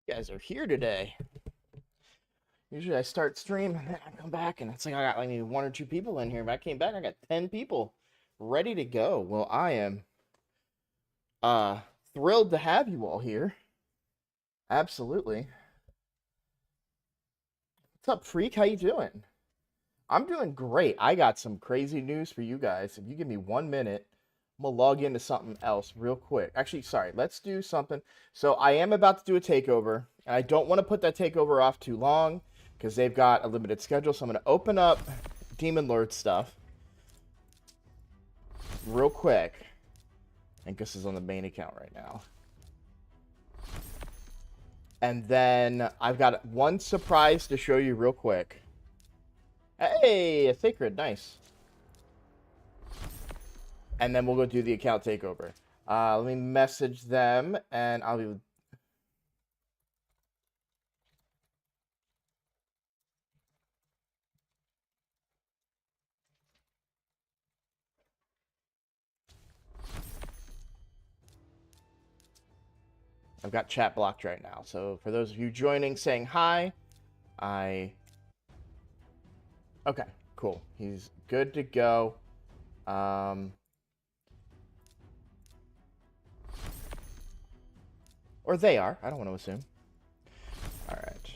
You guys are here today. Usually I start stream and then I come back and it's like I got like maybe 1 or 2 people in here. But I came back, I got 10 people ready to go. Well, I am uh thrilled to have you all here. Absolutely. What's up, Freak? How you doing? I'm doing great. I got some crazy news for you guys. If you give me 1 minute, I'm gonna log into something else real quick. Actually, sorry, let's do something. So I am about to do a takeover, and I don't want to put that takeover off too long because they've got a limited schedule. So I'm gonna open up Demon Lord stuff real quick. I think this is on the main account right now. And then I've got one surprise to show you real quick. Hey, a sacred, nice. And then we'll go do the account takeover. Let me message them, and I'll be... I've got chat blocked right now. So for those of you joining, saying hi, Okay, cool. He's good to go. Or they are. I don't want to assume. All right.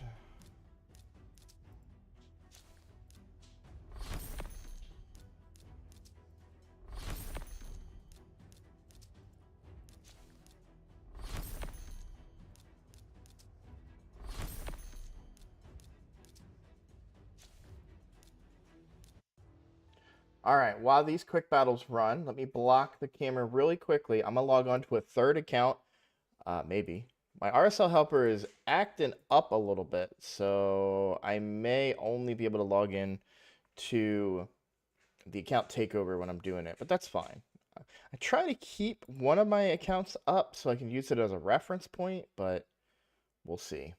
All right, while these quick battles run, let me block the camera really quickly. I'm going to log on to a third account. Maybe. My RSL helper is acting up a little bit, so I may only be able to log in to the account takeover when I'm doing it, but that's fine. I try to keep one of my accounts up so I can use it as a reference point, but we'll see.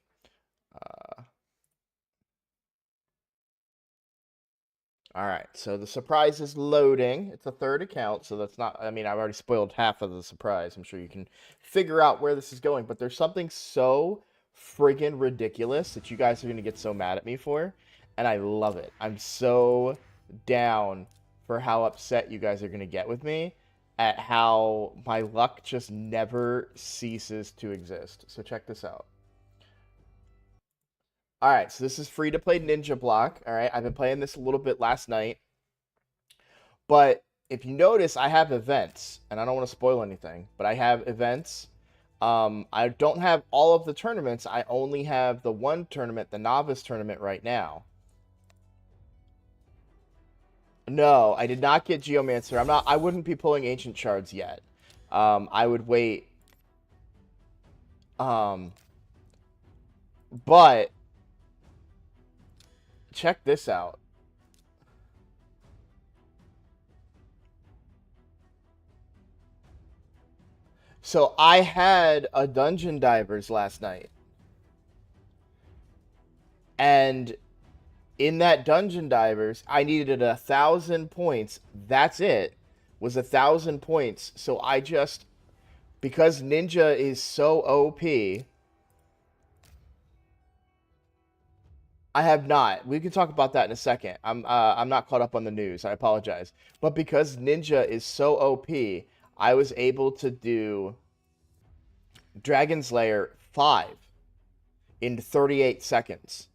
All right, so the surprise is loading. It's a third account, so that's not... I mean, I've already spoiled half of the surprise. I'm sure you can figure out where this is going, but there's something so friggin' ridiculous that you guys are going to get so mad at me for, and I love it. I'm so down for how upset you guys are going to get with me at how my luck just never ceases to exist. So check this out. All right, so this is free to play Ninja Block. All right, I've been playing this a little bit last night. But if you notice, I have events, and I don't want to spoil anything, but I have events. I don't have all of the tournaments. I only have the one tournament, the novice tournament right now. No, I did not get Geomancer. I wouldn't be pulling Ancient Shards yet. I would wait. But check this out. So I had a Dungeon Divers last night. And in that Dungeon Divers, I needed 1,000 points. That's it. Was 1,000 points. So I just... Because Ninja is so OP... I have not. We can talk about that in a second. I'm not caught up on the news. I apologize. But because Ninja is so OP, I was able to do Dragon's Lair 5 in 38 seconds.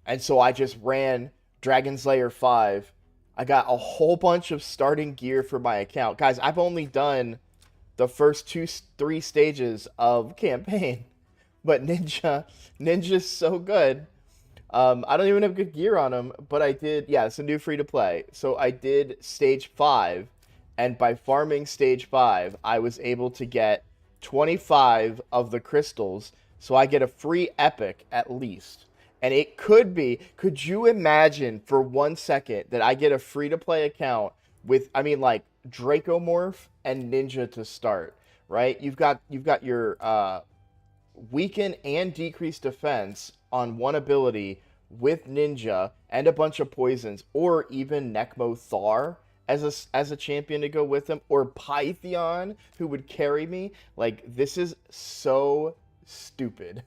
And so I just ran Dragon's Lair 5. I got a whole bunch of starting gear for my account. Guys, I've only done the first 3 stages of campaign. But Ninja's so good. I don't even have good gear on him, but I did... Yeah, it's a new free-to-play. So I did Stage 5, and by farming Stage 5, I was able to get 25 of the crystals, so I get a free epic at least. And it could be... Could you imagine for 1 second that I get a free-to-play account with, I mean, like, Dracomorph and Ninja to start, right? You've got your weaken and decrease defense on one ability with Ninja and a bunch of poisons, or even Necmo Thar as a champion to go with him, or Pythion who would carry me. Like, this is so Stupid.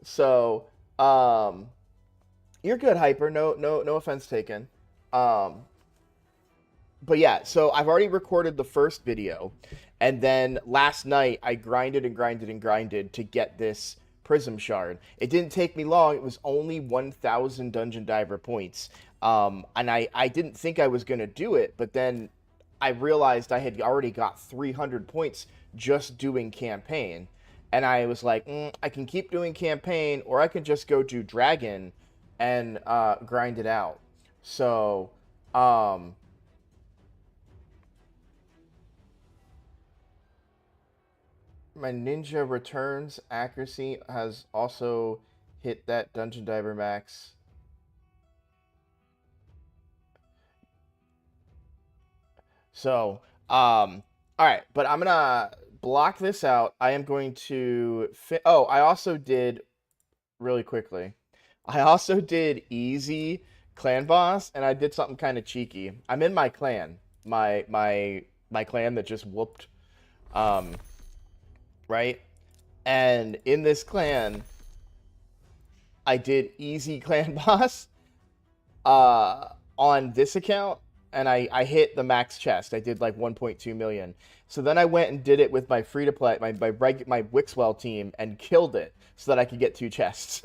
So, um, you're good, Hyper. No offense taken. Um, but yeah, so I've already recorded the first video, and then last night I grinded and grinded and grinded to get this prism shard. It didn't take me long. It was only 1,000 dungeon diver points. And I didn't think I was gonna do it, but then I realized I had already got 300 points just doing campaign, and I was like, I can keep doing campaign, or I can just go do dragon and grind it out. So. Um, My ninja returns accuracy has also hit that dungeon diver max. So, all right, but I'm gonna block this out. I am going to oh, I also did really quickly. I also did easy clan boss, and I did something kind of cheeky. I'm in my clan, my clan that just whooped, um, right? And in this clan, I did easy clan boss, on this account, and I hit the max chest. I did like 1.2 million. So then I went and did it with my free to play, my Wixwell team, and killed it so that I could get 2 chests.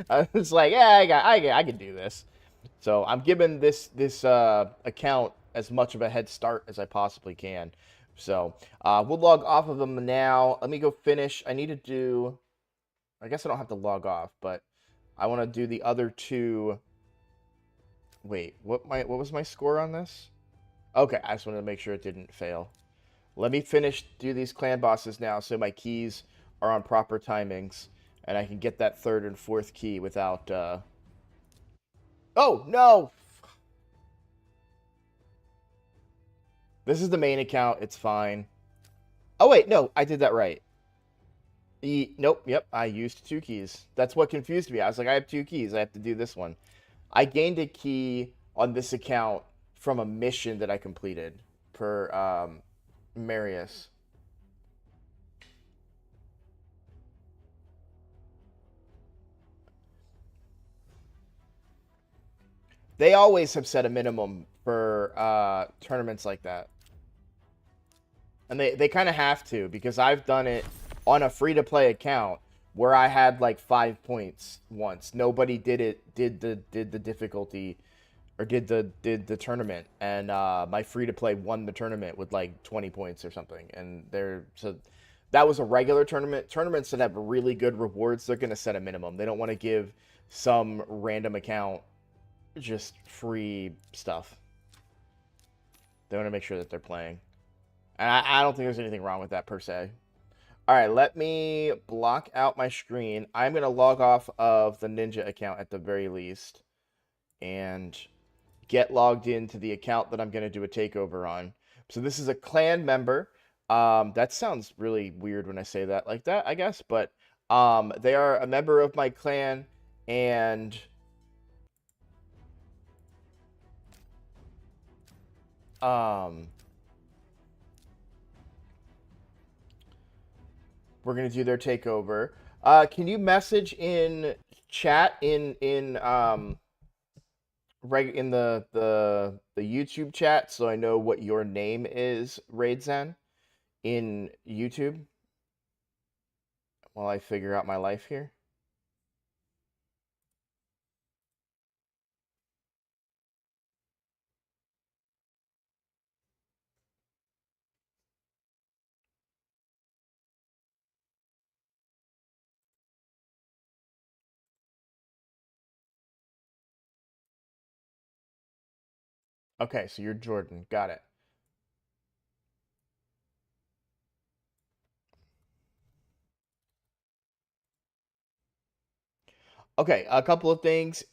I was like, yeah, I can do this. So I'm giving this account as much of a head start as I possibly can. So we'll log off of them now. Let me go finish. I need to do. I guess I don't have to log off, but I want to do the other two. Wait, what was my score on this? Okay, I just wanted to make sure it didn't fail. Let me do these clan bosses now so my keys are on proper timings and I can get that third and fourth key without Oh, no. This is the main account. It's fine. Oh wait, no, I did that right. Nope, yep, I used 2 keys. That's what confused me. I was like, I have 2 keys. I have to do this one. I gained a key on this account from a mission that I completed per Marius. They always have set a minimum for tournaments like that, and they kind of have to, because I've done it on a free to play account where I had like 5 points once. Nobody did the difficulty, or did the tournament, and my free to play won the tournament with like 20 points or something. And so that was a regular tournament. Tournaments that have really good rewards, they're gonna set a minimum. They don't want to give some random account just free stuff. They want to make sure that they're playing. And I don't think there's anything wrong with that per se. All right, let me block out my screen. I'm going to log off of the Ninja account at the very least and get logged into the account that I'm going to do a takeover on. So this is a clan member. That sounds really weird when I say that like that, I guess, but they are a member of my clan, and um we're gonna do their takeover. Can you message in chat in the YouTube chat so I know what your name is, Raidzen, in YouTube while I figure out my life here? Okay, so you're Jordan. Got it. Okay, a couple of things.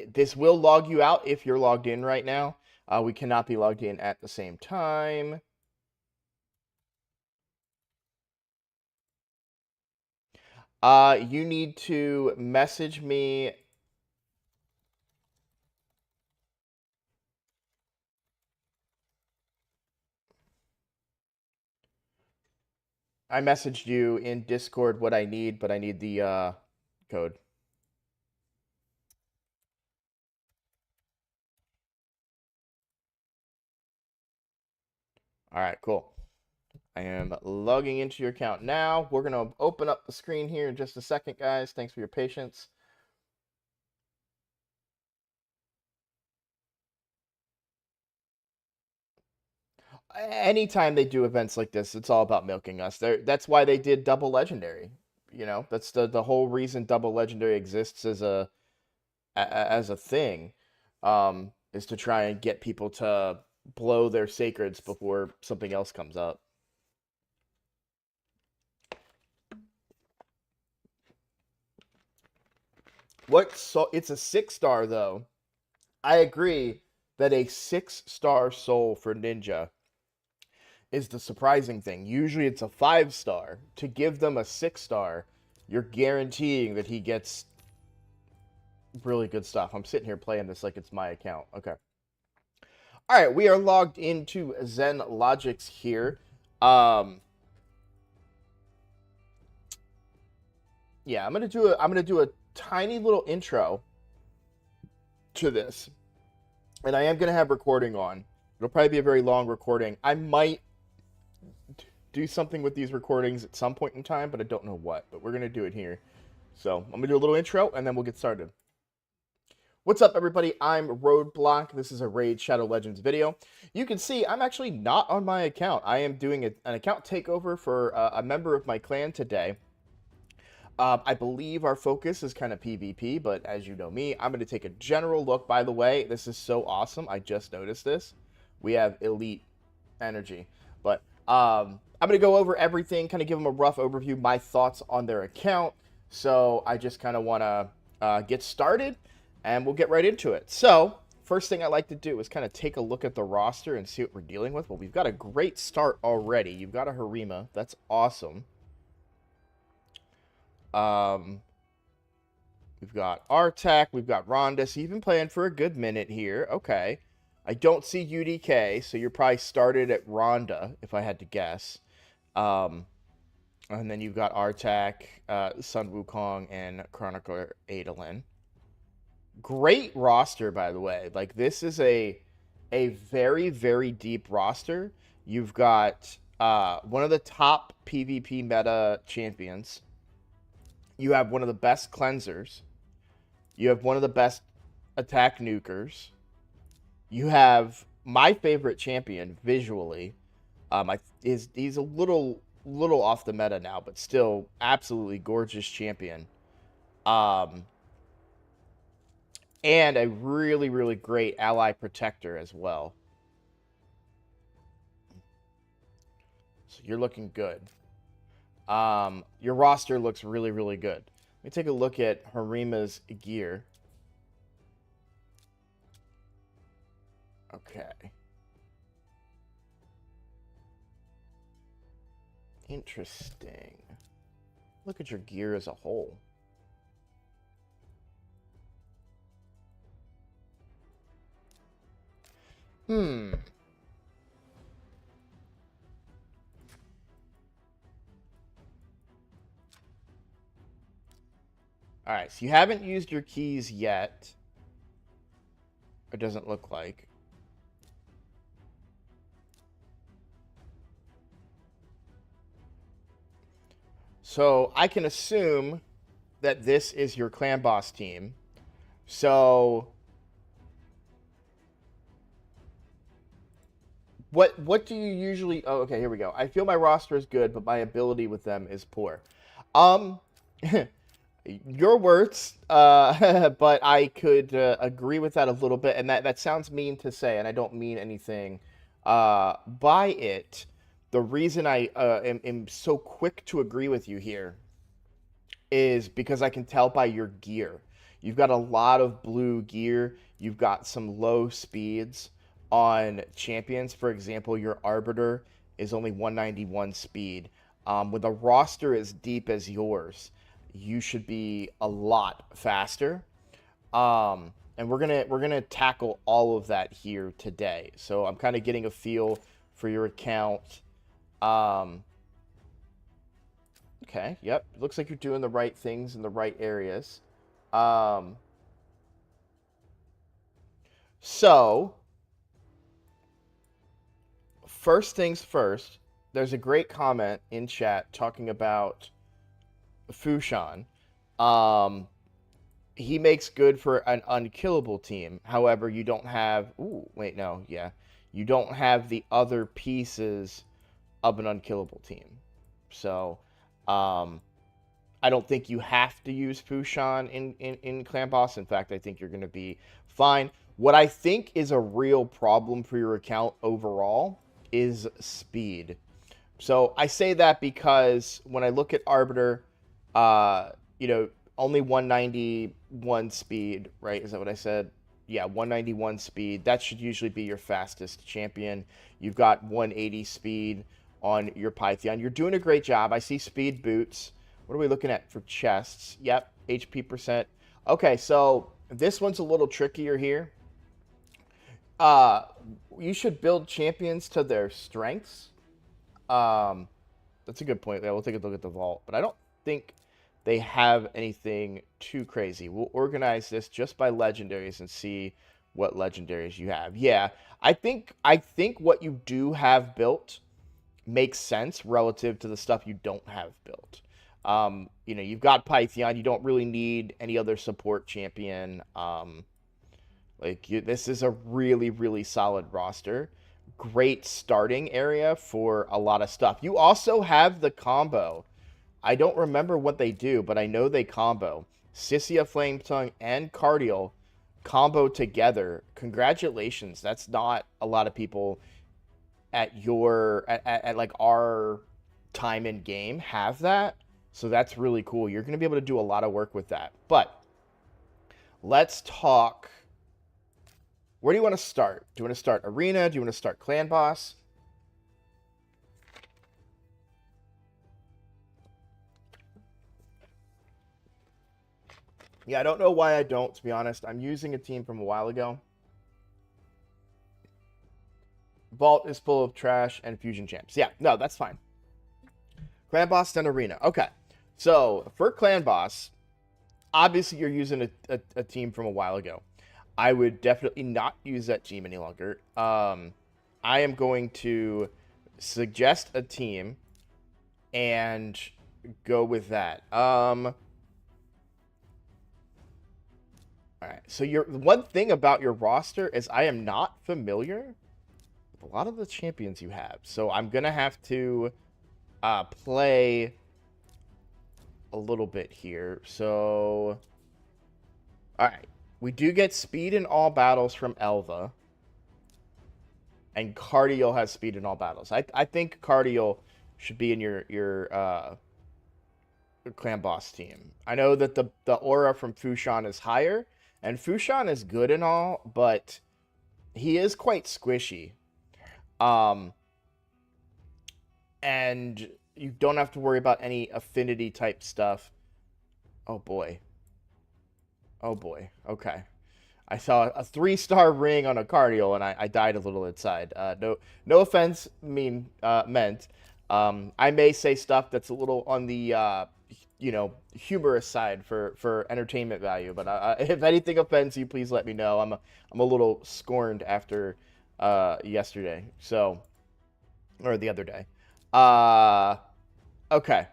This will log you out if you're logged in right now. We cannot be logged in at the same time. You need to message me. I messaged you in Discord what I need, but I need the code. All right, cool. I am logging into your account now. We're going to open up the screen here in just a second, guys. Thanks for your patience. Anytime they do events like this, it's all about milking us. That's why they did double legendary. You know, that's the whole reason double legendary exists as a thing, is to try and get people to blow their sacreds before something else comes up. It's a 6-star though. I agree that a 6-star soul for Ninja is the surprising thing. Usually it's a 5-star. To give them a 6-star, you're guaranteeing that he gets really good stuff. I'm sitting here playing this like it's my account. Okay. All right, we are logged into Zen Logics here. Yeah, I'm gonna do a tiny little intro to this, and I am gonna have recording on. It'll probably be a very long recording. I might do something with these recordings at some point in time, but I don't know what. But we're gonna do it here. So I'm gonna do a little intro, and then we'll get started. What's up, everybody? I'm Roadblock. This is a Raid Shadow Legends video. You can see I'm actually not on my account. I am doing an account takeover for a member of my clan today. I believe our focus is kind of PvP, but as you know me, I'm going to take a general look. By the way, this is so awesome. I just noticed this. We have elite energy. But I'm going to go over everything, kind of give them a rough overview, my thoughts on their account. So I just kind of want to get started, and we'll get right into it. So first thing I like to do is kind of take a look at the roster and see what we're dealing with. Well, we've got a great start already. You've got a Harima. That's awesome. We've got Artak, we've got Ronda, so you've been playing for a good minute here. Okay. I don't see UDK, so you're probably started at Ronda, if I had to guess. And then you've got Artak, Sun Wukong, and Chronicler Adolin. Great roster, by the way. Like, this is a very, very deep roster. You've got one of the top PvP meta champions. You have one of the best cleansers. You have one of the best attack nukers. You have my favorite champion visually. He's a little off the meta now, but still absolutely gorgeous champion. And a really, really great ally protector as well. So you're looking good. Your roster looks really, really good. Let me take a look at Harima's gear. Okay. Interesting. Look at your gear as a whole. Alright, so you haven't used your keys yet. It doesn't look like. So I can assume that this is your clan boss team. So what do you usually... Oh, okay, here we go. I feel my roster is good, but my ability with them is poor. Your words, but I could agree with that a little bit, and that sounds mean to say, and I don't mean anything by it. The reason I am so quick to agree with you here is because I can tell by your gear. You've got a lot of blue gear. You've got some low speeds on champions. For example, your Arbiter is only 191 speed. With a roster as deep as yours, you should be a lot faster. And we're gonna tackle all of that here today. So I'm kind of getting a feel for your account. Okay, yep. It looks like you're doing the right things in the right areas. Um, so, first things first, there's a great comment in chat talking about Fushan. Um, he makes good for an unkillable team. However, you don't have. Ooh, wait, no, yeah. You don't have the other pieces of an unkillable team. So, um, I don't think you have to use Fushan in Clan Boss. In fact, I think you're going to be fine. What I think is a real problem for your account overall is speed. So I say that because when I look at Arbiter, uh, you know, only 191 speed, right? Is that what I said? Yeah, 191 speed. That should usually be your fastest champion. You've got 180 speed on your Python. You're doing a great job. I see speed boots. What are we looking at for chests? Yep, HP percent. Okay, so this one's a little trickier here. Uh, you should build champions to their strengths. Um, that's a good point. Yeah, we'll take a look at the vault, but I don't think they have anything too crazy. We'll organize this just by legendaries and see what legendaries you have. Yeah, I think what you do have built makes sense relative to the stuff you don't have built. You've got Python. You don't really need any other support champion. This is a really, really solid roster. Great starting area for a lot of stuff. You also have the combo. I don't remember what they do, but I know they combo. Sissia, Flame Tongue, and Cardial combo together. Congratulations. That's not a lot of people at like our time in game have that. So that's really cool. You're going to be able to do a lot of work with that. But let's talk. Where do you want to start? Do you want to start Arena? Do you want to start Clan Boss? Yeah, I don't know why I don't, to be honest. I'm using a team from a while ago. Vault is full of trash and fusion champs. Yeah, no, that's fine. Clan Boss, then Arena. Okay. So, for Clan Boss, obviously you're using a team from a while ago. I would definitely not use that team any longer. I am going to suggest a team and go with that. All right. So one thing about your roster is I am not familiar with a lot of the champions you have. So I'm gonna have to play a little bit here. So, all right. We do get speed in all battles from Elva. And Cardial has speed in all battles. I think Cardial should be in your Clan Boss team. I know that the aura from Fushan is higher, and Fushan is good and all, but he is quite squishy. And you don't have to worry about any affinity type stuff. Oh boy. Oh boy. Okay. I saw a 3-star ring on a Cardial, and I died a little inside. No offense meant. I may say stuff that's a little on the humorous side for entertainment value. But if anything offends you, please let me know. I'm a little scorned after yesterday, or the other day. Okay.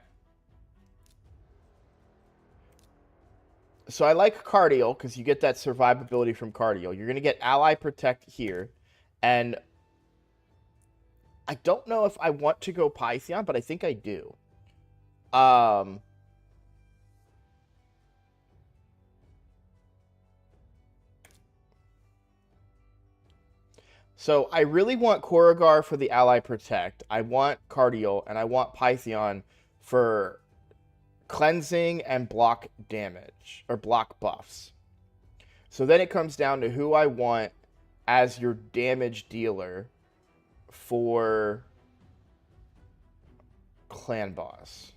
So I like Cardial because you get that survivability from Cardial. You're going to get Ally Protect here. And I don't know if I want to go Python, but I think I do. So I really want Korrigar for the Ally Protect. I want Cardial, and I want Python for cleansing and block damage, or block buffs. So then it comes down to who I want as your damage dealer for Clan Boss.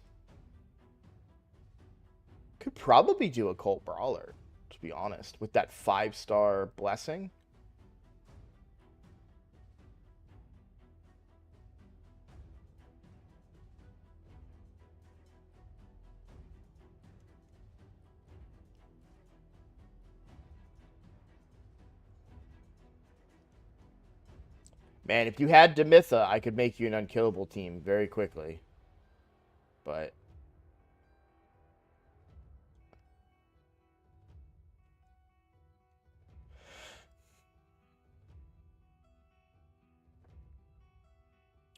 Could probably do a Cult Brawler, to be honest, with that 5-star blessing. Man, if you had Demitha, I could make you an unkillable team very quickly. But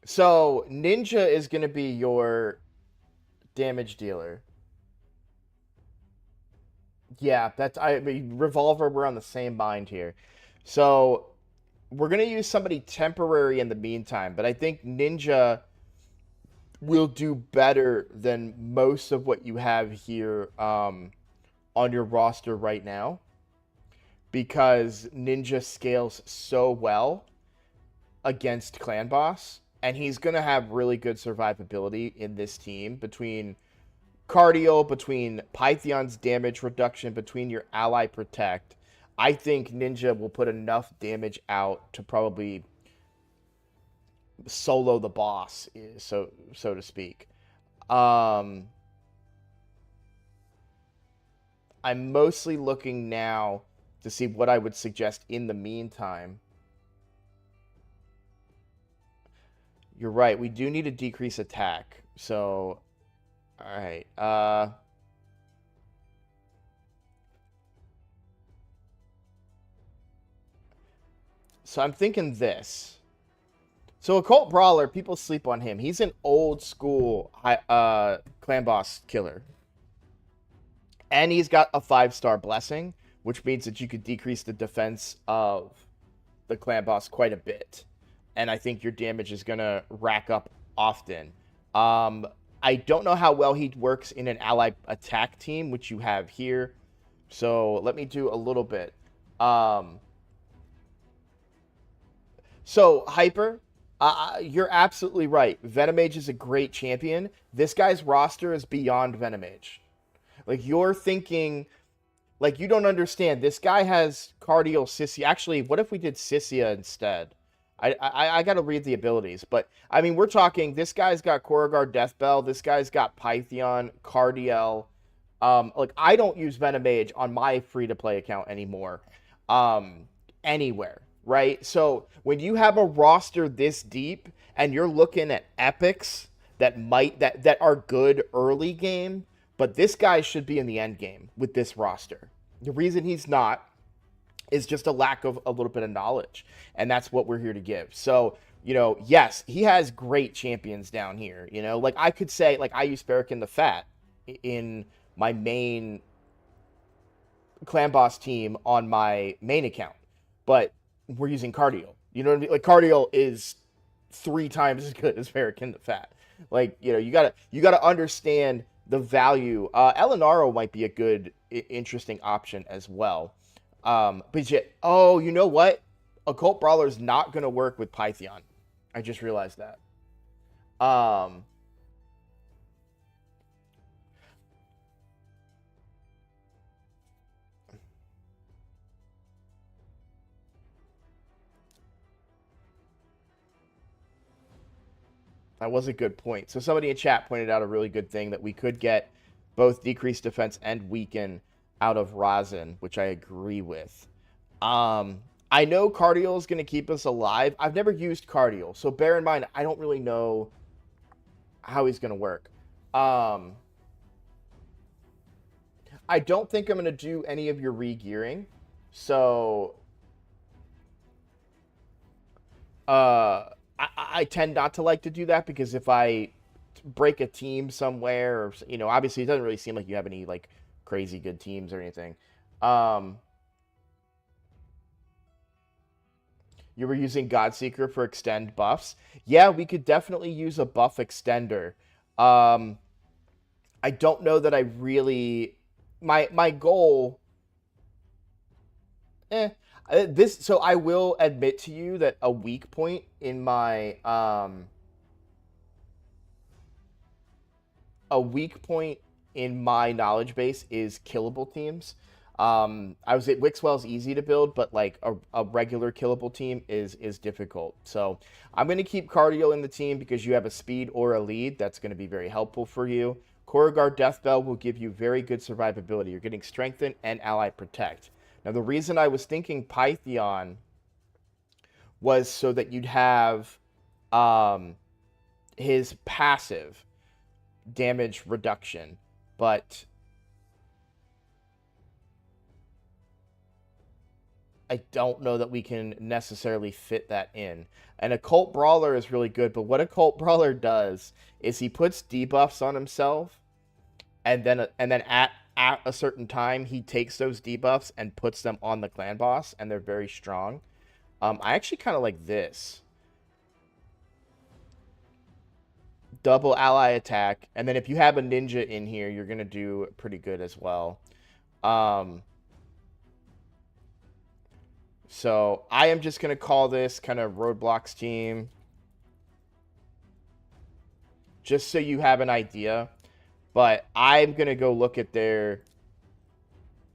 so Ninja is gonna be your damage dealer. Yeah, that's I mean, Revolver. We're on the same mind here. So we're gonna use somebody temporary in the meantime, but I think Ninja will do better than most of what you have here on your roster right now because Ninja scales so well against Clan Boss, and he's gonna have really good survivability in this team between cardio, between Pythion's damage reduction, between your ally protect. I think Ninja will put enough damage out to probably solo the boss, so to speak. Um, I'm mostly looking now to see what I would suggest in the meantime. You're right. We do need to decrease attack. So, all right. So I'm thinking this. So Occult Brawler, people sleep on him. He's an old school clan boss killer. And he's got a 5-star blessing, which means that you could decrease the defense of the clan boss quite a bit. And I think your damage is going to rack up often. I don't know how well he works in an ally attack team, which you have here. So let me do a little bit. So Hyper, you're absolutely right. Venomage is a great champion. This guy's roster is beyond Venomage. Like you're thinking, like you don't understand. This guy has cardio Sissia. Actually, what if we did Sissia instead? I got to read the abilities, but I mean, we're talking. This guy's got Korrigar Deathbell. This guy's got Pythion, Cardiel. Like I don't use Venomage on my free to play account anymore. Anywhere, right? So when you have a roster this deep and you're looking at epics that are good early game, but this guy should be in the end game with this roster. The reason he's not is just a lack of a little bit of knowledge, and that's what we're here to give. So, yes, he has great champions down here. Like I could say, like I use Farrakhan the Fat in my main clan boss team on my main account, but we're using Cardio. You know what I mean? Like Cardio is 3 times as good as Farrakhan the Fat. Like you gotta understand the value. Elinaro might be a good, interesting option as well. But yet, oh, you know what? Occult Brawler is not gonna work with Pythion. I just realized that. Um, that was a good point. So somebody in chat pointed out a really good thing that we could get both decreased defense and weaken out of Razin, which I agree with. I know Cardial is going to keep us alive. I've never used Cardial, so bear in mind I don't really know how he's going to work. I don't think I'm going to do any of your re-gearing, so I tend not to like to do that because if I break a team somewhere, or obviously it doesn't really seem like you have any like crazy good teams or anything. Um, you were using Godseeker for extend buffs. Yeah, we could definitely use a buff extender. Um, I don't know that I really my goal. Eh, this so I will admit to you that a weak point in my knowledge base is killable teams. I was at Wixwell's easy to build, but like a regular killable team is difficult. So I'm going to keep Cardio in the team because you have a speed or a lead. That's going to be very helpful for you. Korrigar Deathbell will give you very good survivability. You're getting Strengthen and Ally Protect. Now, the reason I was thinking Pythion was so that you'd have his passive damage reduction, but I don't know that we can necessarily fit that in. An occult brawler is really good, but what occult brawler does is he puts debuffs on himself, and then at a certain time he takes those debuffs and puts them on the clan boss, and they're very strong. I actually kind of like this. Double ally attack, and then if you have a ninja in here, you're gonna do pretty good as well. So I am just gonna call this kind of Roadblocks team, just so you have an idea. But I'm gonna go look at their.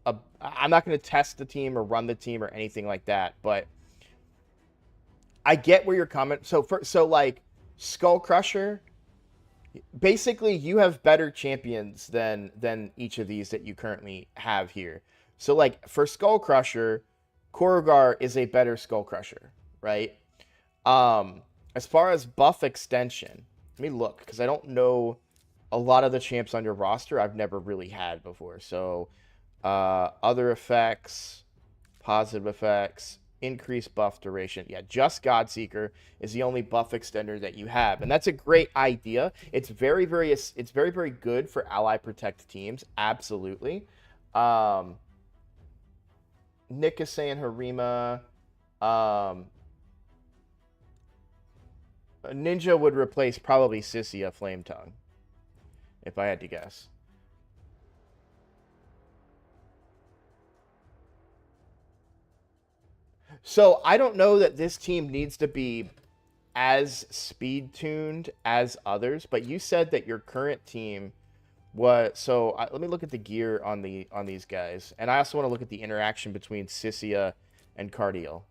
I'm not gonna test the team or run the team or anything like that, but I get where you're coming. So like Skull Crusher. Basically, you have better champions than each of these that you currently have here. So, like, for Skull Crusher, Korugar is a better Skull Crusher, right? As far as buff extension, let me look, because I don't know a lot of the champs on your roster I've never really had before. So, other effects, positive effects, increased buff duration. Yeah, just Godseeker is the only buff extender that you have, and that's a great idea. It's very good for ally protect teams. Absolutely. Nick is saying Harima. Ninja would replace probably Sissia Flame Tongue, if I had to guess. So I don't know that this team needs to be as speed tuned as others, but you said that your current team was. So let me look at the gear on these guys, and I also want to look at the interaction between Sissia and Cardiel.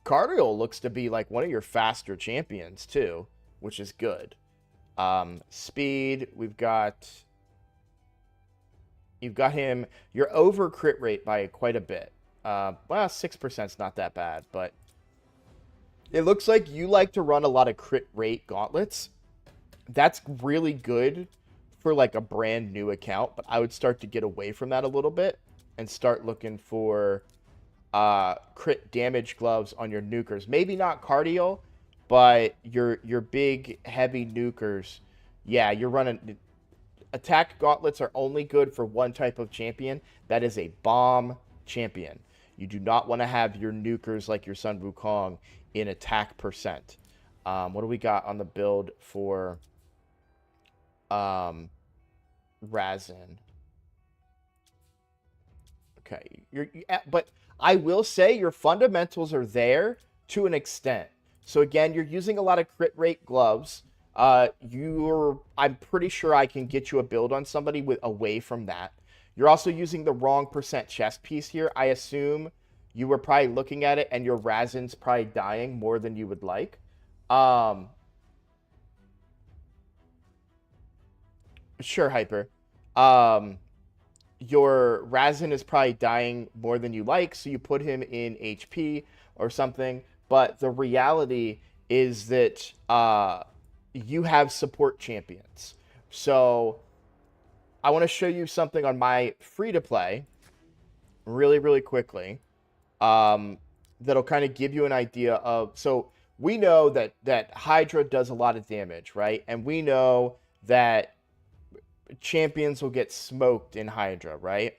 Cardiel looks to be like one of your faster champions too, which is good. Speed, you've got him. You're over crit rate by quite a bit. Well, 6% is not that bad, but it looks like you like to run a lot of crit rate gauntlets. That's really good for like a brand new account, but I would start to get away from that a little bit and start looking for crit damage gloves on your nukers. Maybe not Cardio, but your big heavy nukers. Yeah, you're running. Attack gauntlets are only good for one type of champion. That is a bomb champion. You do not want to have your nukers like your Sun Wukong in attack percent. What do we got on the build for Razin? Okay, but I will say your fundamentals are there to an extent. So again, you're using a lot of crit rate gloves. I'm pretty sure I can get you a build on somebody away from that. You're also using the wrong percent chest piece here. I assume you were probably looking at it and your Razin's probably dying more than you would like. Sure, Hyper. Your Razin is probably dying more than you like, so you put him in HP or something. But the reality is that you have support champions. So I want to show you something on my free-to-play really, really quickly that'll kind of give you an idea of... So we know that Hydra does a lot of damage, right? And we know that champions will get smoked in Hydra, right?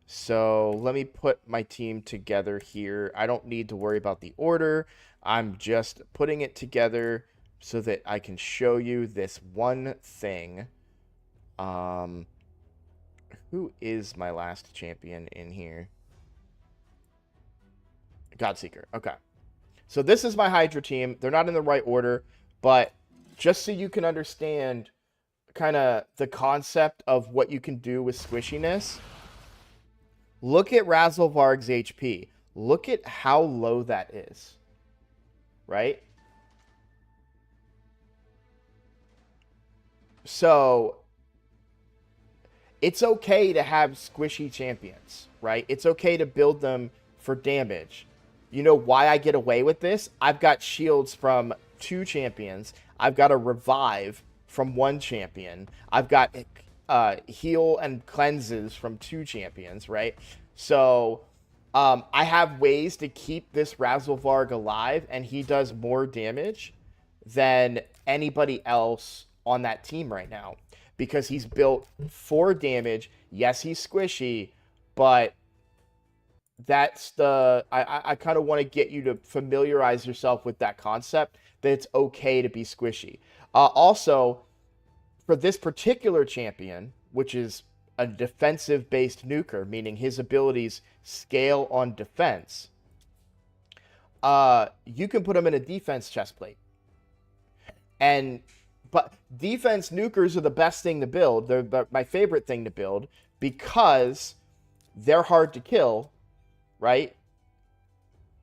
So let me put my team together here. I don't need to worry about the order. I'm just putting it together so that I can show you this one thing. Who is my last champion in here? Godseeker. Okay. So this is my Hydra team. They're not in the right order, but just so you can understand kind of the concept of what you can do with squishiness, look at Razzlevarg's HP. Look at how low that is. Right? So it's okay to have squishy champions, right? It's okay to build them for damage. You know why I get away with this? I've got shields from 2 champions. I've got a revive from 1 champion. I've got heal and cleanses from 2 champions, right? So I have ways to keep this Razzlevarg alive, and he does more damage than anybody else on that team right now because he's built for damage. Yes, he's squishy, but that's I kind of want to get you to familiarize yourself with that concept that it's okay to be squishy. Also, for this particular champion, which is a defensive based nuker, meaning his abilities scale on defense, you can put him in a defense chestplate. But defense nukers are the best thing to build. They're my favorite thing to build because they're hard to kill, right?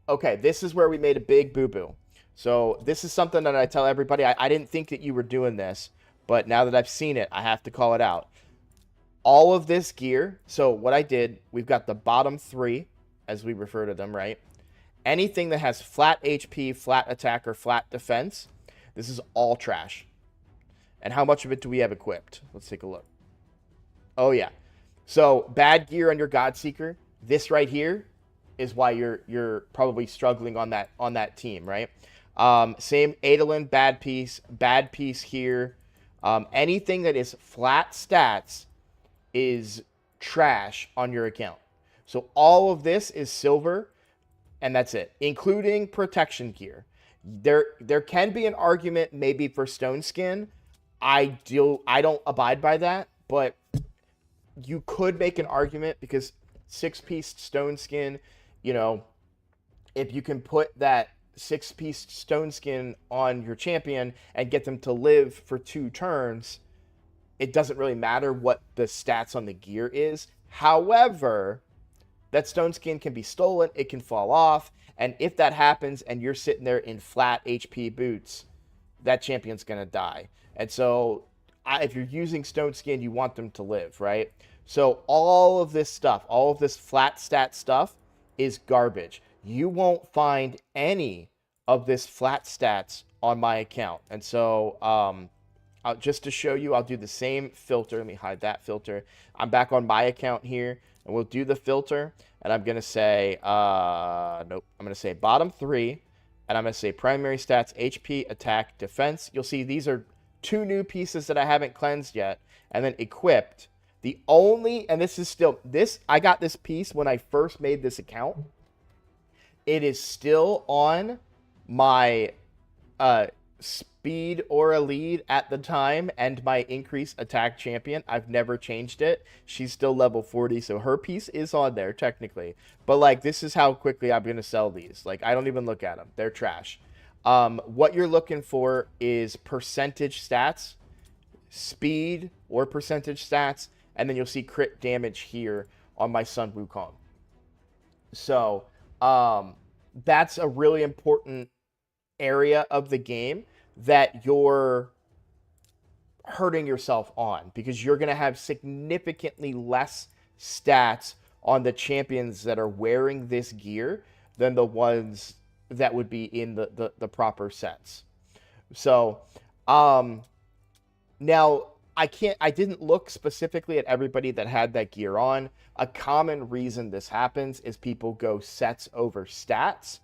Okay, this is where we made a big boo-boo. So this is something that I tell everybody. I didn't think that you were doing this, but now that I've seen it, I have to call it out. All of this gear, so what I did, we've got the bottom 3, as we refer to them, right? Anything that has flat HP, flat attack, or flat defense, this is all trash. And how much of it do we have equipped? Let's take a look. Oh, yeah. So, bad gear on your Godseeker. This right here is why you're probably struggling on that team, right? Same Adolin, bad piece here. Anything that is flat stats is trash on your account. So all of this is silver, and that's it, including protection gear. There can be an argument maybe for stone skin. I don't abide by that, but you could make an argument because 6-piece stone skin, you know, if you can put that 6-piece stone skin on your champion and get them to live for 2 turns, it doesn't really matter what the stats on the gear is. However, that stone skin can be stolen, it can fall off, and if that happens and you're sitting there in flat HP boots, that champion's going to die. And so if you're using stone skin, you want them to live, right? So all of this stuff, all of this flat stat stuff is garbage. You won't find any of this flat stats on my account. And so just to show you, I'll do the same filter. Let me hide that filter. I'm back on my account here, and we'll do the filter. And I'm going to say, nope, I'm going to say bottom 3, and I'm going to say primary stats, HP, attack, defense. You'll see these are 2 new pieces that I haven't cleansed yet. And then equipped. The only, and this is still, I got this piece when I first made this account. It is still on my speed aura lead at the time and my increase attack champion. I've never changed it. She's still level 40, so her piece is on there technically. But like, this is how quickly I'm going to sell these. Like, I don't even look at them. They're trash. What you're looking for is percentage stats, speed or percentage stats, and then you'll see crit damage here on my Sun Wukong. So that's a really important area of the game that you're hurting yourself on, because you're going to have significantly less stats on the champions that are wearing this gear than the ones that would be in the proper sets. So now I didn't look specifically at everybody that had that gear on. A common reason this happens is people go sets over stats.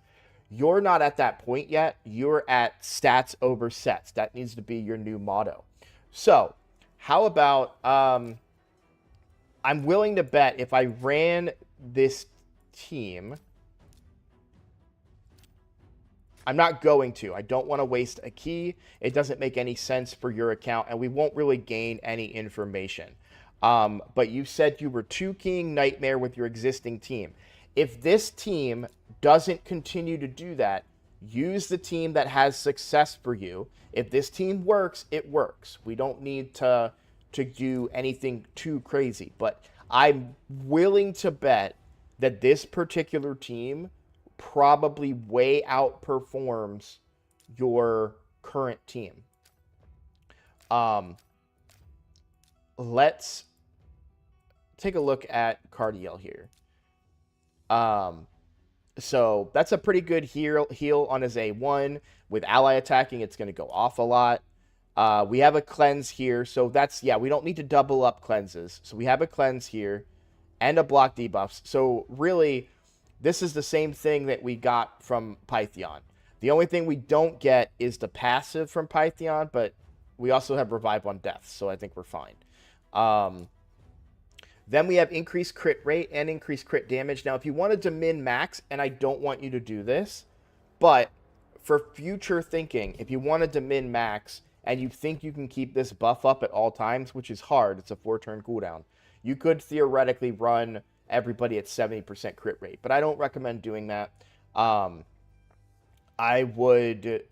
You're not at that point yet. You're at stats over sets. That needs to be your new motto. So, how about, I'm willing to bet if I ran this team, I'm not going to. I don't want to waste a key. It doesn't make any sense for your account, and we won't really gain any information. But you said you were 2-keying Nightmare with your existing team. If this team doesn't continue to do that, use the team that has success for you. If this team works, it works. We don't need to do anything too crazy. But I'm willing to bet that this particular team probably way outperforms your current team. Let's take a look at Cardiel here. So that's a pretty good heal on his A1. With ally attacking, it's going to go off a lot. We have a cleanse here, so that's, yeah, we don't need to double up cleanses. So we have a cleanse here and a block debuffs. So really, this is the same thing that we got from Pythion. The only thing we don't get is the passive from Pythion, but we also have Revive on Death, so I think we're fine. Then we have increased crit rate and increased crit damage. Now, if you wanted to min-max, and I don't want you to do this, but for future thinking, if you wanted to min-max and you think you can keep this buff up at all times, which is hard, it's a 4-turn cooldown, you could theoretically run everybody at 70% crit rate. But I don't recommend doing that. I would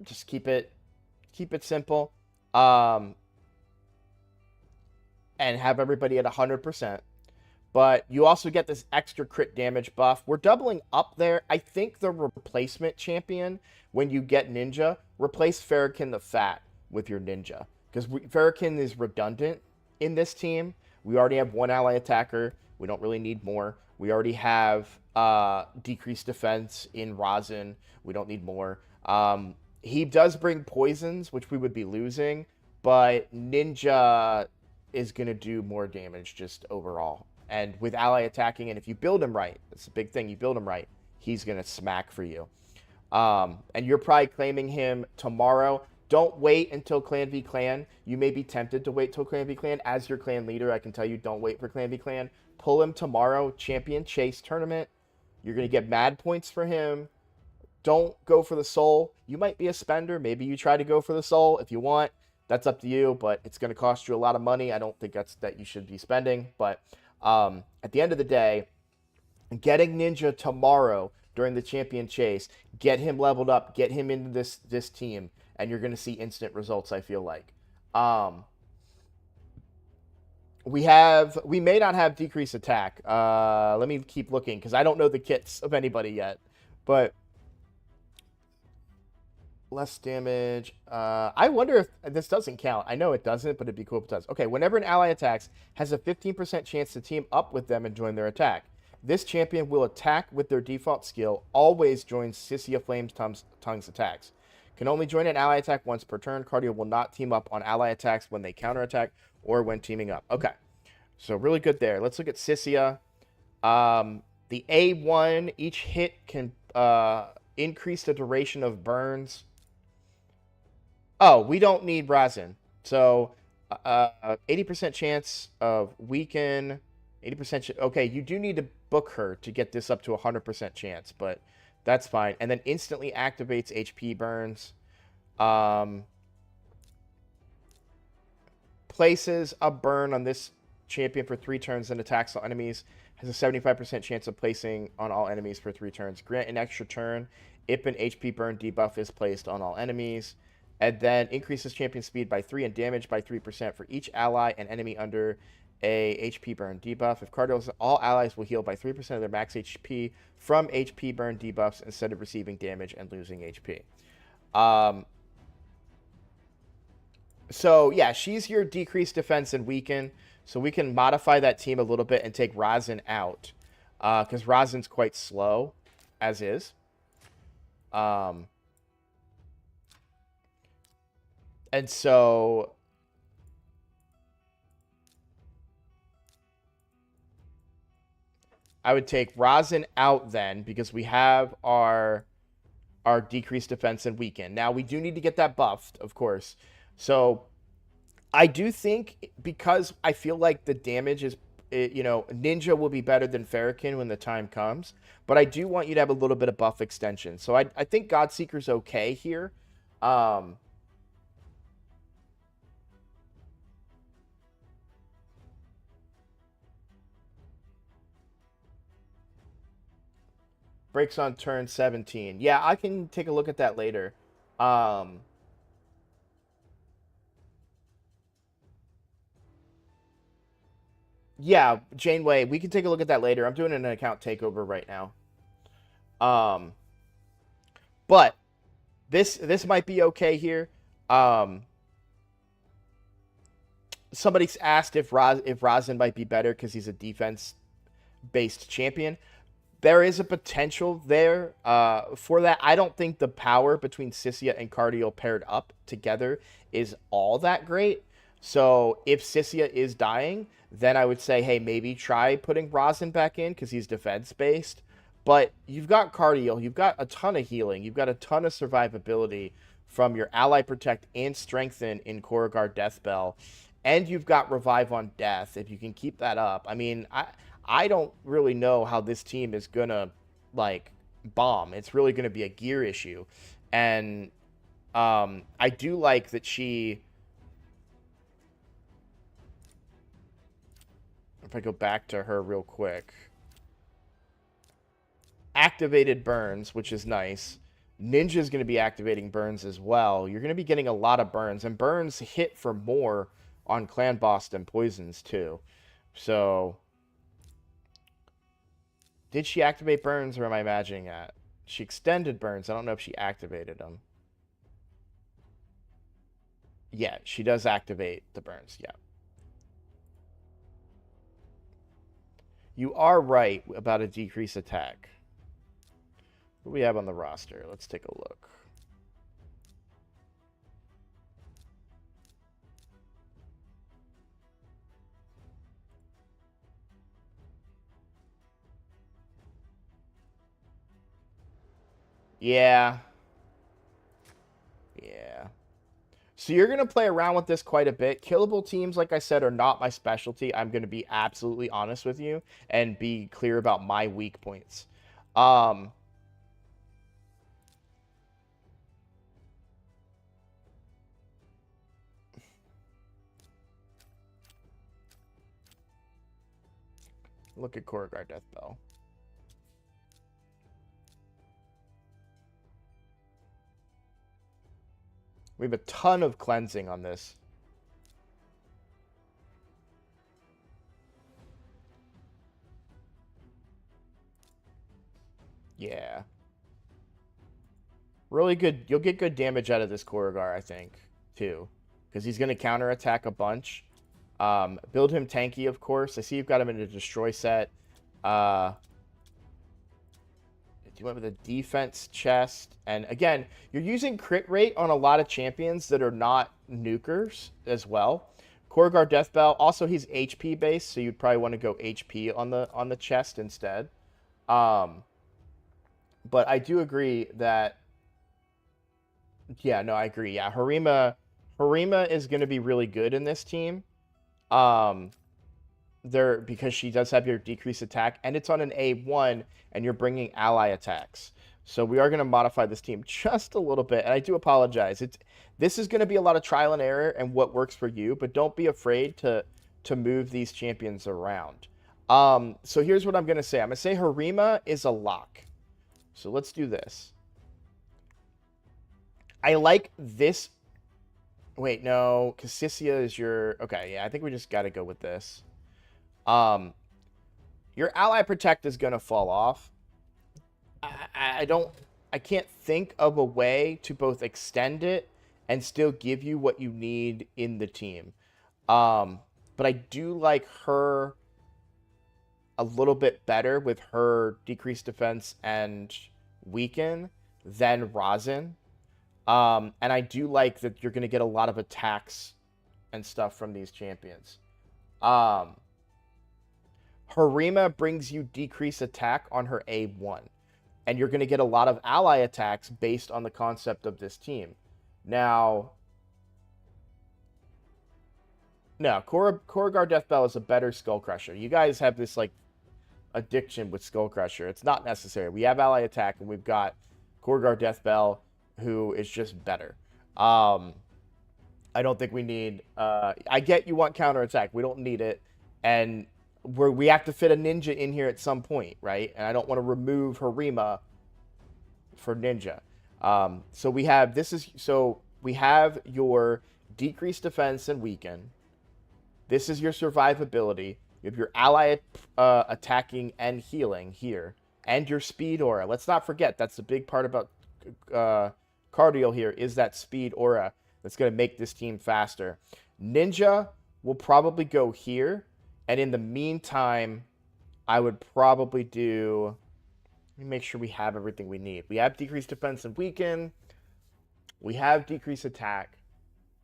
just keep it simple. And have everybody at 100%. But you also get this extra crit damage buff. We're doubling up there. I think the replacement champion, when you get Ninja, replace Farrakhan the Fat with your Ninja. Because Farrakhan is redundant in this team. We already have one ally attacker. We don't really need more. We already have decreased defense in Rosin. We don't need more. He does bring poisons, which we would be losing. But Ninja is going to do more damage just overall. And with ally attacking, and if you build him right, that's a big thing, you build him right, he's going to smack for you. And you're probably claiming him tomorrow. Don't wait until Clan v Clan. You may be tempted to wait till Clan v Clan. As your clan leader, I can tell you, don't wait for Clan v Clan. Pull him tomorrow, Champion Chase Tournament. You're going to get mad points for him. Don't go for the soul. You might be a spender. Maybe you try to go for the soul if you want. That's up to you, but it's going to cost you a lot of money. I don't think that you should be spending. But at the end of the day, getting Ninja tomorrow during the champion chase, get him leveled up, get him into this team, and you're going to see instant results, I feel like. We may not have decreased attack. Let me keep looking because I don't know the kits of anybody yet. But less damage. I wonder if this doesn't count. I know it doesn't, but it'd be cool if it does. Okay, whenever an ally attacks, has a 15% chance to team up with them and join their attack. This champion will attack with their default skill. Always joins Sissia Flame's Tongue's attacks. Can only join an ally attack once per turn. Cardio will not team up on ally attacks when they counterattack or when teaming up. Okay, so really good there. Let's look at Sissia. The A1, each hit can increase the duration of burns. Oh, we don't need Rosin. So, 80% chance of weaken. 80%. Okay, you do need to book her to get this up to 100% chance, but that's fine. And then instantly activates HP burns. Places a burn on this champion for 3 turns and attacks all enemies. Has a 75% chance of placing on all enemies for 3 turns. Grant an extra turn if an HP burn debuff is placed on all enemies. And then increases champion speed by 3 and damage by 3% for each ally and enemy under a HP burn debuff. If Cardinals, all allies will heal by 3% of their max HP from HP burn debuffs instead of receiving damage and losing HP. So, yeah, she's your decreased defense and weaken. So we can modify that team a little bit and take Rosin out. Because Rosin's quite slow, as is. And so I would take Rosin out then because we have our decreased defense and weaken. Now we do need to get that buffed, of course. So I do think because I feel like the damage is, Ninja will be better than Farrakhan when the time comes. But I do want you to have a little bit of buff extension. So I think Godseeker's okay here. Breaks on turn 17. Yeah, I can take a look at that later. Yeah, Janeway, we can take a look at that later. I'm doing an account takeover right now. But this might be okay here. Somebody's asked if Rosin might be better because he's a defense-based champion. there is a potential there for that. I don't think the power between Sissia and Cardiel paired up together is all that great. So if Sissia is dying, then I would say, hey, maybe try putting Rosin back in because he's defense based. But you've got Cardiel, you've got a ton of healing, you've got a ton of survivability from your Ally Protect and Strengthen in Korrigar Deathbell, and you've got Revive on Death. If you can keep that up, I mean, I don't really know how this team is gonna like bomb. It's really gonna be a gear issue, and I do like that she. If I go back to her real quick, activated burns, which is nice. Ninja is going to be activating burns as well. You're going to be getting a lot of burns, and burns hit for more on Clan Boss than poisons too. So, did she activate burns, or am I imagining that? She extended burns. I don't know if she activated them. Yeah, she does activate the burns. Yeah. You are right about a decreased attack. What do we have on the roster? Let's take a look. Yeah. Yeah. So you're going to play around with this quite a bit. Killable teams, like I said, are not my specialty. I'm going to be absolutely honest with you and be clear about my weak points. Look at Korrigar Deathbell. We have a ton of cleansing on this. Yeah. Really good. You'll get good damage out of this Korrigar, I think, too. Because he's going to counterattack a bunch. Build him tanky, of course. I see you've got him in a destroy set. You went with a defense chest. And again, you're using crit rate on a lot of champions that are not nukers as well. Korrigar Deathbell, also he's HP based, so you'd probably want to go HP on the chest instead. But I do agree that yeah, no, I agree. Yeah, Harima is going to be really good in this team. There because she does have your decreased attack, and it's on an A1, and you're bringing ally attacks. So we are going to modify this team just a little bit, and I do apologize. This is going to be a lot of trial and error and what works for you, but don't be afraid to move these champions around. So here's what I'm going to say. I'm going to say Harima is a lock. So let's do this. I like this. Wait, no. Cassicia is your... Okay, yeah, I think we just got to go with this. Your ally protect is going to fall off. I can't think of a way to both extend it and still give you what you need in the team. But I do like her a little bit better with her decreased defense and weaken than Rosin. And I do like that you're going to get a lot of attacks and stuff from these champions. Harima brings you decreased attack on her A1. And you're going to get a lot of ally attacks based on the concept of this team. Now, no, Korrigar Deathbell is a better Skull Crusher. You guys have this, like, addiction with Skull Crusher. It's not necessary. We have ally attack, and we've got Korrigar Deathbell, who is just better. I don't think we need... I get you want counterattack. We don't need it. And we have to fit a ninja in here at some point, right? And I don't want to remove Harima for ninja. So we have... we have your decreased defense and weaken. This is your survivability. You have your ally attacking and healing here. And your speed aura. Let's not forget, that's the big part about Cardiel here, is that speed aura that's going to make this team faster. Ninja will probably go here. And in the meantime, I would probably do... me make sure we have everything we need. We have decreased defense and weaken. We have decreased attack.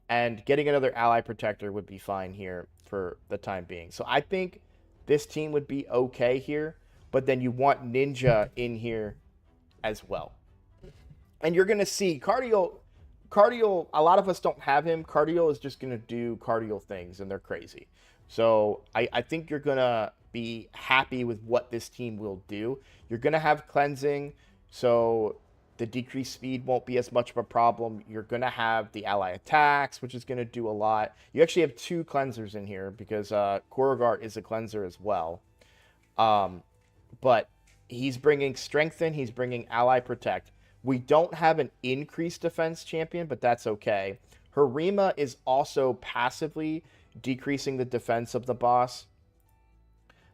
And getting another ally protector would be fine here for the time being. So I think this team would be okay here. But then you want Ninja in here as well. And you're going to see Cardio, a lot of us don't have him. Cardio is just going to do cardio things, and they're crazy. So I think you're going to be happy with what this team will do. You're going to have cleansing, so the decreased speed won't be as much of a problem. You're going to have the ally attacks, which is going to do a lot. You actually have 2 cleansers in here because Korogart is a cleanser as well. But he's bringing strengthen. He's bringing ally protect. We don't have an increased defense champion, but that's okay. Harima is also passively decreasing the defense of the boss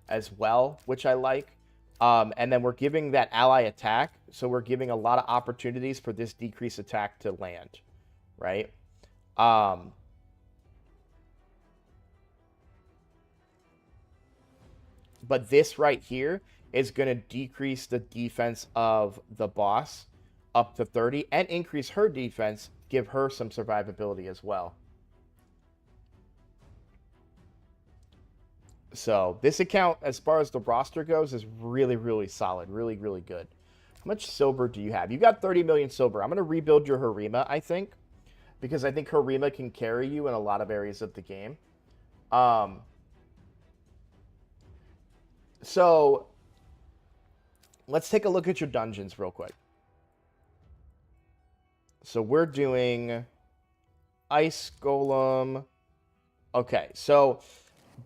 as well, which I like. And then we're giving that ally attack, so we're giving a lot of opportunities for this decreased attack to land, right? But this right here is going to decrease the defense of the boss up to 30 and increase her defense, give her some survivability as well. So this account, as far as the roster goes, is really, really solid. Really, really good. How much silver do you have? You got 30 million silver. I'm going to rebuild your Harima, I think, because I think Harima can carry you in a lot of areas of the game. So let's take a look at your dungeons real quick. So we're doing Ice Golem. Okay, so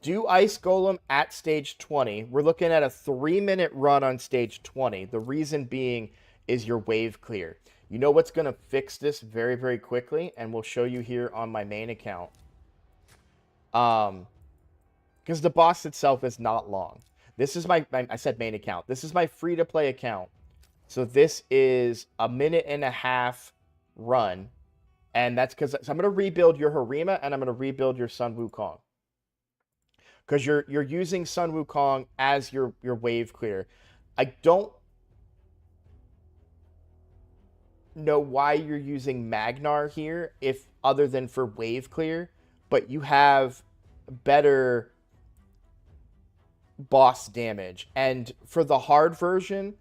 do Ice Golem at stage 20. We're looking at a 3-minute run on stage 20. The reason being is your wave clear. You know what's going to fix this very, very quickly, and we'll show you here on my main account. Because the boss itself is not long. This is I said main account. This is my free-to-play account. So this is a 1.5-minute run. And that's because I'm going to rebuild your Harima, and I'm going to rebuild your Sun Wukong. Because you're using Sun Wukong as your wave clear. I don't know why you're using Magnar here, if other than for wave clear, but you have better boss damage. And for the hard version,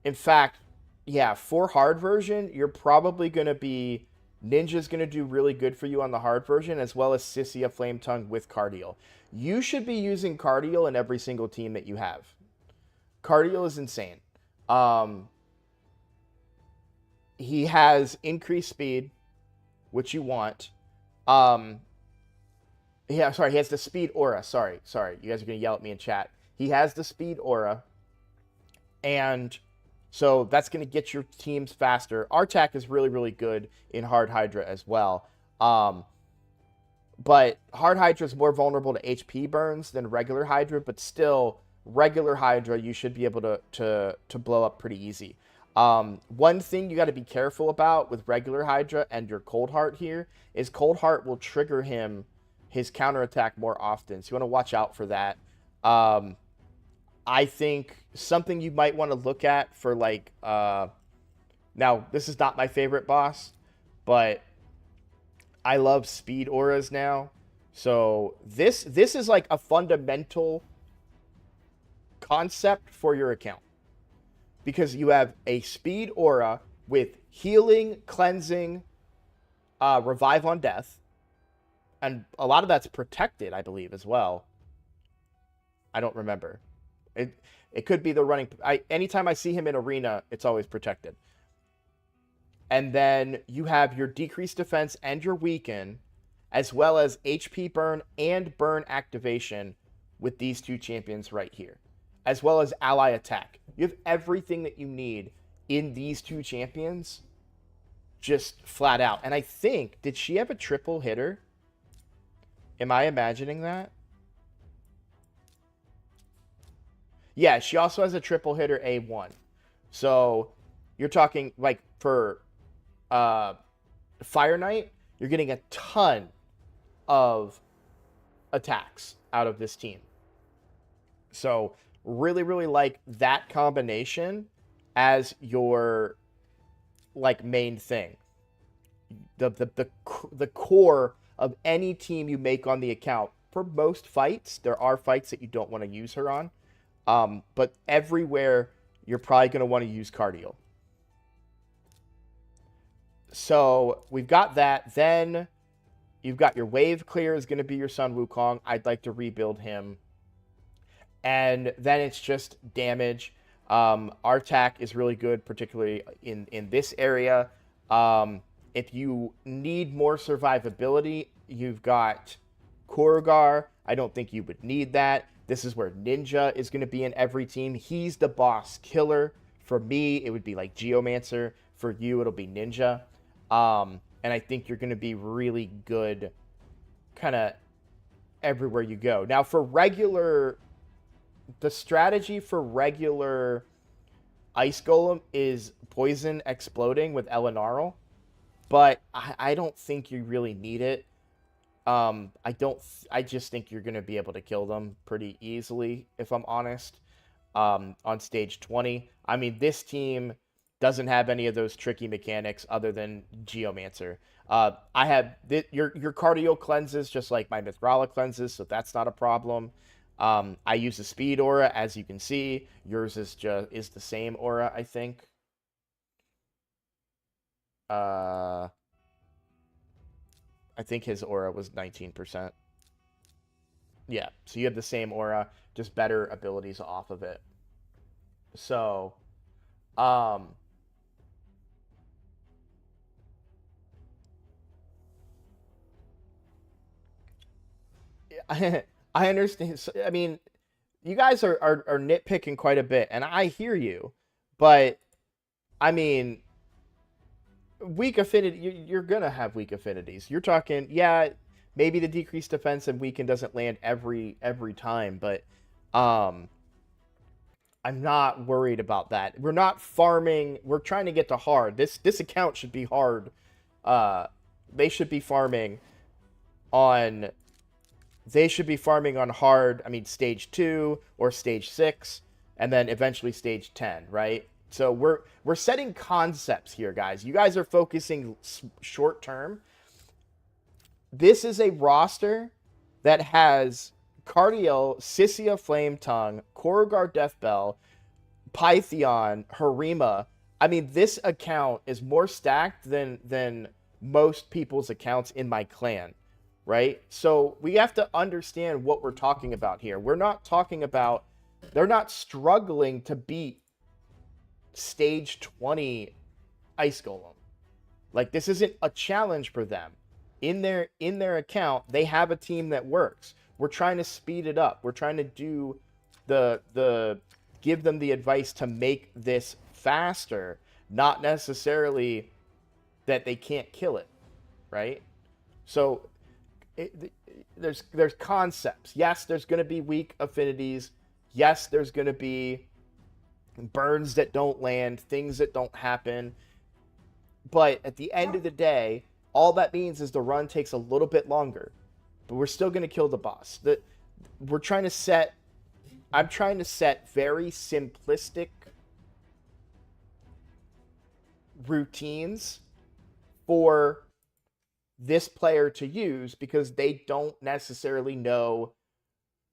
in fact, yeah, for hard version, you're probably going to be... Ninja's going to do really good for you on the hard version, as well as Sissia Flametongue with Cardial. You should be using Cardial in every single team that you have. Cardial is insane. He has increased speed, which you want. Yeah, sorry, he has the speed aura. Sorry. You guys are going to yell at me in chat. He has the speed aura, and... so that's going to get your teams faster. Artak is really, really good in Hard Hydra as well. But Hard Hydra is more vulnerable to HP burns than regular Hydra, but still, regular Hydra, you should be able to blow up pretty easy. One thing you got to be careful about with regular Hydra and your Cold Heart here is Cold Heart will trigger his counterattack more often. So you want to watch out for that. I think something you might want to look at for like, now this is not my favorite boss, but I love speed auras now. So this is like a fundamental concept for your account, because you have a speed aura with healing, cleansing, revive on death, and a lot of that's protected, I believe, as well. I don't remember. It could be the running... anytime I see him in arena, it's always protected. And then you have your decreased defense and your weaken, as well as HP burn and burn activation with these 2 champions right here, as well as ally attack. You have everything that you need in these 2 champions, just flat out. And I think, did she have a triple hitter? Am I imagining that? Yeah, she also has a triple hitter A1. So you're talking like for Fire Knight, you're getting a ton of attacks out of this team. So really, really like that combination as your like main thing. The core of any team you make on the account. For most fights, there are fights that you don't want to use her on, but everywhere you're probably going to want to use Cardio. So we've got that. Then you've got your wave clear is going to be your Sun Wukong. I'd like to rebuild him. And then it's just damage. Artak is really good, particularly in this area. If you need more survivability, you've got Kurogar. I don't think you would need that. This is where Ninja is going to be in every team. He's the boss killer. For me, it would be like Geomancer. For you, it'll be Ninja. And I think you're going to be really good kind of everywhere you go. Now, for regular, the strategy for regular Ice Golem is Poison Exploding with Elenarl, but I don't think you really need it. I just think you're going to be able to kill them pretty easily, if I'm honest, on stage 20. I mean, this team doesn't have any of those tricky mechanics other than Geomancer. I have your cardio cleanses just like my Mithrala cleanses, so that's not a problem. I use the speed aura, as you can see. Yours is the same aura, I think. I think his aura was 19%. Yeah, so you have the same aura, just better abilities off of it. So, I understand. I mean, you guys are nitpicking quite a bit, and I hear you, but I mean, weak affinity, you're gonna have weak affinities. You're talking, yeah, maybe the decreased defense and weaken doesn't land every time, but I'm not worried about that. We're not farming. We're trying to get to hard. This account should be hard. They should be farming on. They should be farming on hard. I mean, stage 2 or stage 6, and then eventually stage 10, right? So we're setting concepts here, guys. You guys are focusing short term. This is a roster that has Cardiel, Sissia Flame Tongue, Korugar Deathbell, Pythion, Harima. I mean, this account is more stacked than most people's accounts in my clan, right? So we have to understand what we're talking about here. We're not talking about, they're not struggling to beat stage 20 Ice Golem. Like, this isn't a challenge for them. In their account, they have a team that works. We're trying to speed it up. We're trying to do the give them the advice to make this faster, not necessarily that they can't kill it, right? So there's concepts. Yes, there's going to be weak affinities. Yes, there's going to be burns that don't land, things that don't happen. But at the end of the day, all that means is the run takes a little bit longer. But we're still going to kill the boss. I'm trying to set very simplistic routines for this player to use because they don't necessarily know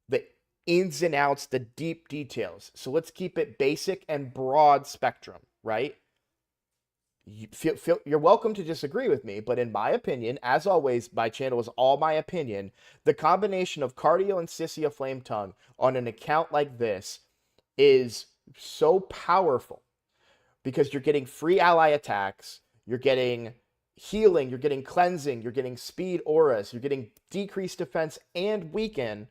the ins and outs, the deep details. So let's keep it basic and broad spectrum, right? You're welcome to disagree with me, but in my opinion, as always, my channel is all my opinion, the combination of Cardio and Sissia Flame Tongue on an account like this is so powerful because you're getting free ally attacks, you're getting healing, you're getting cleansing, you're getting speed auras, you're getting decreased defense and weaken.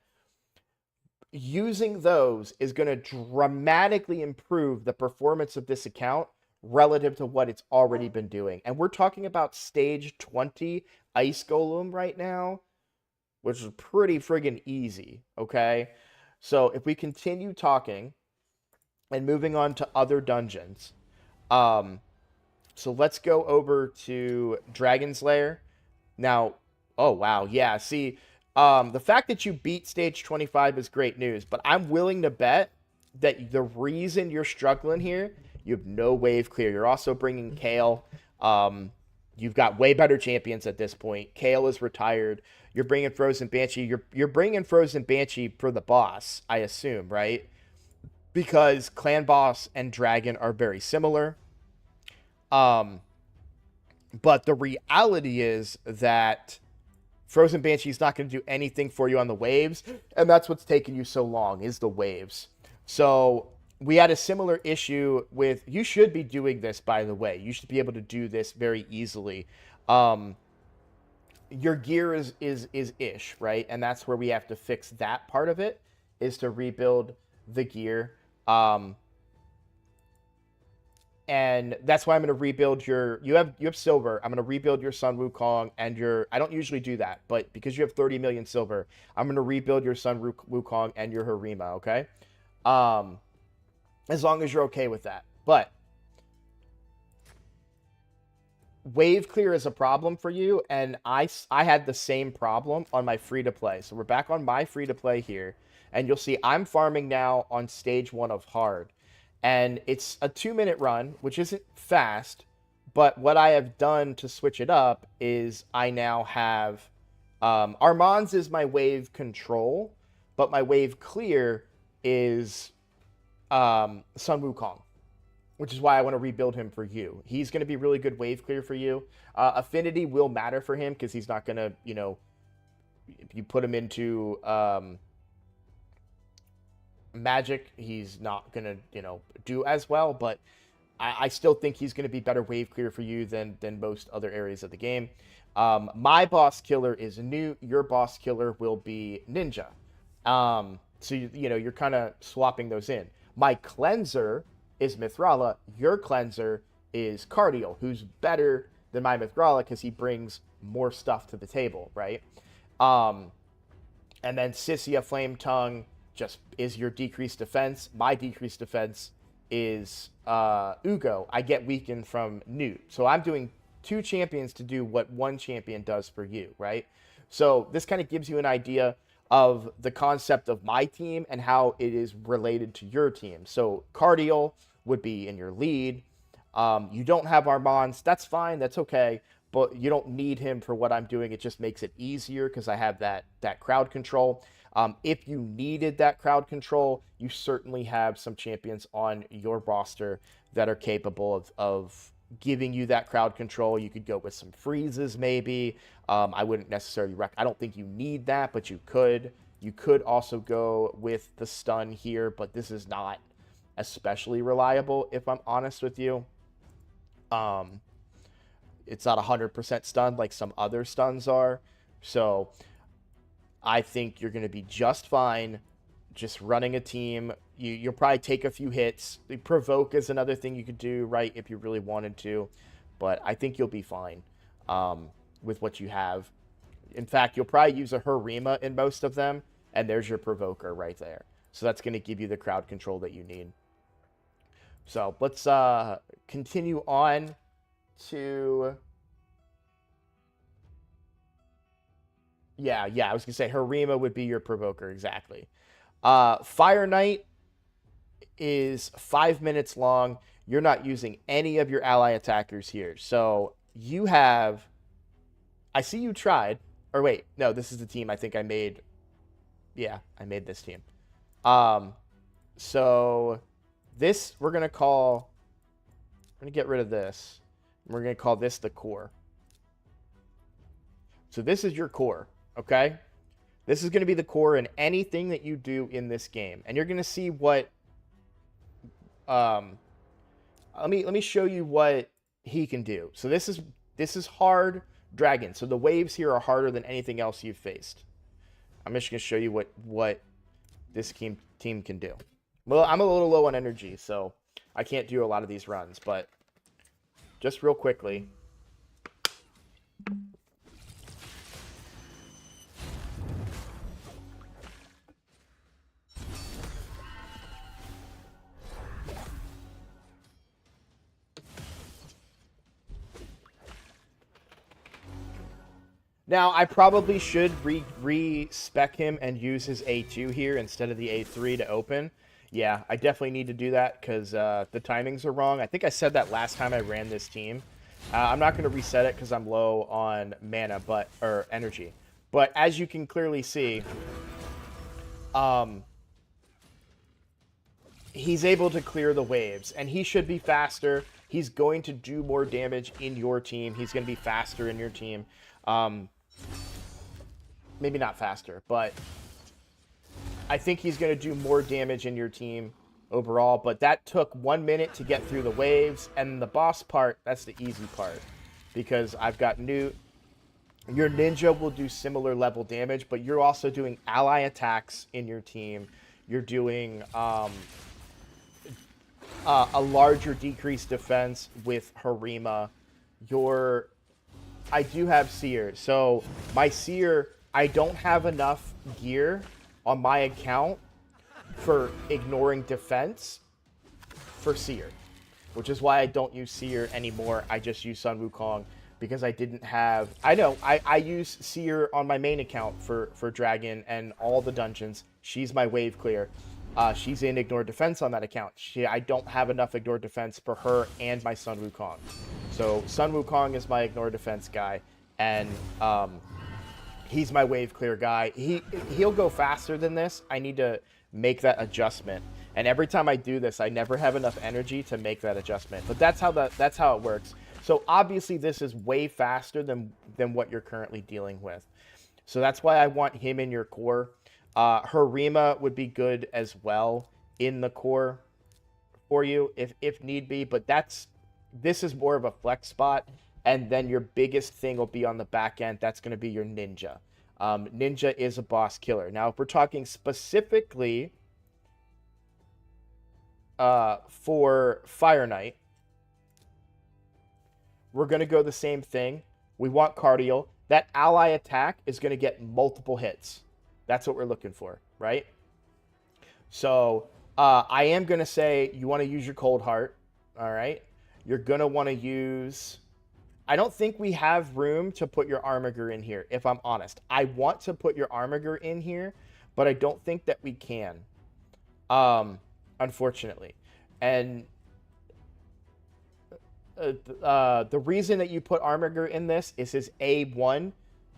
Using those is going to dramatically improve the performance of this account relative to what it's already been doing. And we're talking about stage 20 Ice Golem right now, which is pretty friggin' easy, okay? So if we continue talking and moving on to other dungeons, so let's go over to Dragon's Lair. Now, oh wow, yeah, see, the fact that you beat stage 25 is great news, but I'm willing to bet that the reason you're struggling here, you have no wave clear. You're also bringing Kale. You've got way better champions at this point. Kale is retired. You're bringing Frozen Banshee. You're bringing Frozen Banshee for the boss, I assume, right? Because Clan Boss and Dragon are very similar. Um, but the reality is that Frozen Banshee is not going to do anything for you on the waves, and that's what's taking you so long, is the waves. So we had a similar issue with, you should be doing this, by the way. You should be able to do this very easily. Your gear is ish, right? And that's where we have to fix that part of it, is to rebuild the gear. And that's why I'm going to rebuild your, you have silver. I'm going to rebuild your Sun Wukong and your, I don't usually do that, but because you have 30 million silver, I'm going to rebuild your Sun Wukong and your Harima, okay? As long as you're okay with that. But wave clear is a problem for you, and I had the same problem on my free-to-play. So we're back on my free-to-play here, and you'll see I'm farming now on stage 1 of hard. And it's a 2-minute run, which isn't fast, but what I have done to switch it up is I now have... Armand's is my wave control, but my wave clear is Sun Wukong, which is why I want to rebuild him for you. He's going to be really good wave clear for you. Affinity will matter for him because he's not going to, you know, if you put him into... Magic, he's not gonna, you know, do as well, but I still think he's gonna be better wave clear for you than most other areas of the game. My boss killer is Newt. Your boss killer will be Ninja. So you know, you're kind of swapping those in. My cleanser is Mithrala. Your cleanser is Cardial, who's better than my Mithrala because he brings more stuff to the table, right? And then Sissia Flame Tongue just is your decreased defense. My decreased defense is Ugo. I get weakened from Newt. So I'm doing 2 champions to do what 1 champion does for you, right? So this kind of gives you an idea of the concept of my team and how it is related to your team. So Cardial would be in your lead. You don't have Armands. That's fine. That's okay. But you don't need him for what I'm doing. It just makes it easier because I have that crowd control. If you needed that crowd control, you certainly have some champions on your roster that are capable of giving you that crowd control. You could go with some freezes maybe. I wouldn't necessarily I don't think you need that, but you could. You could also go with the stun here, but this is not especially reliable, if I'm honest with you. It's not 100% stun like some other stuns are. So I think you're going to be just fine just running a team. You'll probably take a few hits. The provoke is another thing you could do, right, if you really wanted to. But I think you'll be fine with what you have. In fact, you'll probably use a Harima in most of them, and there's your provoker right there. So that's going to give you the crowd control that you need. So let's continue on to... Yeah, I was going to say Harima would be your provoker, exactly. Fire Knight is 5 minutes long. You're not using any of your ally attackers here. So you have... I see you tried. Or wait, no, this is the team I think I made. Yeah, I made this team. So this we're going to call... I'm going to get rid of this. We're going to call this the core. So this is your core. Okay, this is going to be the core in anything that you do in this game, and you're going to see what. Let me show you what he can do. So this is hard dragon. So the waves here are harder than anything else you've faced. I'm just going to show you what this team can do. Well, I'm a little low on energy, so I can't do a lot of these runs, but just real quickly. Now, I probably should re-spec him and use his A2 here instead of the A3 to open. Yeah, I definitely need to do that because the timings are wrong. I think I said that last time I ran this team. I'm not going to reset it because I'm low on mana, or energy. But as you can clearly see, um, he's able to clear the waves, and he should be faster. He's going to do more damage in your team. He's going to be faster in your team. Um, Maybe not faster, but I think he's going to do more damage in your team overall. But that took 1 minute to get through the waves, and the boss part, that's the easy part, because I've got Newt. Your ninja will do similar level damage, but you're also doing ally attacks in your team. You're doing a larger decreased defense with Harima. I do have Seer. So my Seer, I don't have enough gear on my account for ignoring defense for Seer, which is why I don't use Seer anymore. I just use Sun Wukong because I didn't have... I know, I use Seer on my main account for Dragon and all the dungeons. She's my wave clear. She's in Ignore Defense on that account. I don't have enough Ignore Defense for her and my Sun Wukong. So Sun Wukong is my Ignore Defense guy, and he's my wave clear guy. He'll go faster than this. I need to make that adjustment. And every time I do this, I never have enough energy to make that adjustment. But that's how it works. So obviously this is way faster than what you're currently dealing with. So that's why I want him in your core. Harima would be good as well in the core for you if need be, but this is more of a flex spot, and then your biggest thing will be on the back end. That's going to be your ninja. Ninja is a boss killer. Now, if we're talking specifically for Fire Knight, we're going to go the same thing. We want Cardial. That ally attack is going to get multiple hits. That's what we're looking for, right? So I am going to say you want to use your Cold Heart, all right? You're going to want to use... I don't think we have room to put your Armiger in here, if I'm honest. I want to put your Armiger in here, but I don't think that we can, unfortunately. And the reason that you put Armiger in this is his A1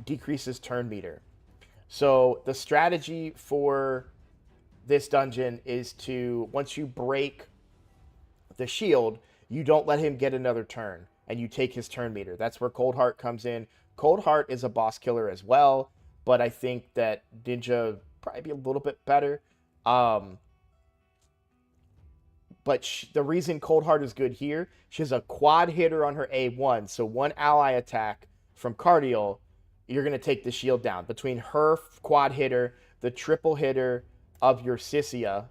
decreases turn meter. So the strategy for this dungeon is to, once you break the shield, you don't let him get another turn, and you take his turn meter. That's where Cold Heart comes in. Cold Heart is a boss killer as well, but I think that Ninja probably be a little bit better. But the reason Cold Heart is good here, she has a quad hitter on her A1, so one ally attack from Cardial, you're going to take the shield down. Between her quad hitter, the triple hitter of your Sissia,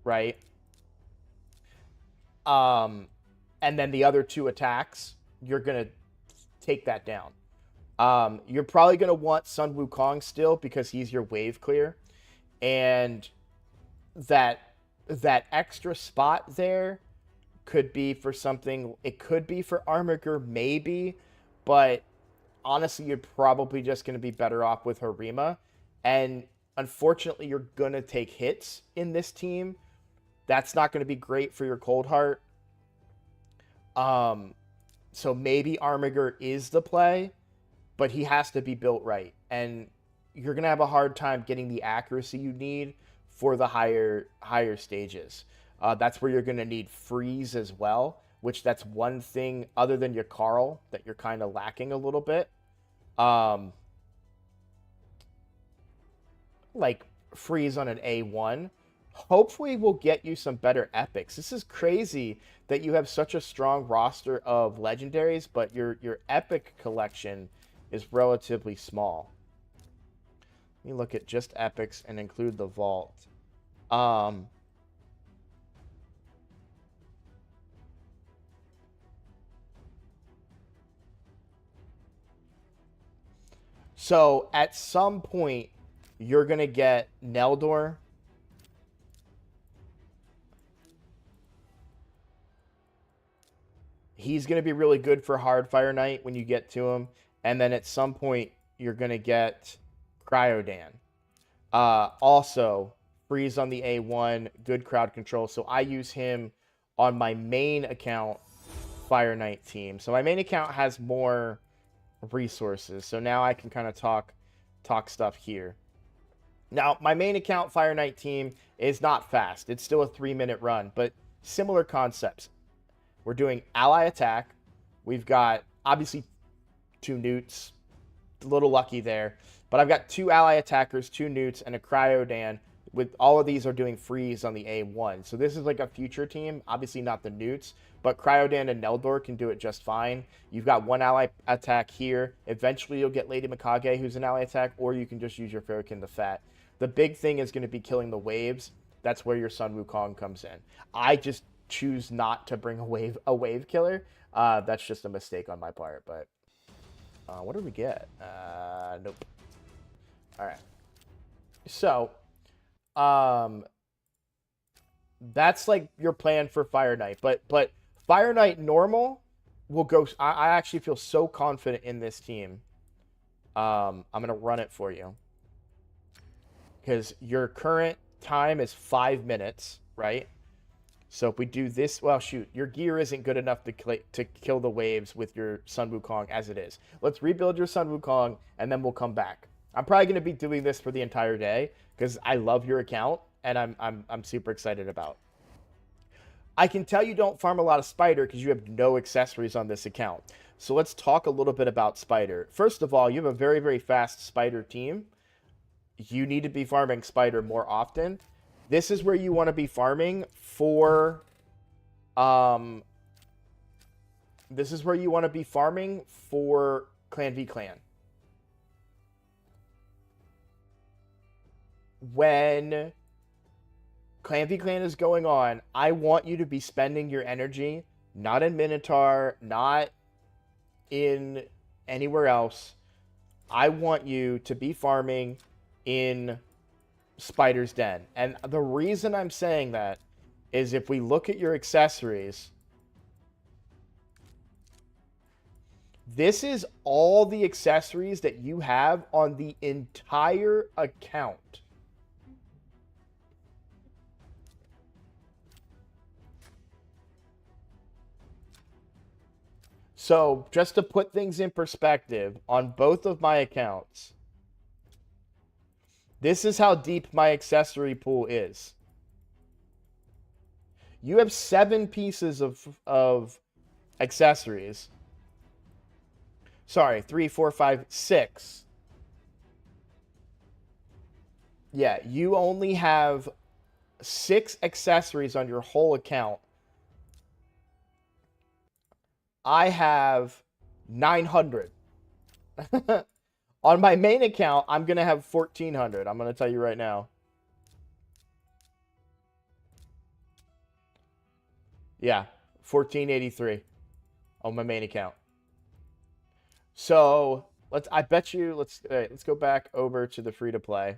right? And then the other two attacks, you're going to take that down. You're probably going to want Sun Wukong still because he's your wave clear. And that extra spot there could be for something. It could be for Armiger, maybe. But honestly, you're probably just going to be better off with Harima. And unfortunately, you're going to take hits in this team. That's not going to be great for your Cold Heart. So maybe Armiger is the play, but he has to be built right. And you're going to have a hard time getting the accuracy you need for the higher stages. That's where you're going to need freeze as well, which that's one thing other than your Carl that you're kind of lacking a little bit. Like freeze on an A1. Hopefully we'll get you some better epics. This is crazy that you have such a strong roster of legendaries, but your epic collection is relatively small. Let me look at just epics and include the vault. So at some point, you're going to get Neldor. He's going to be really good for Hard Fire Knight when you get to him. And then at some point, you're going to get Cryodan. Also, freeze on the A1, good crowd control. So I use him on my main account, Fire Knight team. So my main account has more resources. So now I can kind of talk stuff here. Now, my main account, Fire Knight team, is not fast. It's still a 3-minute run, but similar concepts. We're doing ally attack. We've got, obviously, 2 newts. A little lucky there. But I've got 2 ally attackers, 2 newts, and a Cryodan. With all of these are doing freeze on the A1. So this is like a future team. Obviously not the newts, but Cryodan and Neldor can do it just fine. You've got 1 ally attack here. Eventually you'll get Lady Mikage, who's an ally attack, or you can just use your Fairykin the Fat. The big thing is going to be killing the waves. That's where your Sun Wukong comes in. I just choose not to bring a wave killer. That's just a mistake on my part. But what did we get? Nope. All right. So that's like your plan for Fire Knight. But Fire Knight normal will go. I actually feel so confident in this team. I'm gonna run it for you. Because your current time is 5 minutes, right? So if we do this, well, shoot, your gear isn't good enough to kill the waves with your Sun Wukong as it is. Let's rebuild your Sun Wukong, and then we'll come back. I'm probably going to be doing this for the entire day because I love your account, and I'm super excited about. I can tell you don't farm a lot of Spider because you have no accessories on this account. So let's talk a little bit about Spider. First of all, you have a very, very fast Spider team. You need to be farming Spider more often. This is where you want to be farming for Clan v Clan. When Clan v Clan is going on, I want you to be spending your energy not in Minotaur, not in anywhere else. I want you to be farming in Spider's Den. And the reason I'm saying that is if we look at your accessories, this is all the accessories that you have on the entire account. So just to put things in perspective on both of my accounts, this is how deep my accessory pool is. You have 7 pieces of accessories. Sorry, 3, 4, 5, 6. Yeah, you only have 6 accessories on your whole account. I have 900. On my main account, I'm going to have 1,400. I'm going to tell you right now. Yeah, 1,483 on my main account. So, let's go back over to the free-to-play.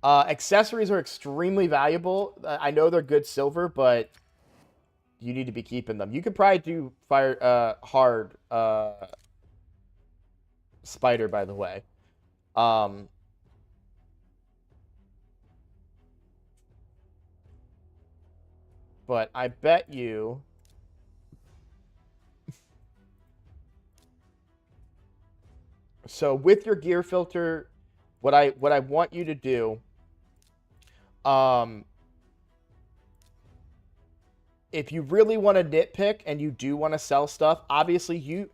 Accessories are extremely valuable. I know they're good silver, but you need to be keeping them. You could probably do hard Spider, by the way. But I bet you so with your gear filter, what I want you to do, if you really want to nitpick and you do want to sell stuff, obviously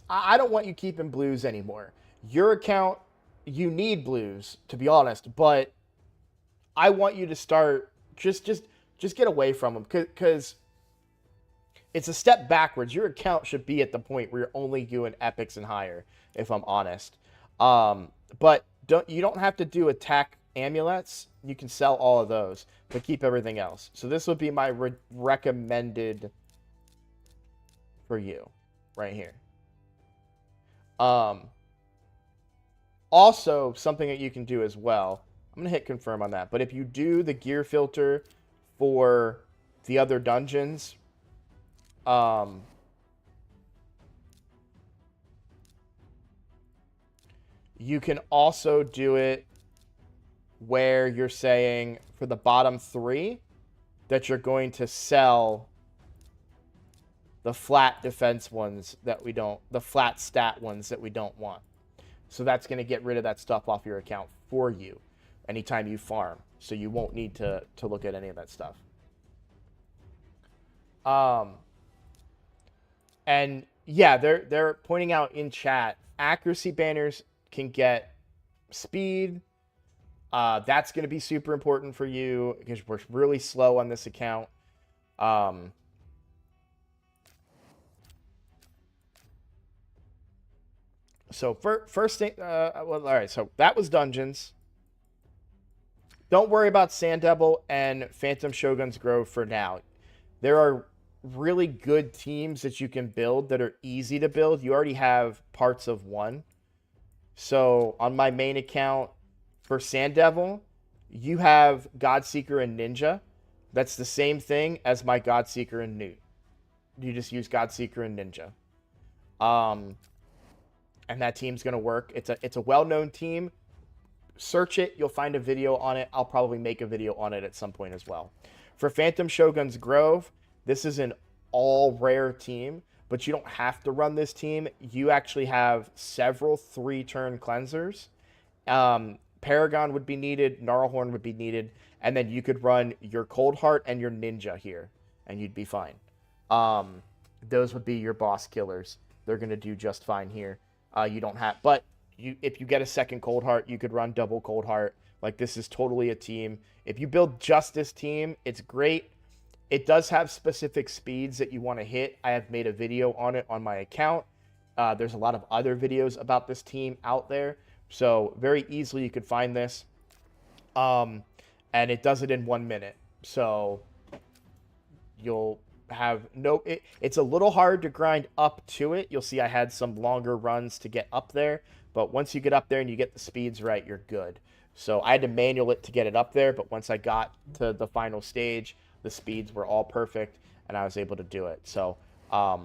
I don't want you keeping blues anymore. Your account, you need blues, to be honest, but I want you to start just get away from them because it's a step backwards. Your account should be at the point where you're only doing epics and higher, if I'm honest. But you don't have to do attack amulets. You can sell all of those, but keep everything else. So this would be my recommended for you right here. Also, something that you can do as well. I'm going to hit confirm on that. But if you do the gear filter for the other dungeons, you can also do it where you're saying for the bottom 3 that you're going to sell the flat defense ones that we don't, the flat stat ones that we don't want. So that's going to get rid of that stuff off your account for you anytime you farm. So you won't need to look at any of that stuff. And yeah, they're pointing out in chat, accuracy banners can get speed. That's going to be super important for you because we're really slow on this account. So first thing, well, all right. So that was dungeons. Don't worry about Sand Devil and Phantom Shogun's Grove for now. There are really good teams that you can build that are easy to build. You already have parts of one. So on my main account for Sand Devil, you have Godseeker and Ninja. That's the same thing as my Godseeker and Newt. You just use Godseeker and Ninja. And that team's going to work. It's a well-known team. Search it. You'll find a video on it. I'll probably make a video on it at some point as well. For Phantom Shogun's Grove, this is an all-rare team, but you don't have to run this team. You actually have several 3-turn cleansers. Paragon would be needed. Gnarlhorn would be needed. And then you could run your Cold Heart and your Ninja here, and you'd be fine. Those would be your boss killers. They're going to do just fine here. You don't have... But if you get a second Cold Heart, you could run double Cold Heart. Like, this is totally a team. If you build just this team, it's great. It does have specific speeds that you want to hit. I have made a video on it on my account. There's a lot of other videos about this team out there. So very easily you could find this. And it does it in 1 minute. So you'll have no... It's a little hard to grind up to it. You'll see I had some longer runs to get up there. But once you get up there and you get the speeds right, you're good. So I had to manual it to get it up there. But once I got to the final stage, the speeds were all perfect, and I was able to do it. So, but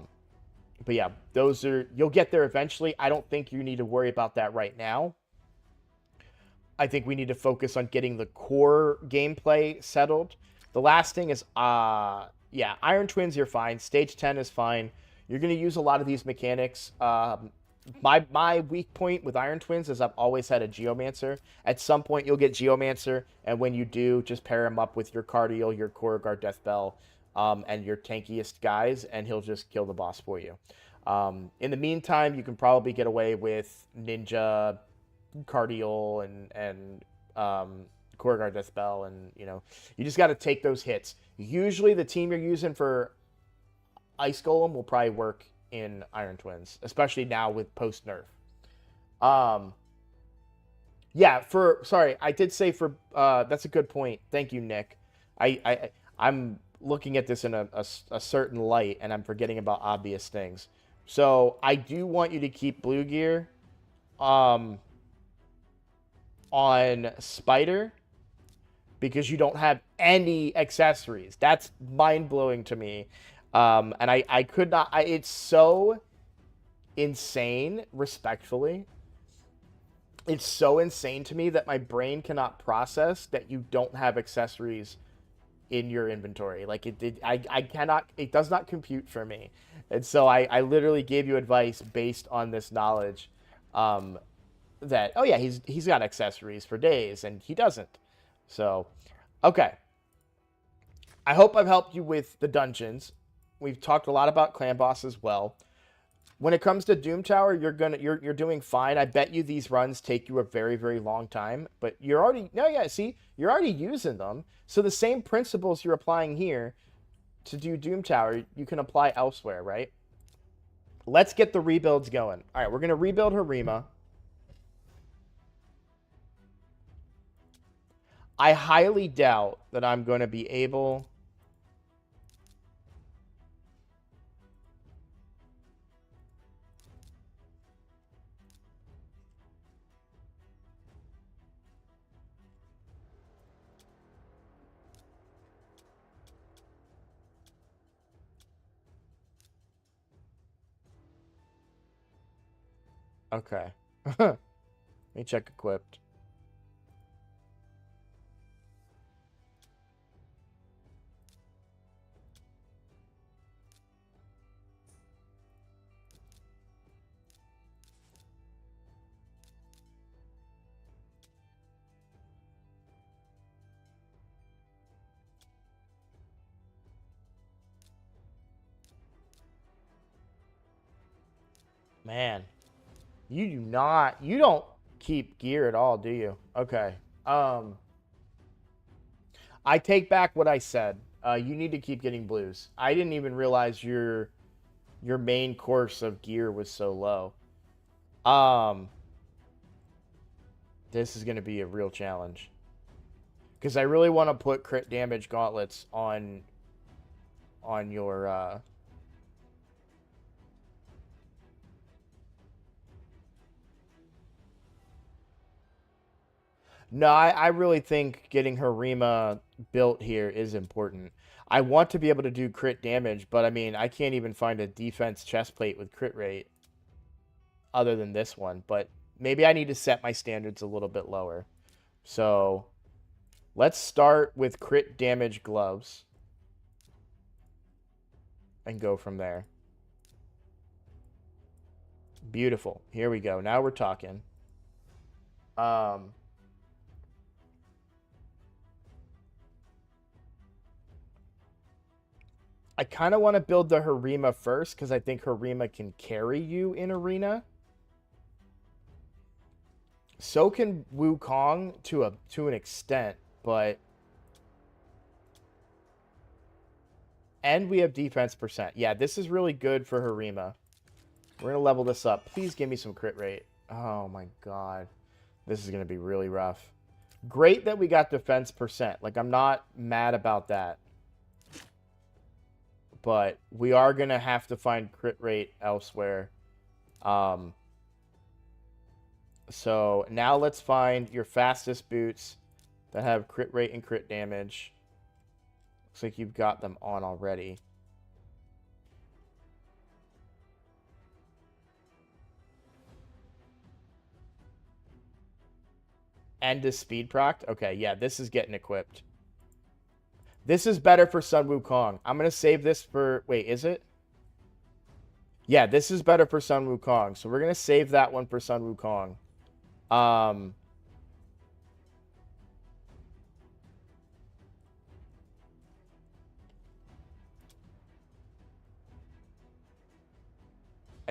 yeah, those are... You'll get there eventually. I don't think you need to worry about that right now. I think we need to focus on getting the core gameplay settled. The last thing is, yeah, Iron Twins, you're fine. Stage 10 is fine. You're going to use a lot of these mechanics. My weak point with Iron Twins is I've always had a Geomancer. At some point, you'll get Geomancer, and when you do, just pair him up with your Cardial, your Korrigar Deathbell, and your tankiest guys, and he'll just kill the boss for you. In the meantime, you can probably get away with Ninja, Cardial, and Korrigar Deathbell, and, you know, you just got to take those hits. Usually, the team you're using for Ice Golem will probably work in Iron Twins, especially now with post nerf. Yeah, sorry, I did say for that's a good point. Thank you, Nick. I'm looking at this in a certain light, and I'm forgetting about obvious things. So I do want you to keep Blue Gear on Spider because you don't have any accessories. That's mind-blowing to me. And I could not... it's so insane, respectfully. It's so insane to me that my brain cannot process that you don't have accessories in your inventory. Like, I cannot... It does not compute for me. And so I literally gave you advice based on this knowledge that, oh yeah, he's got accessories for days, and he doesn't. So, okay. I hope I've helped you with the dungeons. We've talked a lot about clan boss as well. When it comes to Doom Tower, you're doing fine. I bet you these runs take you a very, very long time, but you're already... No, yeah, see, you're already using them. So the same principles you're applying here to do Doom Tower, you can apply elsewhere, right? Let's get the rebuilds going. All right, we're going to rebuild Harima. I highly doubt that I'm going to be able... Okay. Let me check equipped. Man, you don't keep gear at all, do you? Okay. I take back what I said. You need to keep getting blues. I didn't even realize your main course of gear was so low. Um, this is going to be a real challenge because I really want to put crit damage gauntlets on your No, I really think getting Harima built here is important. I want to be able to do crit damage, but I mean, I can't even find a defense chest plate with crit rate other than this one. But maybe I need to set my standards a little bit lower. So let's start with crit damage gloves and go from there. Beautiful. Here we go. Now we're talking. Um, I kind of want to build the Harima first because I think Harima can carry you in arena. So can Wukong to an extent, but and we have defense percent. Yeah, this is really good for Harima. We're gonna level this up. Please give me some crit rate. Oh my god. This is gonna be really rough. Great that we got defense percent. Like, I'm not mad about that. But we are gonna have to find crit rate elsewhere. So now let's find your fastest boots that have crit rate and crit damage. Looks like you've got them on already. And is speed proc? Okay, yeah, this is getting equipped. This is better for Sun Wukong. I'm going to save this for... Wait, is it? Yeah, this is better for Sun Wukong. So we're going to save that one for Sun Wukong. I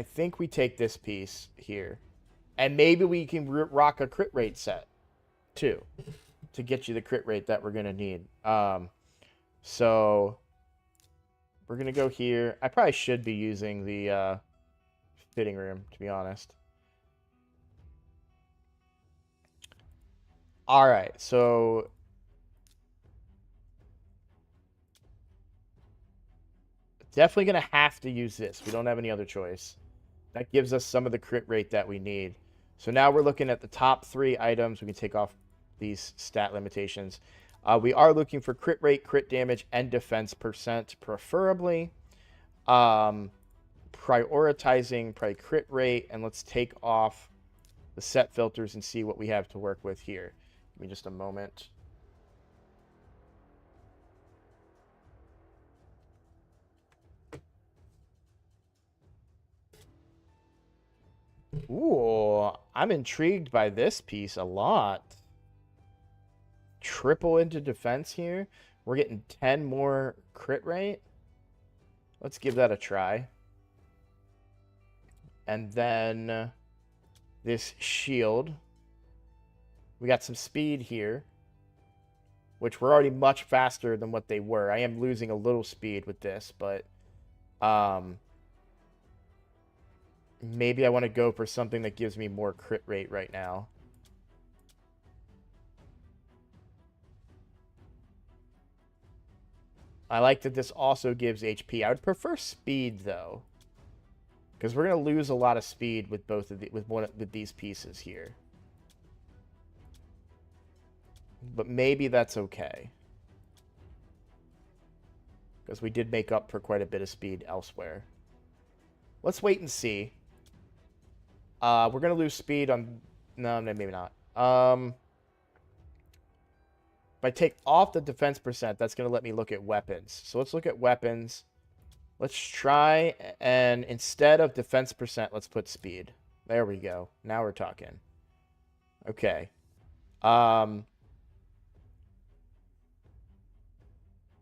think we take this piece here. And maybe we can rock a crit rate set, too, to get you the crit rate that we're going to need. So we're going to go here. I probably should be using the fitting room, to be honest. All right, so definitely going to have to use this. We don't have any other choice. That gives us some of the crit rate that we need. So now we're looking at the top 3 items. We can take off these stat limitations. We are looking for crit rate, crit damage, and defense percent, preferably. Prioritizing probably crit rate, and let's take off the set filters and see what we have to work with here. Give me just a moment. Ooh, I'm intrigued by this piece a lot. Triple into defense here. We're getting 10 more crit rate. Let's give that a try. And then this shield. We got some speed here, which we're already much faster than what they were. I am losing a little speed with this, but maybe I want to go for something that gives me more crit rate right now. I like that this also gives HP. I would prefer speed, though, because we're going to lose a lot of speed with both of with these pieces here. But maybe that's okay, because we did make up for quite a bit of speed elsewhere. Let's wait and see. We're going to lose speed on... No, maybe not. If I take off the defense percent, that's going to let me look at weapons. So let's look at weapons. Let's try, and instead of defense percent, let's put speed. There we go. Now we're talking. Okay.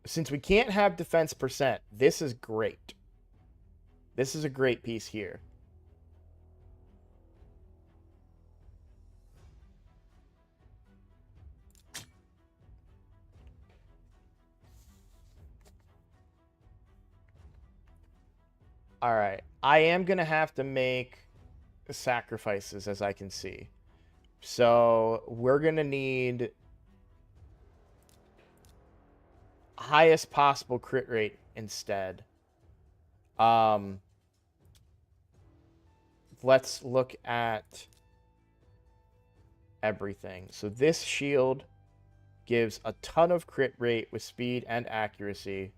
Since we can't have defense percent, this is great. This is a great piece here. All right. I am going to have to make sacrifices, as I can see. So we're going to need highest possible crit rate instead. Let's look at everything. So this shield gives a ton of crit rate with speed and accuracy.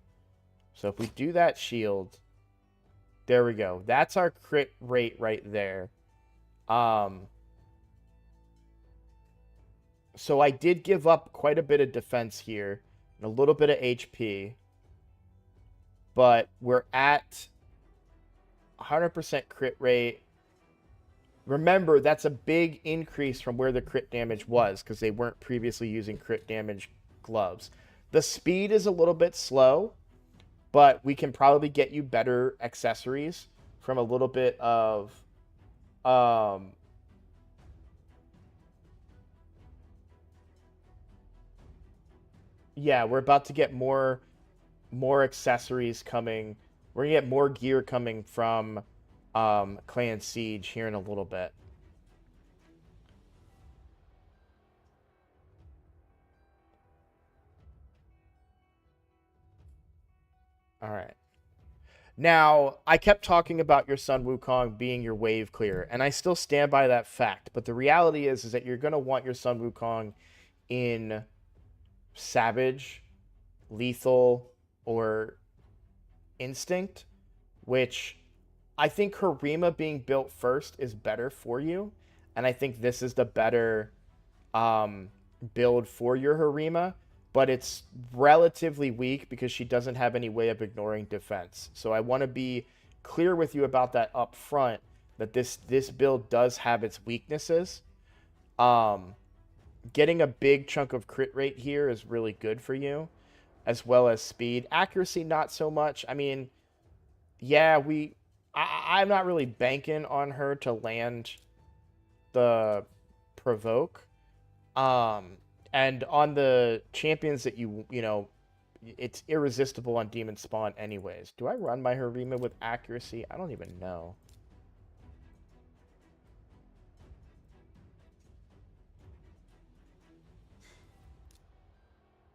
So if we do that shield, there we go. That's our crit rate right there. So I did give up quite a bit of defense here and a little bit of HP, but we're at 100% crit rate. Remember, that's a big increase from where the crit damage was because they weren't previously using crit damage gloves. The speed is a little bit slow, but we can probably get you better accessories from a little bit of yeah, we're about to get more accessories coming. We're gonna get more gear coming from Clan Siege here in a little bit. All right. Now, I kept talking about your Sun Wukong being your wave clear, and I still stand by that fact. But the reality is that you're gonna want your Sun Wukong in Savage, Lethal, or Instinct, which I think Harima being built first is better for you, and I think this is the better build for your Harima, but it's relatively weak because she doesn't have any way of ignoring defense. So I want to be clear with you about that up front, that this build does have its weaknesses. Getting a big chunk of crit rate here is really good for you, as well as speed. Accuracy, not so much. I mean, yeah, I'm not really banking on her to land the provoke. And on the champions that you know, it's irresistible on Demon Spawn anyways. Do I run my Harima with accuracy? I don't even know.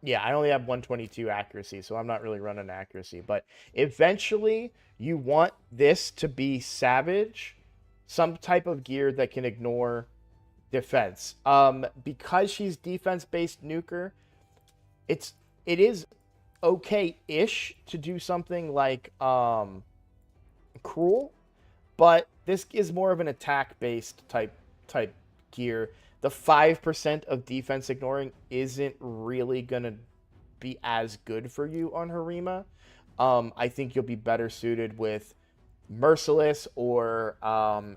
Yeah, I only have 122 accuracy, so I'm not really running accuracy. But eventually, you want this to be Savage, some type of gear that can ignore defense. Because she's defense-based nuker, it is okay-ish to do something like Cruel, but this is more of an attack-based type gear. The 5% of defense ignoring isn't really gonna be as good for you on Harima. I think you'll be better suited with Merciless or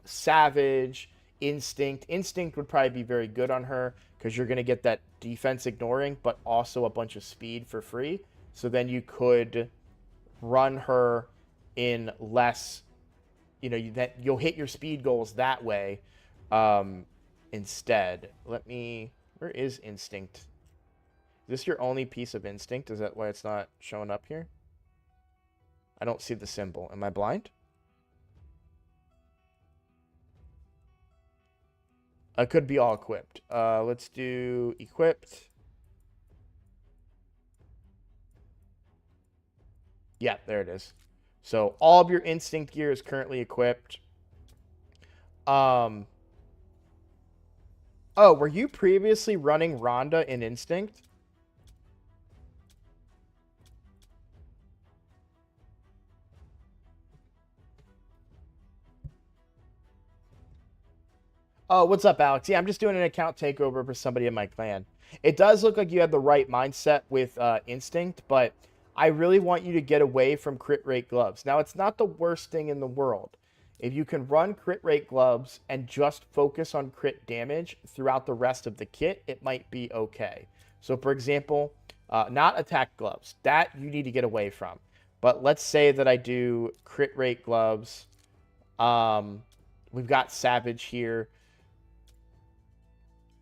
Savage, Instinct. Instinct would probably be very good on her because you're gonna get that defense ignoring, but also a bunch of speed for free. So then you could run her in less, you know, that you'll hit your speed goals that way. Instead, where is Instinct? Is this your only piece of Instinct? Is that why it's not showing up here? I don't see the symbol. Am I blind? I could be all equipped. Let's do equipped. Yeah, there it is. So all of your Instinct gear is currently equipped. Oh, were you previously running Rhonda in Instinct? Oh, what's up, Alex? Yeah, I'm just doing an account takeover for somebody in my clan. It does look like you have the right mindset with Instinct, but I really want you to get away from crit rate gloves. Now, it's not the worst thing in the world. If you can run crit rate gloves and just focus on crit damage throughout the rest of the kit, it might be okay. So, for example, not attack gloves. That you need to get away from. But let's say that I do crit rate gloves. We've got Savage here.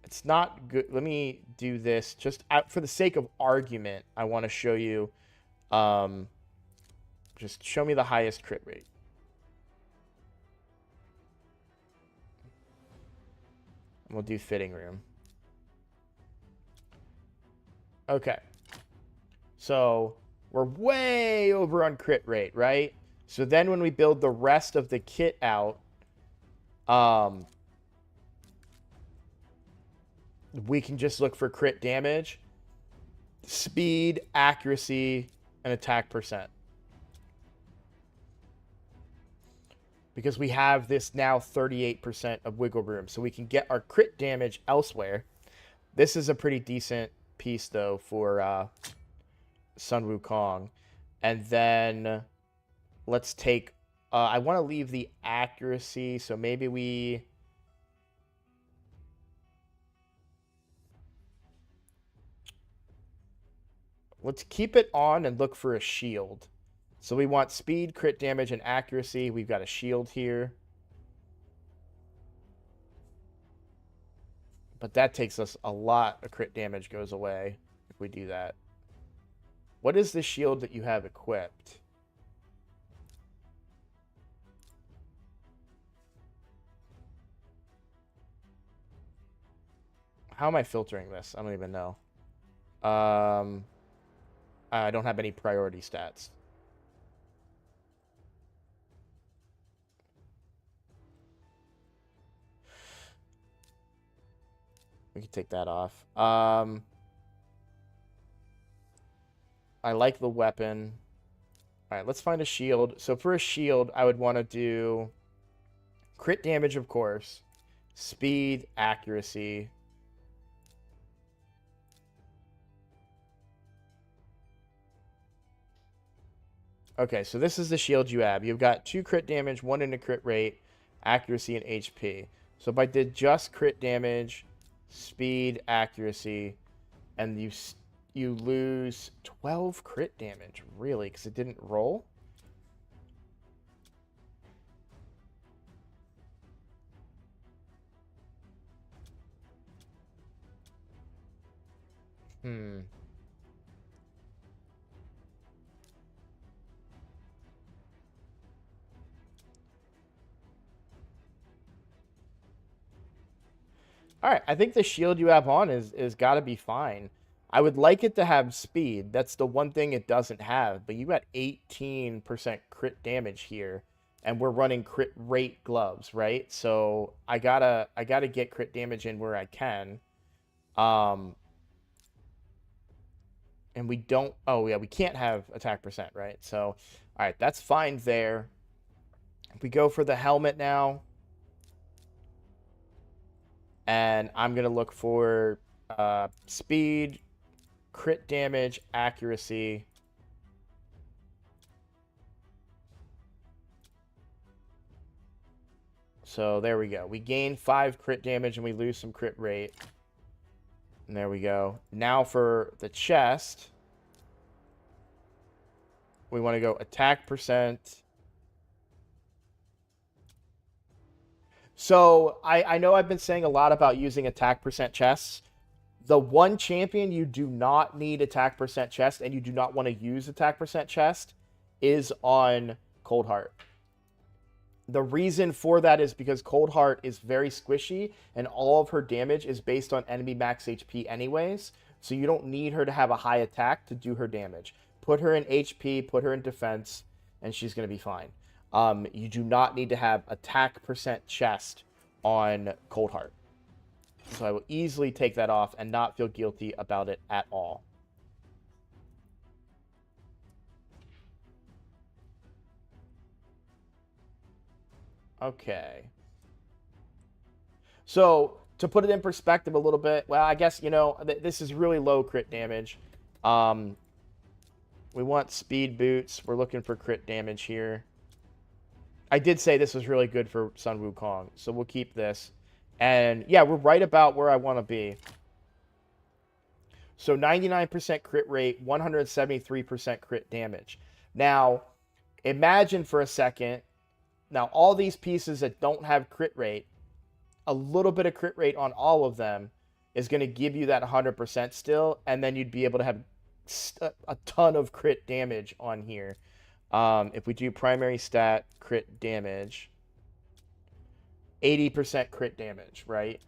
It's not good. Let me do this just for the sake of argument. I want to show you. Just show me the highest crit rate. We'll do fitting room. Okay. So we're way over on crit rate, right? So then when we build the rest of the kit out, we can just look for crit damage, speed, accuracy, and attack percent. Because we have this now 38% of wiggle room. So we can get our crit damage elsewhere. This is a pretty decent piece, though, for Sun Wukong. And then let's take... I want to leave the accuracy, so maybe we... Let's keep it on and look for a shield. So we want speed, crit damage, and accuracy. We've got a shield here. But that takes us a lot of crit damage goes away if we do that. What is the shield that you have equipped? How am I filtering this? I don't even know. I don't have any priority stats. We can take that off. I like the weapon. All right, let's find a shield. So for a shield, I would want to do crit damage, of course, speed, accuracy. Okay, so this is the shield you have. You've got 2 crit damage, 1 into crit rate, accuracy, and HP. So if I did just crit damage, speed, accuracy, and you lose 12 crit damage, really, because it didn't roll? All right, I think the shield you have on is got to be fine. I would like it to have speed. That's the one thing it doesn't have. But you got 18% crit damage here, and we're running crit rate gloves, right? So I gotta get crit damage in where I can. And we don't. Oh yeah, we can't have attack percent, right? So all right, that's fine there. If we go for the helmet now. And I'm going to look for speed, crit damage, accuracy. So there we go. We gain 5 crit damage and we lose some crit rate. And there we go. Now for the chest. We want to go attack percent. So I know I've been saying a lot about using attack percent chests. The one champion you do not need attack percent chest and you do not want to use attack percent chest is on Coldheart. The reason for that is because Coldheart is very squishy and all of her damage is based on enemy max HP anyways. So you don't need her to have a high attack to do her damage. Put her in HP, put her in defense, and she's going to be fine. You do not need to have attack percent chest on Coldheart. So I will easily take that off and not feel guilty about it at all. Okay. So to put it in perspective a little bit, well, I guess, you know, this is really low crit damage. We want speed boots. We're looking for crit damage here. I did say this was really good for Sun Wukong, so we'll keep this. And yeah, we're right about where I want to be. So 99% crit rate, 173% crit damage. Now, imagine for a second, now all these pieces that don't have crit rate, a little bit of crit rate on all of them is going to give you that 100% still, and then you'd be able to have a ton of crit damage on here. If we do primary stat crit damage, 80% crit damage, right?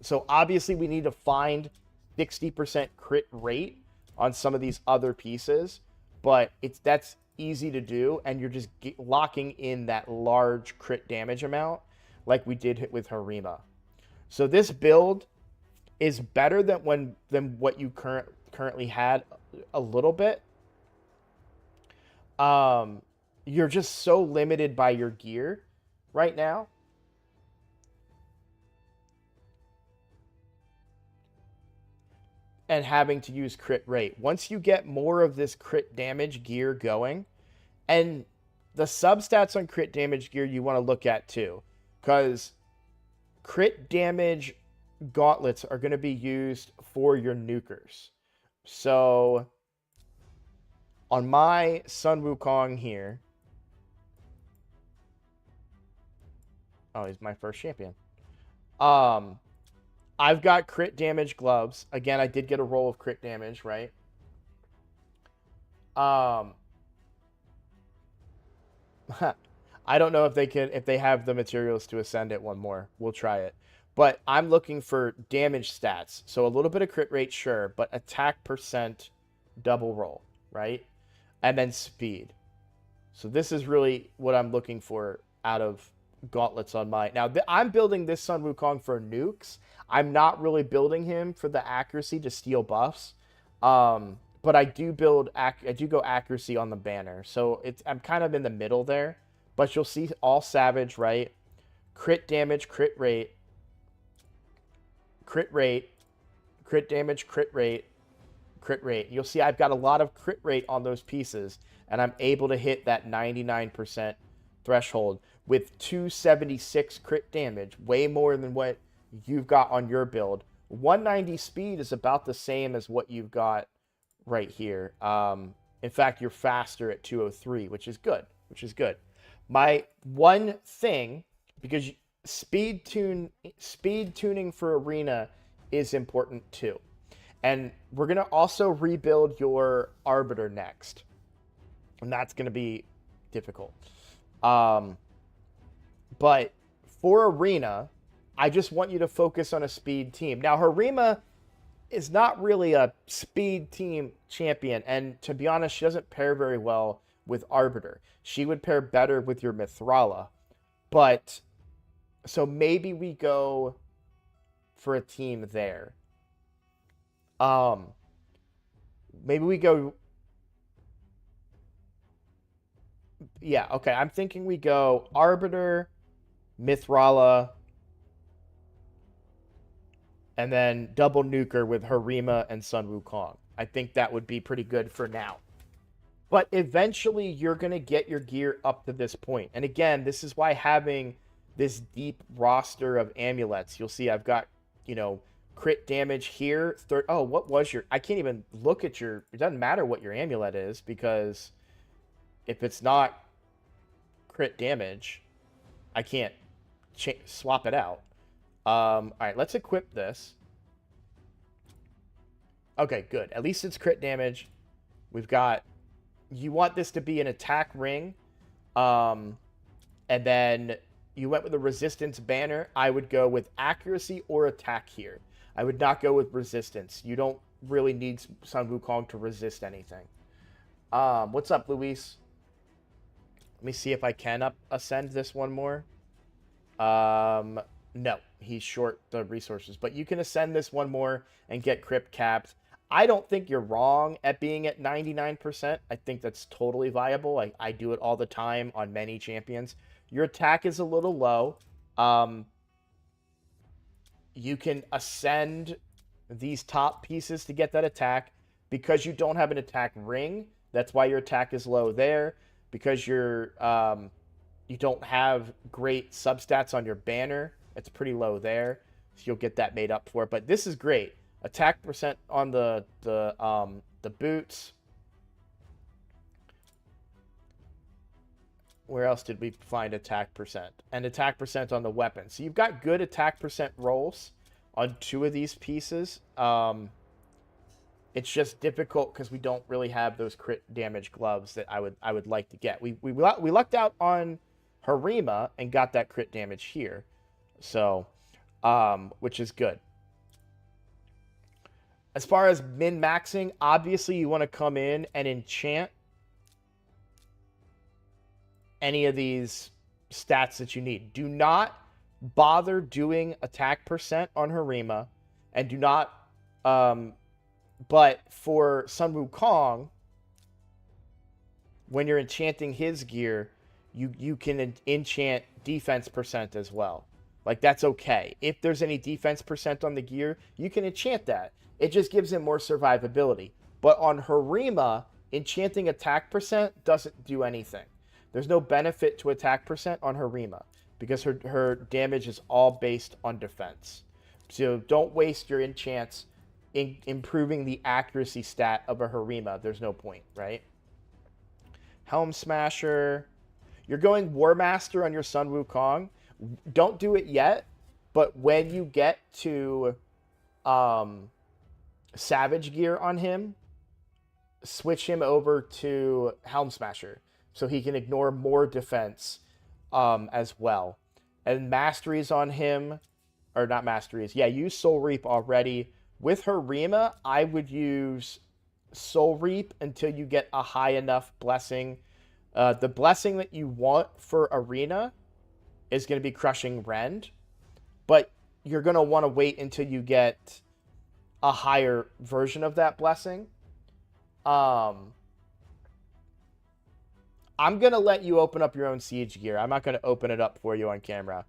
So obviously we need to find 60% crit rate on some of these other pieces, but that's easy to do, and you're just locking in that large crit damage amount like we did with Harima. So this build is better than what you currently had a little bit. You're just so limited by your gear right now. And having to use crit rate. Once you get more of this crit damage gear going, and the substats on crit damage gear you want to look at too, because crit damage gauntlets are going to be used for your nukers. So on my Sun Wukong here, oh, he's my first champion. I've got crit damage gloves. Again, I did get a roll of crit damage, right? I don't know if they have the materials to ascend it one more. We'll try it. But I'm looking for damage stats. So a little bit of crit rate, sure, but attack percent double roll, right? And then speed. So this is really what I'm looking for out of gauntlets on my... Now, I'm building this Sun Wukong for nukes. I'm not really building him for the accuracy to steal buffs. But I do go accuracy on the banner. So I'm kind of in the middle there. But you'll see all savage, right? Crit damage, crit rate. Crit rate. Crit damage, crit rate. Crit rate. You'll see I've got a lot of crit rate on those pieces. And I'm able to hit that 99% threshold with 276 crit damage. Way more than what you've got on your build. 190 speed is about the same as what you've got right here. In fact, you're faster at 203, which is good. My one thing, because speed tuning for arena is important too. And we're going to also rebuild your Arbiter next. And that's going to be difficult. But for arena, I just want you to focus on a speed team. Now, Harima is not really a speed team champion. And to be honest, she doesn't pair very well with Arbiter. She would pair better with your Mithrala. But, so maybe we go for a team there. Maybe we go... Yeah, okay. I'm thinking we go Arbiter, Mithrala, and then double nuker with Harima and Sun Wukong. I think that would be pretty good for now. But eventually, you're going to get your gear up to this point. And again, this is why having this deep roster of amulets. You'll see I've got, crit damage here. Oh, what was your... I can't even look at your... It doesn't matter what your amulet is, because if it's not crit damage, I can't swap it out. All right, let's equip this. Okay, good. At least it's crit damage. We've got... You want this to be an attack ring. And then you went with a resistance banner. I would go with accuracy or attack here. I would not go with resistance. You don't really need Sun Wukong to resist anything. What's up, Luis? Let me see if I can ascend this one more. No, he's short the resources. But you can ascend this one more and get crypt capped. I don't think you're wrong at being at 99%. I think that's totally viable. I do it all the time on many champions. Your attack is a little low. You can ascend these top pieces to get that attack. Because you don't have an attack ring, that's why your attack is low there. Because you don't have great substats on your banner, it's pretty low there. So you'll get that made up for. But this is great. Attack percent on the boots. Where else did we find attack percent? And attack percent on the weapon. So you've got good attack percent rolls on two of these pieces. It's just difficult because we don't really have those crit damage gloves that I would like to get. We lucked out on Harima and got that crit damage here. So, which is good. As far as min-maxing, obviously you want to come in and enchant any of these stats that you need. Do not bother doing attack percent on Harima, and do not, but for Sun Wukong, when you're enchanting his gear, you can enchant defense percent as well. Like, that's okay. If there's any defense percent on the gear, you can enchant that. It just gives him more survivability. But on Harima, enchanting attack percent doesn't do anything. There's no benefit to attack percent on Harima because her damage is all based on defense. So don't waste your enchants in improving the accuracy stat of a Harima. There's no point, right? Helm Smasher. You're going War Master on your Sun Wukong. Don't do it yet, but when you get to Savage Gear on him, switch him over to Helm Smasher so he can ignore more defense as well. And Masteries on him, or not Masteries, yeah, use Soul Reap already. With Harima, I would use Soul Reap until you get a high enough blessing. The blessing that you want for Arena is going to be Crushing Rend, but you're going to want to wait until you get a higher version of that blessing. I'm going to let you open up your own siege gear. I'm not going to open it up for you on camera.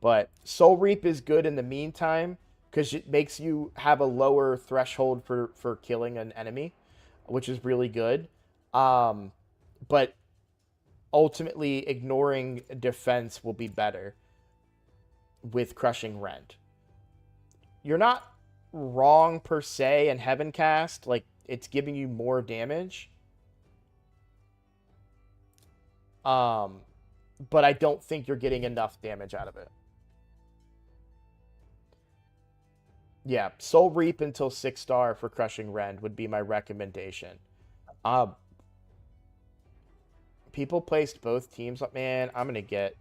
But Soul Reap is good in the meantime because it makes you have a lower threshold for killing an enemy, which is really good. But ultimately, ignoring defense will be better with Crushing Rend. You're not wrong per se in Heaven Cast. Like, it's giving you more damage. But I don't think you're getting enough damage out of it. Yeah, Soul Reap until 6-star for Crushing Rend would be my recommendation. People placed both teams up. Man, I'm gonna get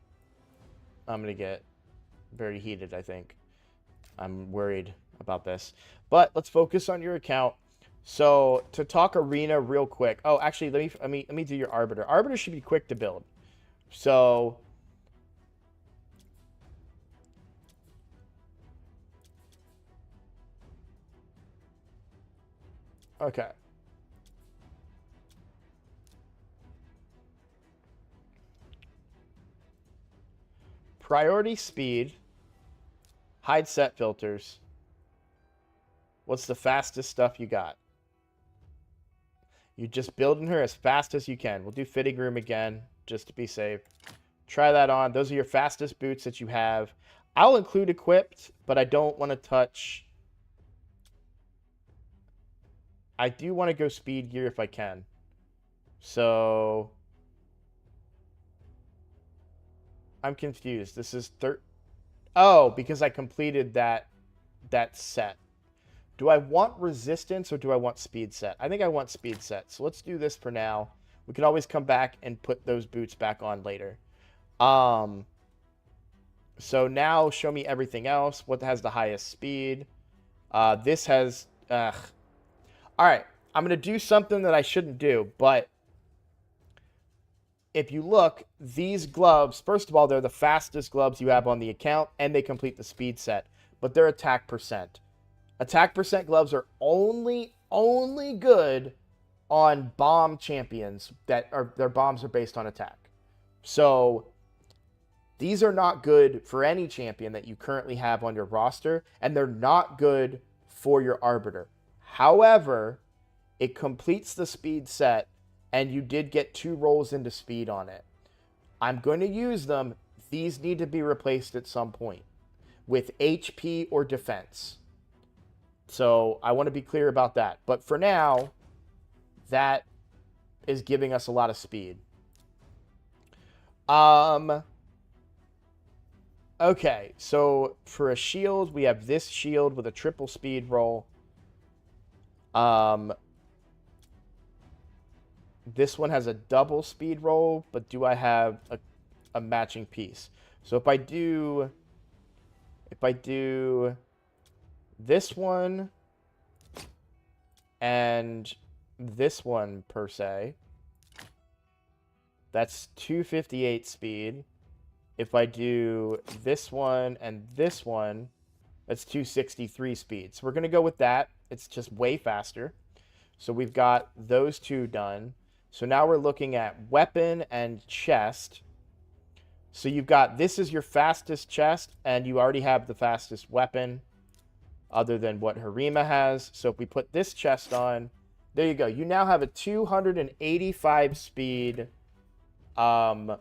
very heated, I think. I'm worried about this. But let's focus on your account. So to talk Arena real quick. Oh, actually, let me do your Arbiter. Arbiter should be quick to build. So okay. Priority speed. Hide set filters. What's the fastest stuff you got? You're just building her as fast as you can. We'll do Fitting Room again, just to be safe. Try that on. Those are your fastest boots that you have. I'll include equipped, but I don't want to touch. I do want to go speed gear if I can. So I'm confused. This is Oh, because I completed that set. Do I want resistance or do I want speed set? I think I want speed set. So let's do this for now. We can always come back and put those boots back on later. So now show me everything else. What has the highest speed? This has... All right. I'm going to do something that I shouldn't do, but if you look, these gloves, first of all, they're the fastest gloves you have on the account, and they complete the speed set, but they're attack percent. Attack percent gloves are only good on bomb champions that are their bombs are based on attack. So these are not good for any champion that you currently have on your roster, and they're not good for your Arbiter. However, it completes the speed set, and you did get 2 rolls into speed on it. I'm going to use them. These need to be replaced at some point with HP or defense. So I want to be clear about that. But for now, that is giving us a lot of speed. Okay, so for a shield, we have this shield with a triple speed roll. This one has a double speed roll, but do I have a matching piece? So if I do this one, and this one per se, that's 258 speed. If I do this one and this one, that's 263 speed. So we're going to go with that. It's just way faster. So we've got those two done. So now we're looking at weapon and chest. So you've got, this is your fastest chest, and you already have the fastest weapon other than what Harima has. So if we put this chest on, there you go. You now have a 285 speed Arbiter.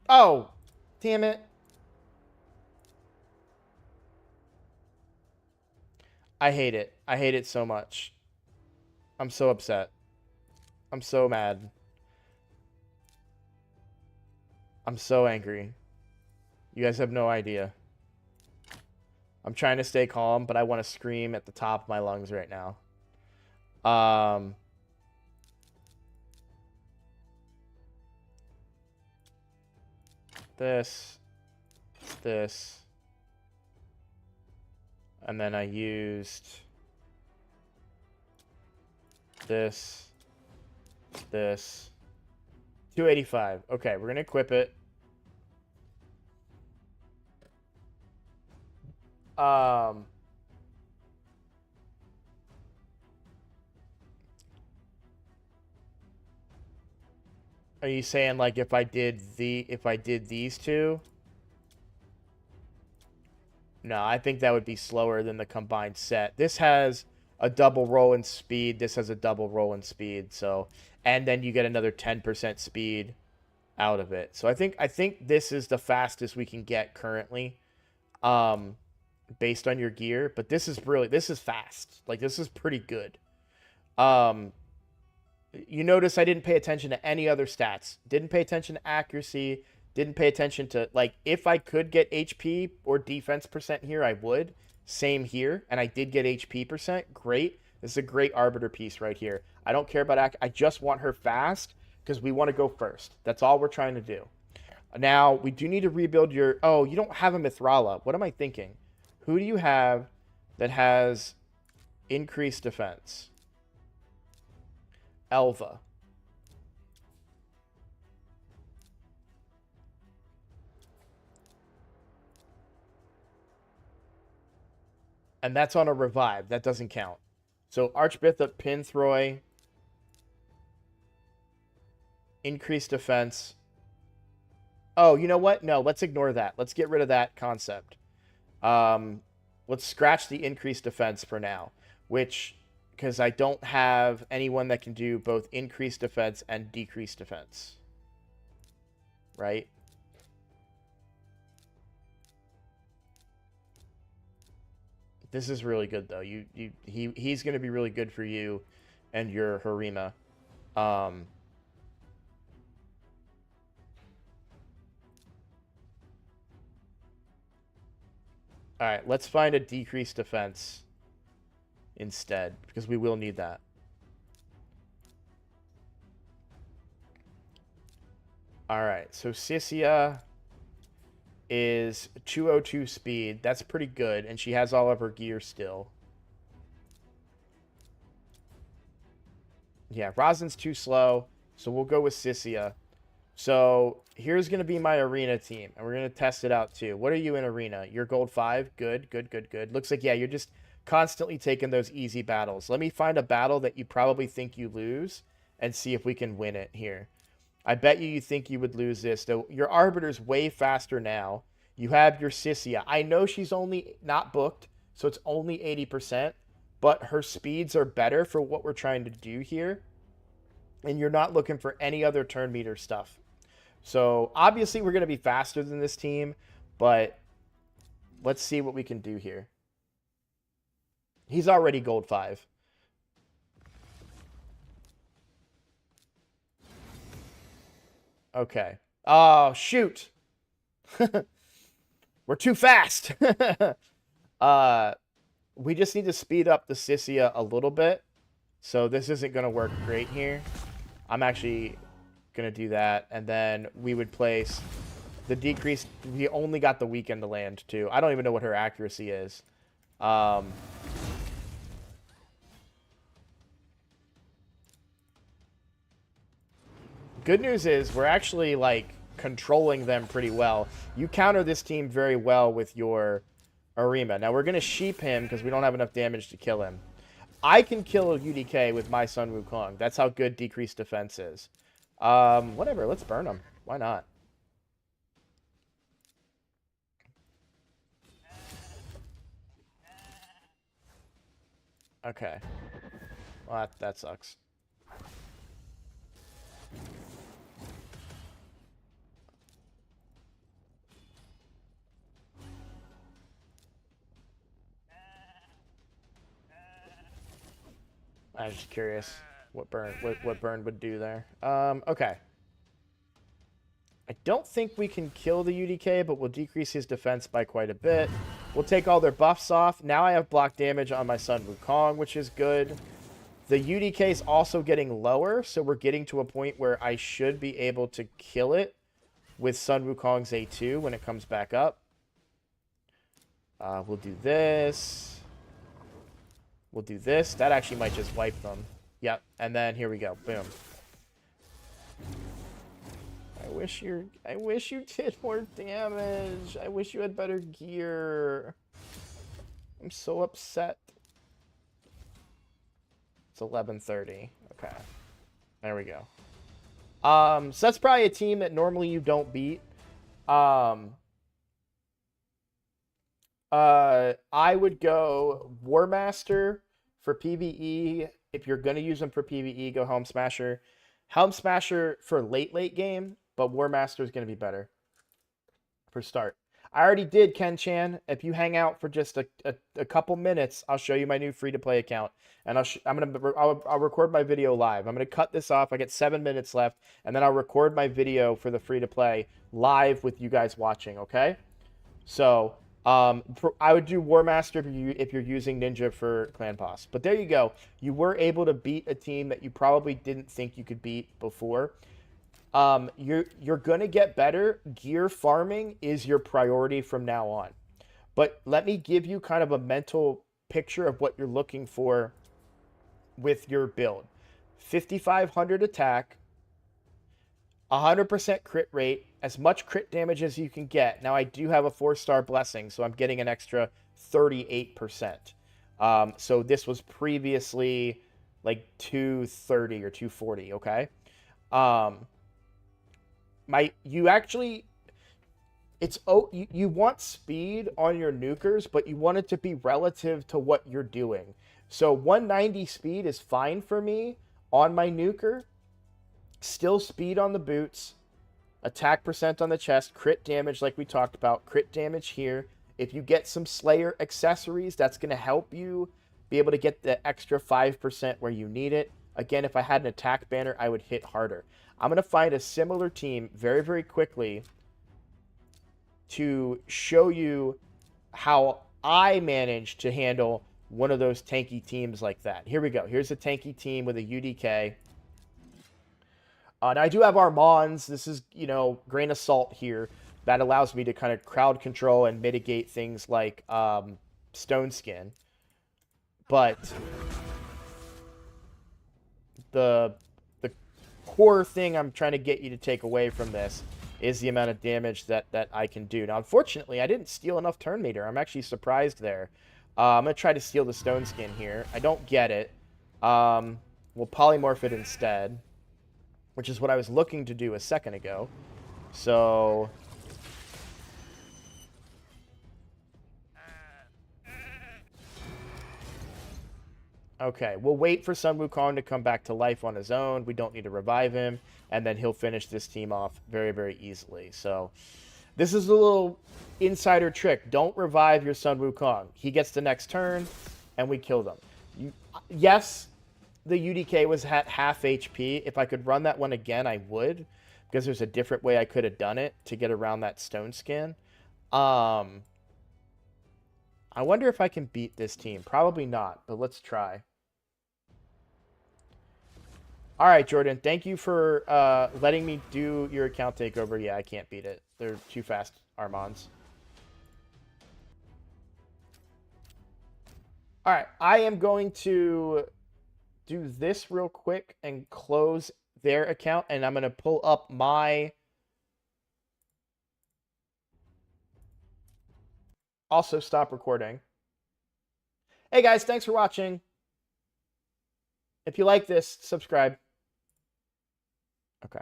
Oh, damn it. I hate it. I hate it so much. I'm so upset. I'm so mad. I'm so angry. You guys have no idea. I'm trying to stay calm, but I want to scream at the top of my lungs right now. This. And then I used this. 285. Okay, we're going to equip it. Are you saying like if I did these two? No, I think that would be slower than the combined set. This has a double roll in speed. This has a double roll in speed. So, and then you get another 10% speed out of it. So I think this is the fastest we can get currently, based on your gear. But this is fast. Like, this is pretty good. You notice I didn't pay attention to any other stats. Didn't pay attention to accuracy. Didn't pay attention to, like, if I could get HP or defense percent here, I would. Same here. And I did get HP percent. Great. This is a great Arbiter piece right here. I don't care about I just want her fast because we want to go first. That's all we're trying to do. Now, we do need to rebuild your... Oh, you don't have a Mithrala. What am I thinking? Who do you have that has increased defense? Elva. And that's on a revive. That doesn't count. So Archbishop Pinthroy. Increased defense. Oh, you know what? No, let's ignore that. Let's get rid of that concept. Let's scratch the increased defense for now. Which, because I don't have anyone that can do both increased defense and decreased defense. Right? This is really good though. He's going to be really good for you and your Harima. All right, let's find a decreased defense instead because we will need that. All right, so Sissia is 202 speed. That's pretty good, and she has all of her gear still. Yeah, Rosin's too slow, so we'll go with Sissia. So here's going to be my arena team, and we're going to test it out too. What are you in arena? You're gold 5? Good. Looks like, yeah, you're just constantly taking those easy battles. Let me find a battle that you probably think you lose and see if we can win it here. I bet you think you would lose this. Though your Arbiter's way faster now. You have your Sissia. I know she's only not booked, so it's only 80%, but her speeds are better for what we're trying to do here. And you're not looking for any other turn meter stuff. So obviously we're going to be faster than this team, but let's see what we can do here. He's already gold 5. Okay. Oh, shoot. We're too fast. We just need to speed up the Sissia a little bit. So this isn't going to work great here. I'm actually going to do that. And then we would place The decrease, we only got the weekend to land, too. I don't even know what her accuracy is. Good news is we're actually, like, controlling them pretty well. You counter this team very well with your Arima. Now, we're going to sheep him because we don't have enough damage to kill him. I can kill a UDK with my Sun Wukong. That's how good decreased defense is. Whatever, let's burn him. Why not? Okay. Well, that sucks. I'm just curious what burn would do there. Okay. I don't think we can kill the UDK, but we'll decrease his defense by quite a bit. We'll take all their buffs off. Now I have block damage on my Sun Wukong, which is good. The UDK is also getting lower, so we're getting to a point where I should be able to kill it with Sun Wukong's A2 when it comes back up. We'll do this. We'll do this. That actually might just wipe them. Yep, and then here we go. Boom. I wish you did more damage. I wish you had better gear. I'm so upset. It's 11:30. Okay. There we go. So that's probably a team that normally you don't beat. I would go War Master for PvE. If you're gonna use them for PvE, go Helm Smasher. Helm Smasher for late game, but War Master is gonna be better for start. I already did, Ken Chan. If you hang out for just a couple minutes, I'll show you my new free-to-play account, and I'll record my video live. I'm gonna cut this off. I get 7 minutes left, and then I'll record my video for the free-to-play live with you guys watching. Okay? So I would do War Master if you're using Ninja for Clan Boss. But there you go. You were able to beat a team that you probably didn't think you could beat before. You're gonna get better. Gear farming is your priority from now on. But let me give you kind of a mental picture of what you're looking for with your build. 5,500 attack, 100% crit rate, as much crit damage as you can get. Now, I do have a 4-star blessing, so I'm getting an extra 38%. So this was previously like 230 or 240, okay? You want speed on your nukers, but you want it to be relative to what you're doing. So 190 speed is fine for me on my nuker. Still speed on the boots, attack percent on the chest, crit damage like we talked about, crit damage here. If you get some Slayer accessories, that's going to help you be able to get the extra 5% where you need it. Again, if I had an attack banner, I would hit harder. I'm going to find a similar team very, very quickly to show you how I managed to handle one of those tanky teams like that. Here we go. Here's a tanky team with a UDK. Now, I do have Armands. This is, grain of salt here. That allows me to kind of crowd control and mitigate things like Stone Skin. But the core thing I'm trying to get you to take away from this is the amount of damage that I can do. Now, unfortunately, I didn't steal enough turn meter. I'm actually surprised there. I'm going to try to steal the Stone Skin here. I don't get it. We'll polymorph it instead, which is what I was looking to do a second ago. So okay, we'll wait for Sun Wukong to come back to life on his own. We don't need to revive him, and then he'll finish this team off very, very easily. So this is a little insider trick. Don't revive your Sun Wukong. He gets the next turn, and we kill them. Yes, the UDK was at half HP. If I could run that one again, I would, because there's a different way I could have done it to get around that Stone Skin. I wonder if I can beat this team. Probably not, but let's try. All right, Jordan. Thank you for letting me do your account takeover. Yeah, I can't beat it. They're too fast, Armands. All right, I am going to do this real quick and close their account, and I'm going to pull up my. Also, stop recording. Hey guys, thanks for watching. If you like this, subscribe. Okay.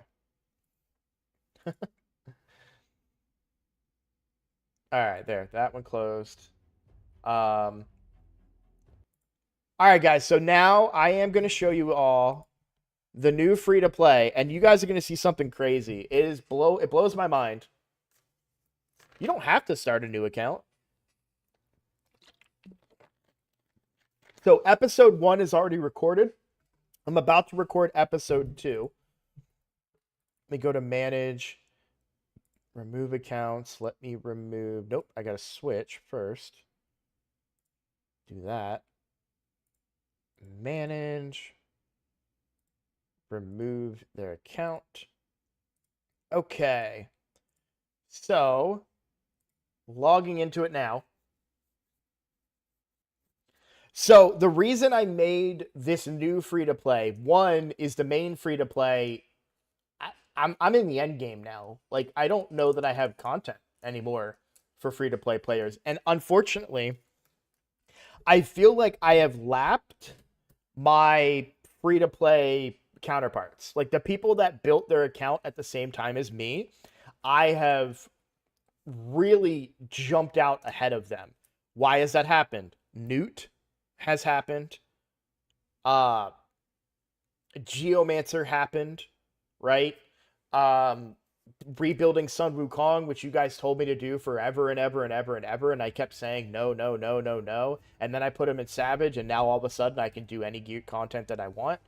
All right, there. That one closed. All right, guys. So now I am going to show you all the new free to play, and you guys are going to see something crazy. It blows my mind. You don't have to start a new account. So episode 1 is already recorded. I'm about to record episode 2. Let me go to manage, remove accounts. Let me remove. Nope, I got to switch first. Do that. Manage. Remove their account. Okay. So, logging into it now. So, the reason I made this new free-to-play, one, is the main free-to-play. I'm in the end game now. Like, I don't know that I have content anymore for free-to-play players. And unfortunately, I feel like I have lapped my free-to-play counterparts. Like, the people that built their account at the same time as me, I have really jumped out ahead of them. Why has that happened? Newt has happened. Geomancer happened, right? Rebuilding Sun Wukong, which you guys told me to do forever and ever and ever and ever, and I kept saying no, no, no, no, no, and then I put him in Savage, and now all of a sudden I can do any gear content that I want.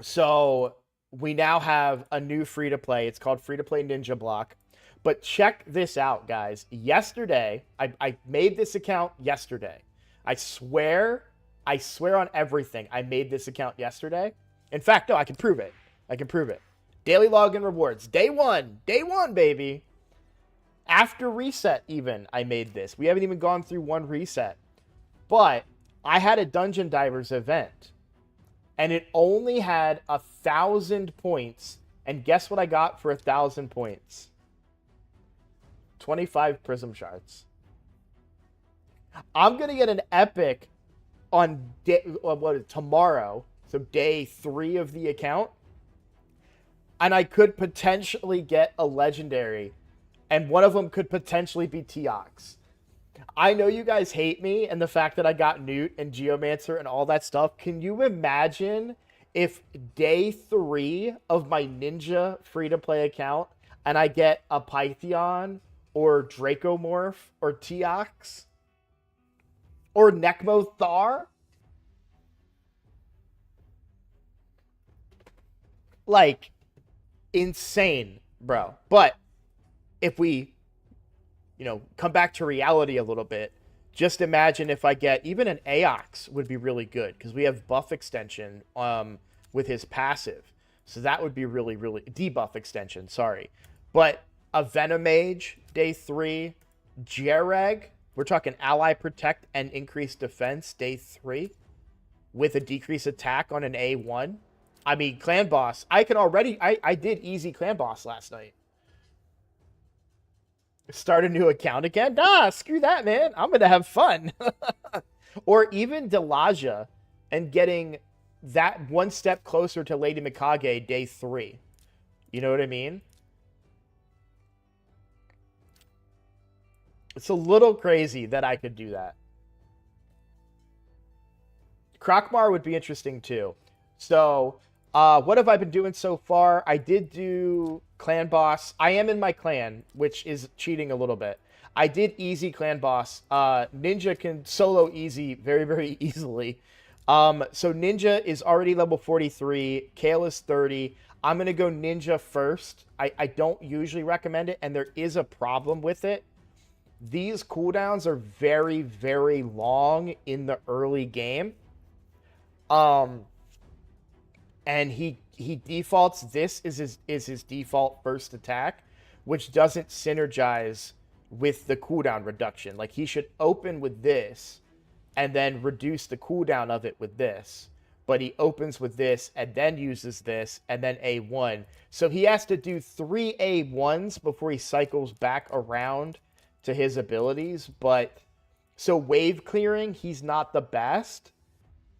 So we now have a new free to play. It's called Free to Play Ninja Block. But check this out, guys. Yesterday, I made this account yesterday. I swear on everything. I made this account yesterday. In fact, no, I can prove it. Daily login rewards. Day one, baby. After reset, even, I made this. We haven't even gone through one reset. But I had a Dungeon Divers event. And it only had 1,000 points. And guess what I got for 1,000 points? 25 prism shards. I'm going to get an epic on tomorrow. So day 3 of the account. And I could potentially get a legendary. And one of them could potentially be Teox. I know you guys hate me and the fact that I got Newt and Geomancer and all that stuff. Can you imagine if day 3 of my Ninja free-to-play account and I get a Pythion or Dracomorph or Teox or Necmo Thar? Like, insane, bro. But if we, come back to reality a little bit, just imagine if I get even an Aox would be really good because we have buff extension with his passive. So that would be really, really debuff extension, sorry. But a Venomage, day 3, Jereg, we're talking ally protect and increased defense, day 3, with a decreased attack on an A1. I mean, clan boss. I did easy clan boss last night. Start a new account again? Nah, screw that, man. I'm going to have fun. Or even Delaja and getting that one step closer to Lady Mikage day 3. You know what I mean? It's a little crazy that I could do that. Krokmar would be interesting too. So, what have I been doing so far? I did do clan boss. I am in my clan, which is cheating a little bit. I did easy clan boss. Ninja can solo easy very, very easily. So Ninja is already level 43. Kale is 30. I'm going to go Ninja first. I don't usually recommend it, and there is a problem with it. These cooldowns are very, very long in the early game. and he defaults this is his default first attack, which doesn't synergize with the cooldown reduction. Like he should open with this and then reduce the cooldown of it with this. But he opens with this and then uses this and then A1. So he has to do 3 A1s before he cycles back around to his abilities. But so wave clearing, he's not the best.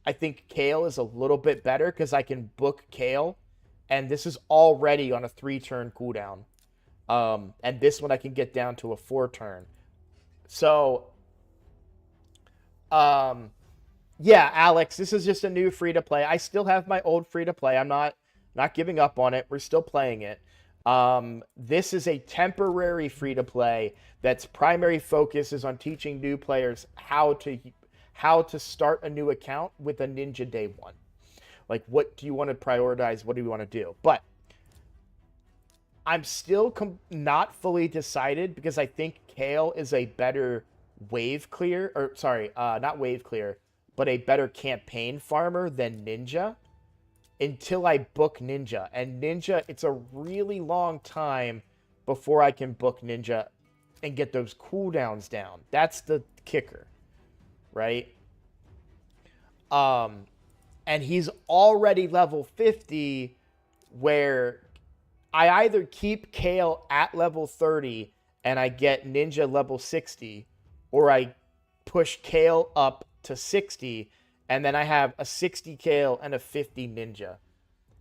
I think Kale is a little bit better because I can book Kale. And this is already on a 3-turn cooldown. And this one I can get down to a 4-turn. So, yeah, Alex, this is just a new free-to-play. I still have my old free-to-play. I'm not giving up on it. We're still playing it. This is a temporary free-to-play that's primary focus is on teaching new players how to start a new account with a Ninja Day 1. Like, what do you want to prioritize? What do you want to do? But I'm still not fully decided because I think Kale is a better wave clear, or sorry, not wave clear, but a better campaign farmer than Ninja until I book Ninja. And Ninja, it's a really long time before I can book Ninja and get those cooldowns down. That's the kicker, right? And he's already level 50 where I either keep Kale at level 30 and I get Ninja level 60, or I push Kale up to 60 and then I have a 60 Kale and a 50 Ninja.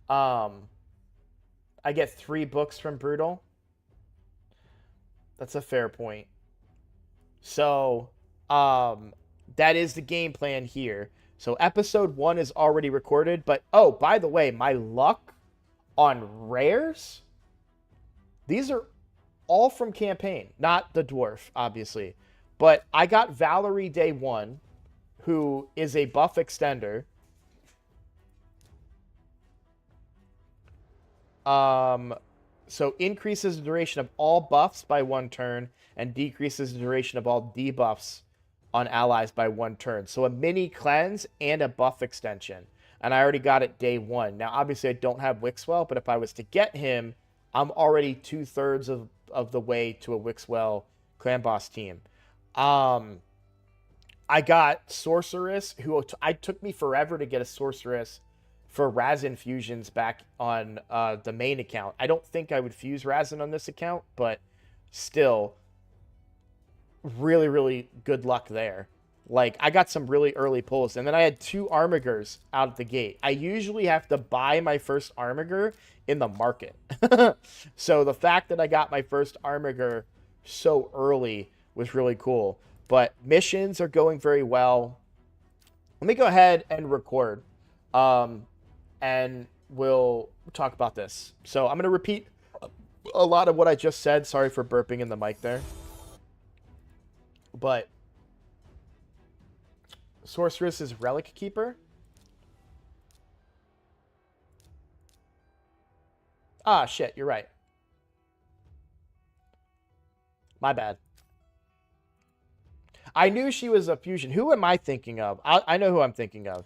I get 3 books from Brutal. That's a fair point. So, that is the game plan here. So episode 1 is already recorded, but oh, by the way, my luck on rares, these are all from campaign, not the dwarf, obviously. But I got Valerie Day 1, who is a buff extender. So increases the duration of all buffs by 1 turn and decreases the duration of all debuffs on allies by 1 turn. So a mini cleanse and a buff extension. And I already got it day 1. Now, obviously, I don't have Wixwell, but if I was to get him, I'm already 2/3 of the way to a Wixwell clan boss team. I got Sorceress, who I took me forever to get a Sorceress for Razin fusions back on the main account. I don't think I would fuse Razin on this account, but still, really, really good luck there. Like, I got some really early pulls, and then I had 2 Armigers out of the gate. I usually have to buy my first Armiger in the market. So the fact that I got my first Armiger so early was really cool. But missions are going very well. Let me go ahead and record, and we'll talk about this. So I'm going to repeat a lot of what I just said. Sorry for burping in the mic there. But Sorceress is Relic Keeper. Ah, shit, you're right. My bad. I knew she was a fusion. Who am I thinking of? I know who I'm thinking of.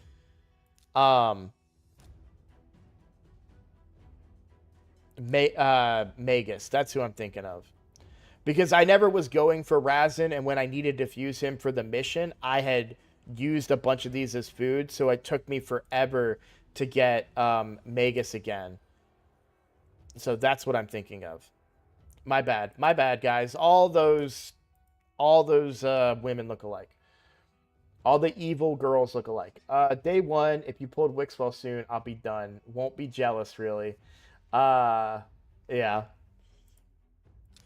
Magus. That's who I'm thinking of. Because I never was going for Razin, and when I needed to fuse him for the mission, I had used a bunch of these as food, so it took me forever to get Magus again. So that's what I'm thinking of. My bad. My bad, guys. All those women look alike. All the evil girls look alike. Day 1, if you pulled Wixwell soon, I'll be done. Won't be jealous, really. Yeah.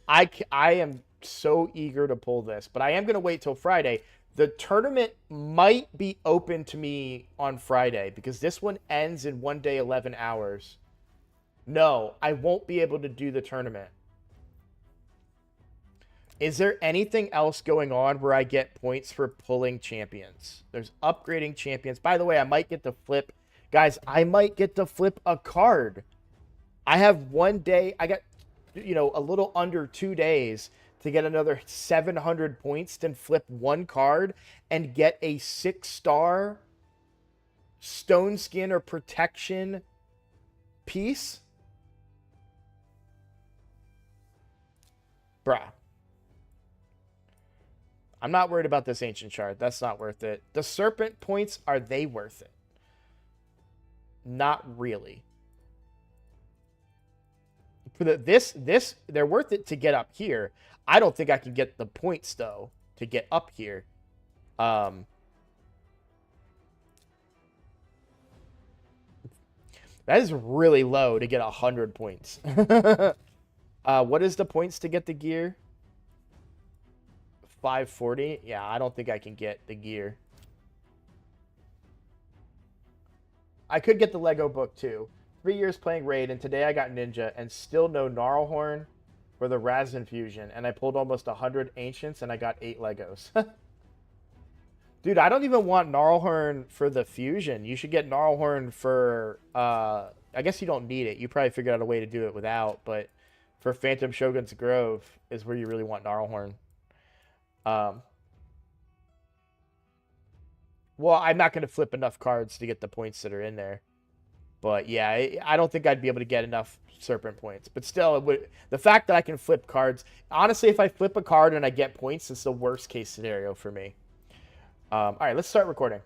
I am so eager to pull this, but I am going to wait till Friday. The tournament might be open to me on Friday because this one ends in 1 day, 11 hours. No, I won't be able to do the tournament. Is there anything else going on where I get points for pulling champions? There's upgrading champions. By the way, I might get to flip. Guys, I might get to flip a card. I have 1 day. I got, a little under 2 days to get another 700 points to flip 1 card and get a 6-star Stone Skin or Protection piece? Bruh. I'm not worried about this ancient shard. That's not worth it. The serpent points, are they worth it? Not really. For this, they're worth it to get up here. I don't think I can get the points, though, to get up here. That is really low to get 100 points. What is the points to get the gear? 540? Yeah, I don't think I can get the gear. I could get the Lego book, too. 3 years playing Raid, and today I got Ninja, and still no Gnarlhorn for the Raz Infusion. And I pulled almost 100 Ancients, and I got 8 Legos. Dude, I don't even want Gnarlhorn for the Fusion. You should get Gnarlhorn for... I guess you don't need it. You probably figured out a way to do it without, but for Phantom Shogun's Grove is where you really want Gnarlhorn. Well, I'm not going to flip enough cards to get the points that are in there. But yeah, I don't think I'd be able to get enough Serpent points. But still, the fact that I can flip cards... Honestly, if I flip a card and I get points, it's the worst case scenario for me. All right, let's start recording.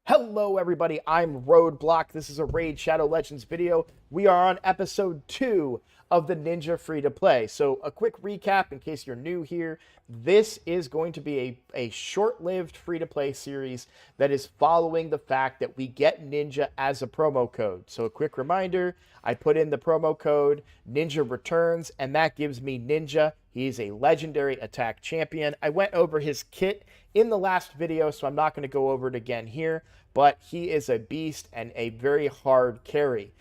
Hello, everybody. I'm Roadblock. This is a Raid Shadow Legends video. We are on episode 2 of the Ninja Free-to-Play. So a quick recap in case you're new here. This is going to be a short-lived free-to-play series that is following the fact that we get Ninja as a promo code. So a quick reminder, I put in the promo code Ninja Returns, and that gives me Ninja. He's a legendary attack champion. I went over his kit in the last video, so I'm not going to go over it again here, but he is a beast and a very hard carry.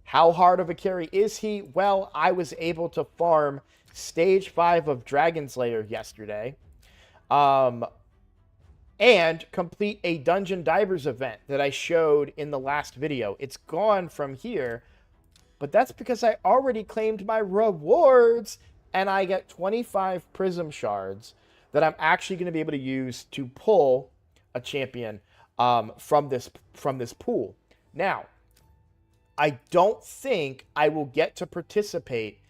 How hard of a carry is he? Well, I was able to farm Stage 5 of Dragon Slayer yesterday, and complete a Dungeon Divers event that I showed in the last video. It's gone from here, but that's because I already claimed my rewards, and I get 25 Prism Shards that I'm actually going to be able to use to pull a champion from this pool. Now, I don't think I will get to participate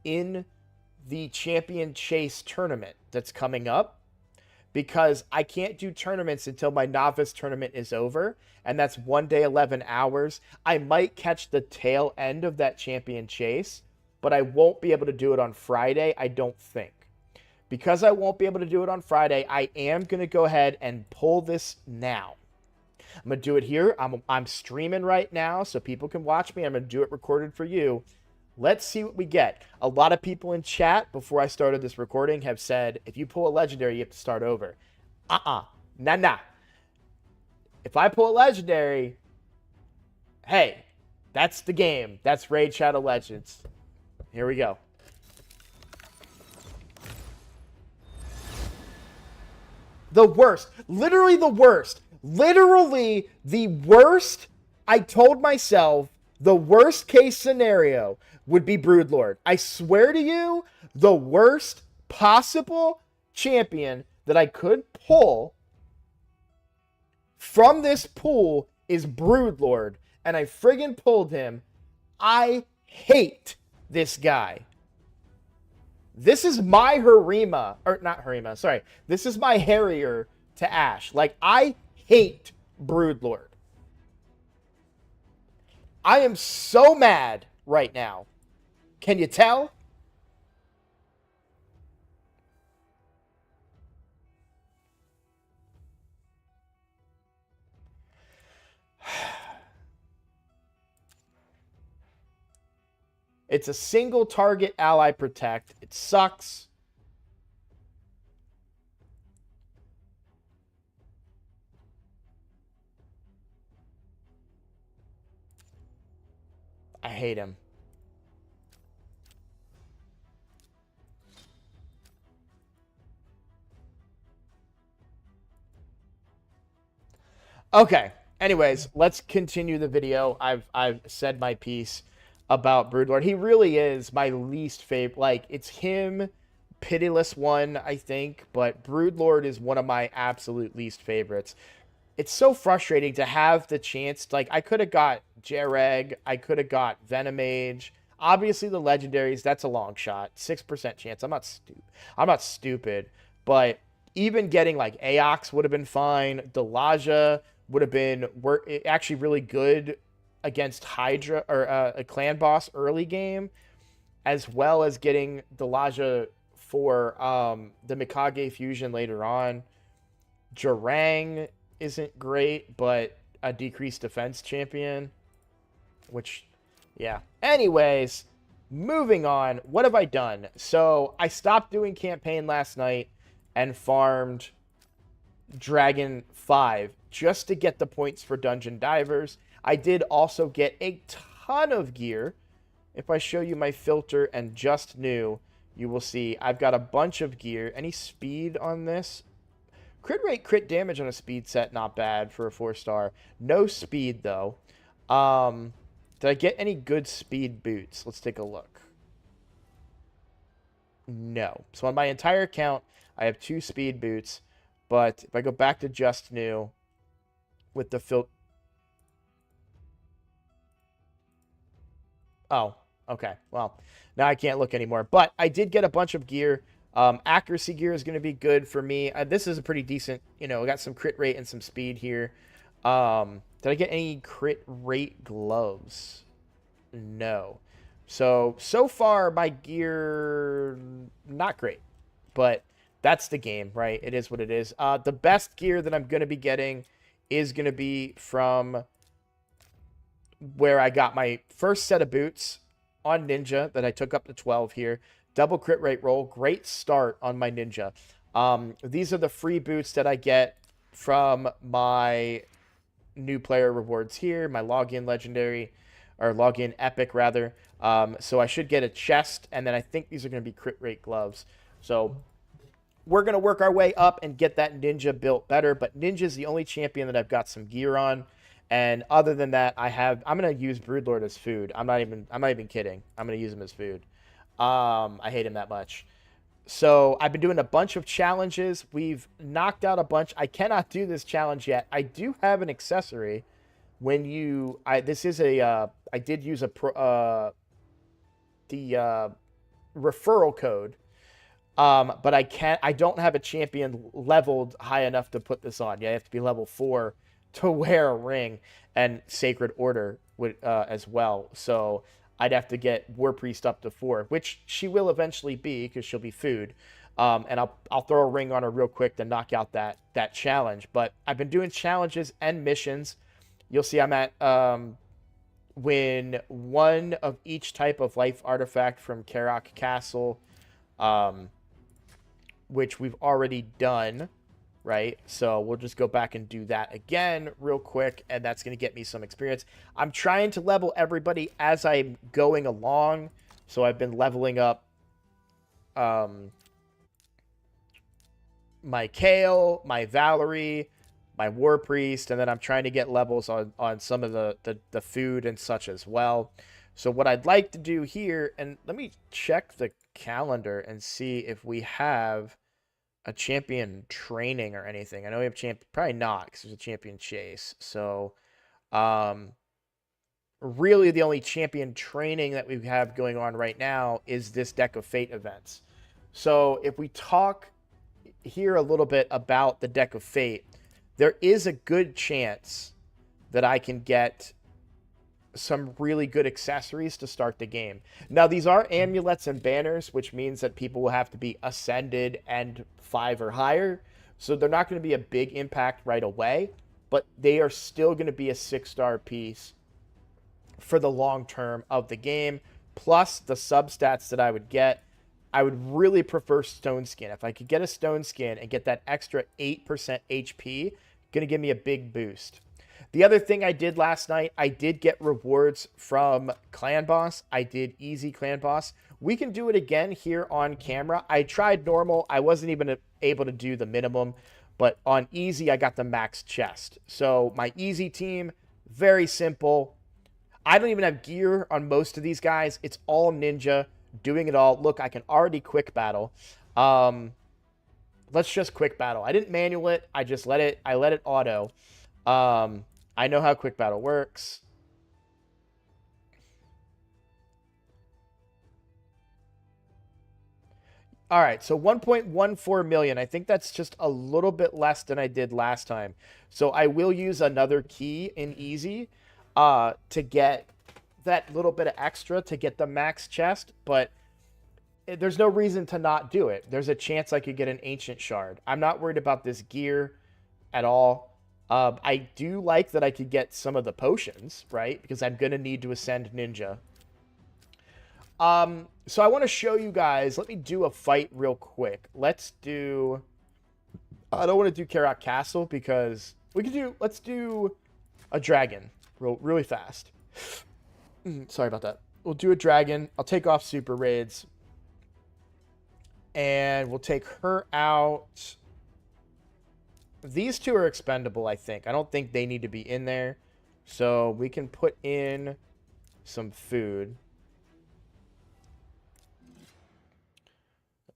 in the Champion Chase tournament that's coming up because I can't do tournaments until my novice tournament is over, and that's 1 day, 11 hours. I might catch the tail end of that Champion Chase, but I won't be able to do it on Friday, I don't think. Because I won't be able to do it on Friday, I am going to go ahead and pull this now. I'm going to do it here. I'm streaming right now so people can watch me. I'm going to do it recorded for you. Let's see what we get. A lot of people in chat before I started this recording have said, if you pull a legendary, you have to start over. Nah. If I pull a legendary, hey, that's the game. That's Raid Shadow Legends. Here we go. The worst. Literally the worst. Literally the worst. I told myself the worst case scenario would be Broodlord. I swear to you, the worst possible champion that I could pull from this pool is Broodlord. And I friggin' pulled him. I hate this guy. This is my Harima, or not Harima, sorry. This is my Harrier to Ash. Like, I hate Broodlord. I am so mad right now. Can you tell? It's a single target ally protect. It sucks. I hate him. Okay. Anyways, let's continue the video. I've said my piece about Broodlord. He really is my least favorite. Like, it's him, Pitiless One, I think, but Broodlord is one of my absolute least favorites. it's so frustrating to have the chance. Like, I could have got Jareg, I could have got Venomage. Obviously, the legendaries, that's a long shot. 6% chance. I'm not stupid. But even getting like Aox would have been fine. Delaja would have been actually really good against Hydra or a clan boss early game, as well as getting Delaja for the Mikage fusion later on. Jarang isn't great, but a decreased defense champion, which, yeah. Anyways, moving on. What have I done? So I stopped doing campaign last night and farmed Dragon 5 just to get the points for Dungeon Divers. I did also get a ton of gear. If I show you my filter and just new, you will see I've got a bunch of gear. Any speed on this? Crit rate, crit damage on a speed set, not bad for a 4-star. No speed, though. Did I get any good speed boots? Let's take a look. No. So on my entire account, I have 2 speed boots. But if I go back to just new with the filter... Oh, okay. Well, now I can't look anymore. But I did get a bunch of gear. Accuracy gear is going to be good for me. This is a pretty decent, I got some crit rate and some speed here. Did I get any crit rate gloves? No. So far my gear, not great. But that's the game, right? It is what it is. The best gear that I'm going to be getting is going to be from where I got my first set of boots on Ninja that I took up to 12 here. Double crit rate roll. Great start on my Ninja. These are the free boots that I get from my new player rewards here. My login legendary, or login epic rather. So I should get a chest, and then I think these are going to be crit rate gloves. So we're going to work our way up and get that Ninja built better. But Ninja is the only champion that I've got some gear on. And other than that, I'm going to use Broodlord as food. I'm not even kidding. I'm going to use him as food. I hate him that much. So I've been doing a bunch of challenges. We've knocked out a bunch. I cannot do this challenge yet. I do have an accessory. When you, I did use the referral code. But I don't have a champion leveled high enough to put this on. Yeah, you have to be level 4 to wear a ring, and Sacred Order would as well. So I'd have to get War Priest up to 4, which she will eventually be because she'll be food. And I'll throw a ring on her real quick to knock out that challenge. But I've been doing challenges and missions. You'll see I'm at when one of each type of life artifact from Karok Castle, which we've already done. Right, so we'll just go back and do that again real quick, and that's going to get me some experience. I'm trying to level everybody as I'm going along, so I've been leveling up my Kale, my Valerie, my War Priest, and then I'm trying to get levels on some of the food and such as well. So what I'd like to do here, and let me check the calendar and see if we have a champion training or anything. I know we have probably not, because there's a champion chase. So really the only champion training that we have going on right now is this Deck of Fate events. So if we talk here a little bit about the Deck of Fate, there is a good chance that I can get some really good accessories to start the game. Now, these are amulets and banners, which means that people will have to be ascended and 5 or higher. So they're not going to be a big impact right away, but they are still going to be a 6-star piece for the long term of the game. Plus the substats that I would get, I would really prefer Stone Skin. If I could get a Stone Skin and get that extra 8% HP, going to give me a big boost. The other thing I did last night, I did get rewards from Clan Boss. I did easy Clan Boss. We can do it again here on camera. I tried normal. I wasn't even able to do the minimum, but on easy, I got the max chest. So my easy team, very simple. I don't even have gear on most of these guys. It's all Ninja doing it all. Look, I can already quick battle. Let's just quick battle. I didn't manual it. I let it auto. I know how quick battle works. All right, so 1.14 million. I think that's just a little bit less than I did last time. So I will use another key in easy to get that little bit of extra to get the max chest, but there's no reason to not do it. There's a chance I could get an ancient shard. I'm not worried about this gear at all. I do like that I could get some of the potions, right? Because I'm going to need to ascend ninja. So I want to show you guys. Let me do a fight real quick. Let's do. I don't want to do Karak Castle because we can do. Let's do a dragon really fast. Sorry about that. We'll do a dragon. I'll take off super raids, and we'll take her out. These two are expendable, I think. I don't think they need to be in there, so we can put in some food.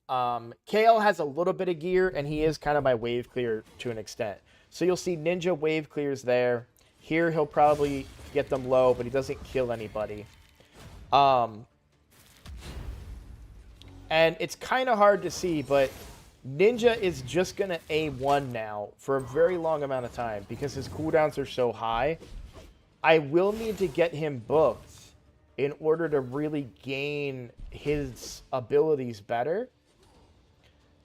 Kale has a little bit of gear, and he is kind of my wave clear to an extent. So you'll see Ninja wave clears there. Here he'll probably get them low, but he doesn't kill anybody. And it's kind of hard to see, but Ninja is just going to A1 now for a very long amount of time because his cooldowns are so high. I will need to get him booked in order to really gain his abilities better.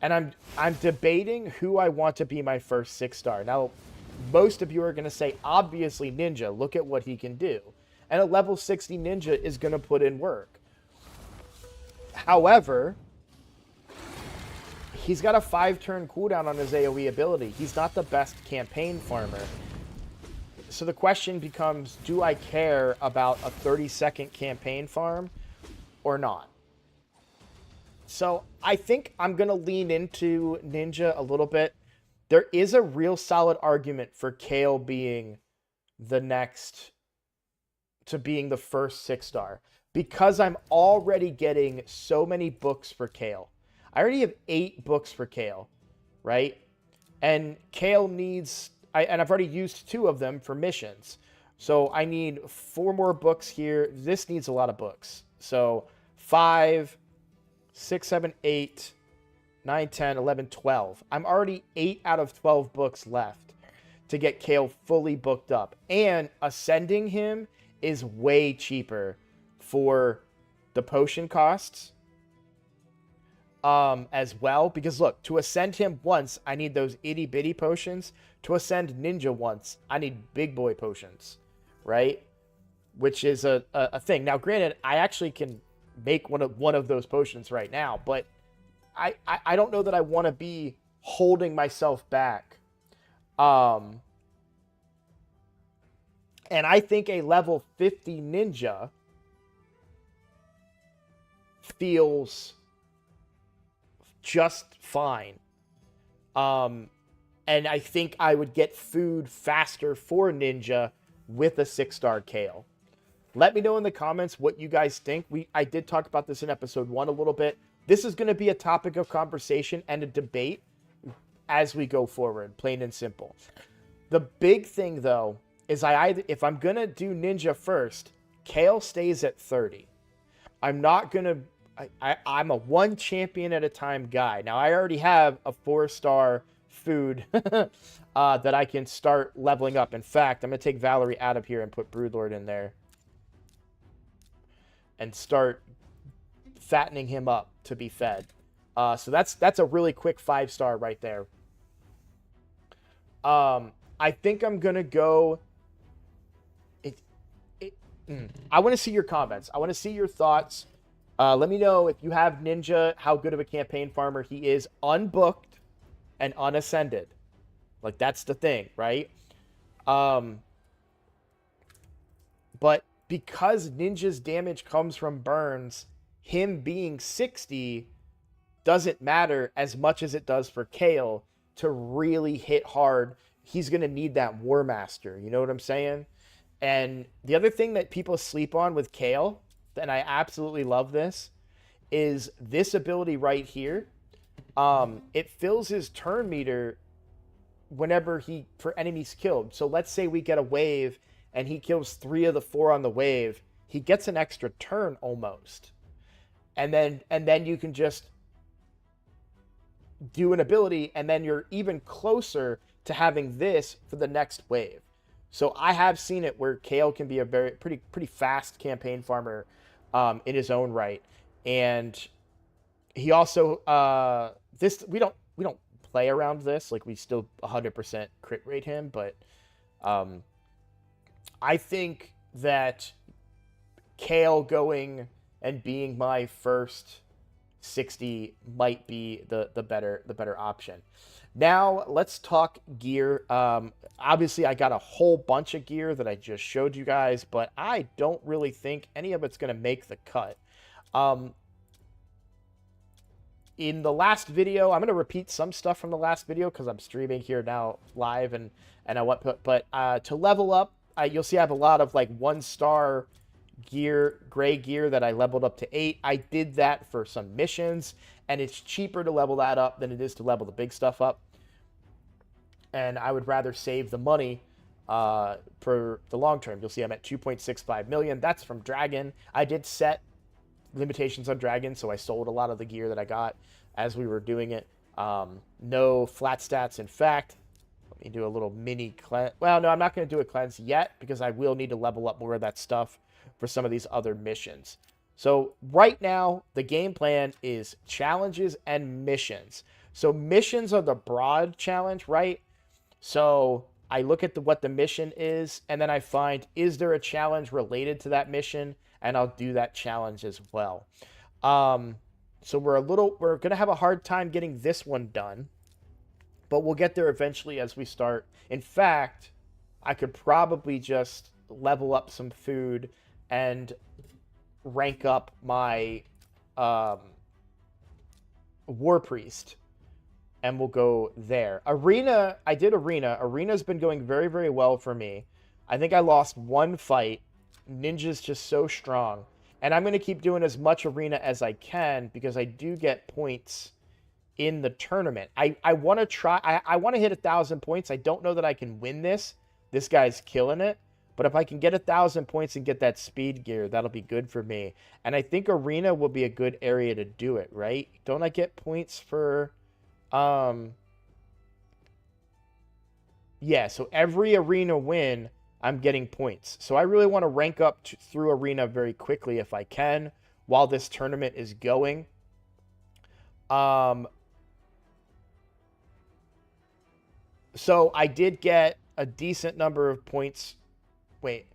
And I'm debating who I want to be my first 6-star. Now, most of you are going to say, obviously, Ninja. Look at what he can do. And a level 60 Ninja is going to put in work. However, he's got a 5-turn cooldown on his AoE ability. He's not the best campaign farmer. So the question becomes, do I care about a 30-second campaign farm or not? So I think I'm going to lean into Ninja a little bit. There is a real solid argument for Kale being the next to being the first 6-star because I'm already getting so many books for Kale. I already have 8 books for Kale, right? And Kale needs, and I've already used 2 of them for missions. So I need 4 more books here. This needs a lot of books. So 5, 6, 7, 8, 9, 10, 11, 12. I'm already 8 out of 12 books left to get Kale fully booked up. And ascending him is way cheaper for the potion costs as well. Because look, to ascend him once, I need those itty bitty potions. To ascend Ninja once, I need big boy potions, right? Which is a thing. Now, granted, I actually can make one of those potions right now, but I don't know that I want to be holding myself back. And I think a level 50 Ninja feels just fine. And I think I would get food faster for Ninja with a 6-star Kale. Let me know in the comments what you guys think. I did talk about this in episode 1 a little bit. This is going to be a topic of conversation and a debate as we go forward, plain and simple. The big thing, though, is if I'm going to do Ninja first, Kale stays at 30. I'm not going to... I'm a one champion at a time guy. Now, I already have a 4-star food that I can start leveling up. In fact, I'm going to take Valerie out of here and put Broodlord in there and start fattening him up to be fed. So that's a really quick 5-star right there. I think I'm gonna go. I want to see your comments. I want to see your thoughts. Let me know if you have Ninja, how good of a campaign farmer he is, unbooked and unascended. Like, that's the thing, right? But because Ninja's damage comes from burns, him being 60 doesn't matter as much as it does for Kale to really hit hard. He's going to need that War Master. You know what I'm saying? And the other thing that people sleep on with Kale, and I absolutely love this, is this ability right here. It fills his turn meter whenever for enemies killed. So let's say we get a wave and he kills 3 of the 4 on the wave, he gets an extra turn almost. And then you can just do an ability, and then you're even closer to having this for the next wave. So I have seen it where Kale can be a pretty fast campaign farmer in his own right. And he also we don't play around this, like we still 100% crit rate him, but I think that Kale going and being my first 60 might be the better option. Now let's talk gear. Obviously I got a whole bunch of gear that I just showed you guys, but I don't really think any of it's going to make the cut. In the last video, I'm going to repeat some stuff from the last video because I'm streaming here now live, and I want, but to level up, you'll see I have a lot of like 1-star gear, gray gear that I leveled up to 8. I did that for some missions, and it's cheaper to level that up than it is to level the big stuff up. And I would rather save the money for the long term. You'll see I'm at 2.65 million. That's from Dragon. I did set limitations on Dragon, so I sold a lot of the gear that I got as we were doing it. No flat stats. In fact, let me do a little mini cleanse. Well, no, I'm not going to do a cleanse yet because I will need to level up more of that stuff for some of these other missions. So right now, the game plan is challenges and missions. So missions are the broad challenge, right? So I look at what the mission is, and then I find, is there a challenge related to that mission? And I'll do that challenge as well. So we're going to have a hard time getting this one done, but we'll get there eventually as we start. In fact, I could probably just level up some food and rank up my War Priest, and we'll go there. Arena, I did Arena. Arena's been going very, very well for me. I think I lost 1 fight. Ninja's just so strong. And I'm going to keep doing as much Arena as I can because I do get points in the tournament. I want to try. I want to hit 1,000 points. I don't know that I can win this. This guy's killing it. But if I can get 1,000 points and get that speed gear, that'll be good for me. And I think Arena will be a good area to do it, right? Don't I get points for... Yeah, so every Arena win, I'm getting points. So I really want to rank up through Arena very quickly if I can while this tournament is going. So I did get a decent number of points. Wait,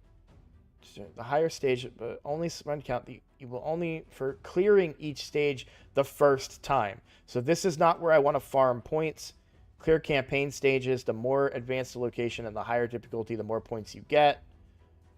the higher stage, but only run count. You will only for clearing each stage the first time. So this is not where I want to farm points. Clear campaign stages. The more advanced the location and the higher difficulty, the more points you get.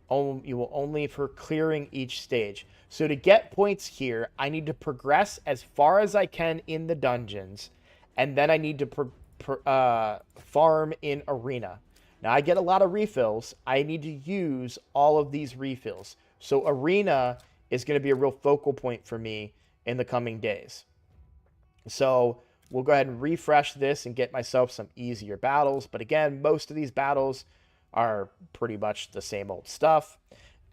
You will only for clearing each stage. So to get points here, I need to progress as far as I can in the dungeons, and then I need to farm in Arena. Now, I get a lot of refills. I need to use all of these refills. So Arena is going to be a real focal point for me in the coming days. So we'll go ahead and refresh this and get myself some easier battles. But again, most of these battles are pretty much the same old stuff.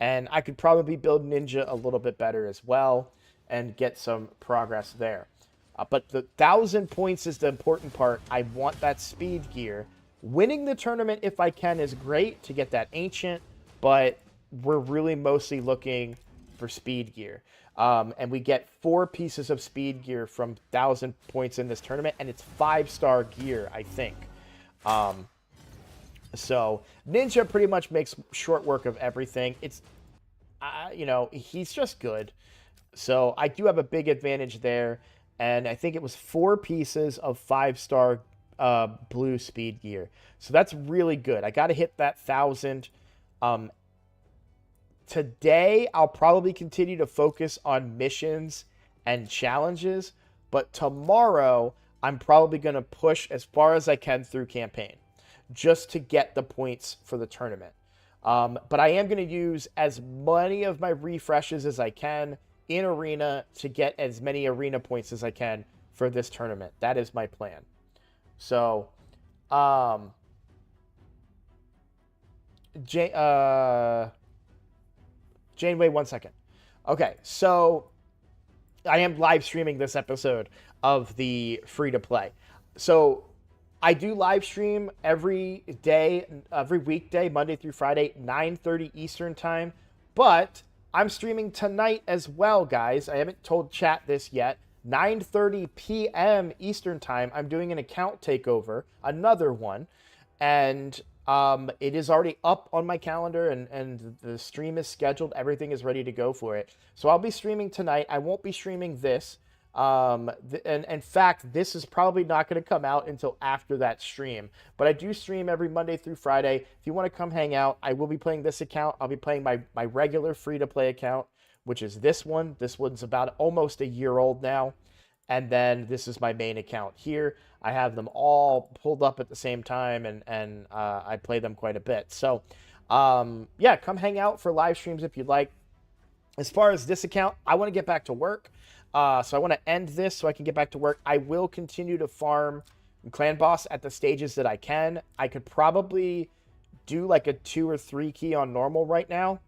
And I could probably build Ninja a little bit better as well and get some progress there. But the 1,000 points is the important part. I want that speed gear. Winning the tournament, if I can, is great to get that ancient, but we're really mostly looking for speed gear. And we get 4 pieces of speed gear from 1,000 points in this tournament, and it's 5-star gear, I think. So Ninja pretty much makes short work of everything. It's, you know, he's just good. So I do have a big advantage there, and I think it was 4 pieces of 5-star blue speed gear. So that's really good. I got to hit that 1,000. Today, I'll probably continue to focus on missions and challenges, but tomorrow, I'm probably going to push as far as I can through campaign just to get the points for the tournament. But I am going to use as many of my refreshes as I can in Arena to get as many Arena points as I can for this tournament. That is my plan. So Um, Jane, Janeway, 1 second. Okay, so I am live streaming this episode of the free to play. So I do live stream every day, every weekday, Monday through Friday, 9:30 Eastern time. But I'm streaming tonight as well, guys. I haven't told chat this yet. 9:30 p.m. Eastern time. I'm doing an account takeover, another one, and it is already up on my calendar, and the stream is scheduled. Everything is ready to go for it. So I'll be streaming tonight. I won't be streaming this. And in fact, this is probably not going to come out until after that stream. But I do stream every Monday through Friday. If you want to come hang out, I will be playing this account. I'll be playing my regular free-to-play account, which is this one. This one's about almost a year old now. And then this is my main account here. I have them all pulled up at the same time, and I play them quite a bit. So, yeah, come hang out for live streams if you'd like. As far as this account, I want to get back to work. So I want to end this so I can get back to work. I will continue to farm Clan Boss at the stages that I can. I could probably do like a 2 or 3 key on normal right now,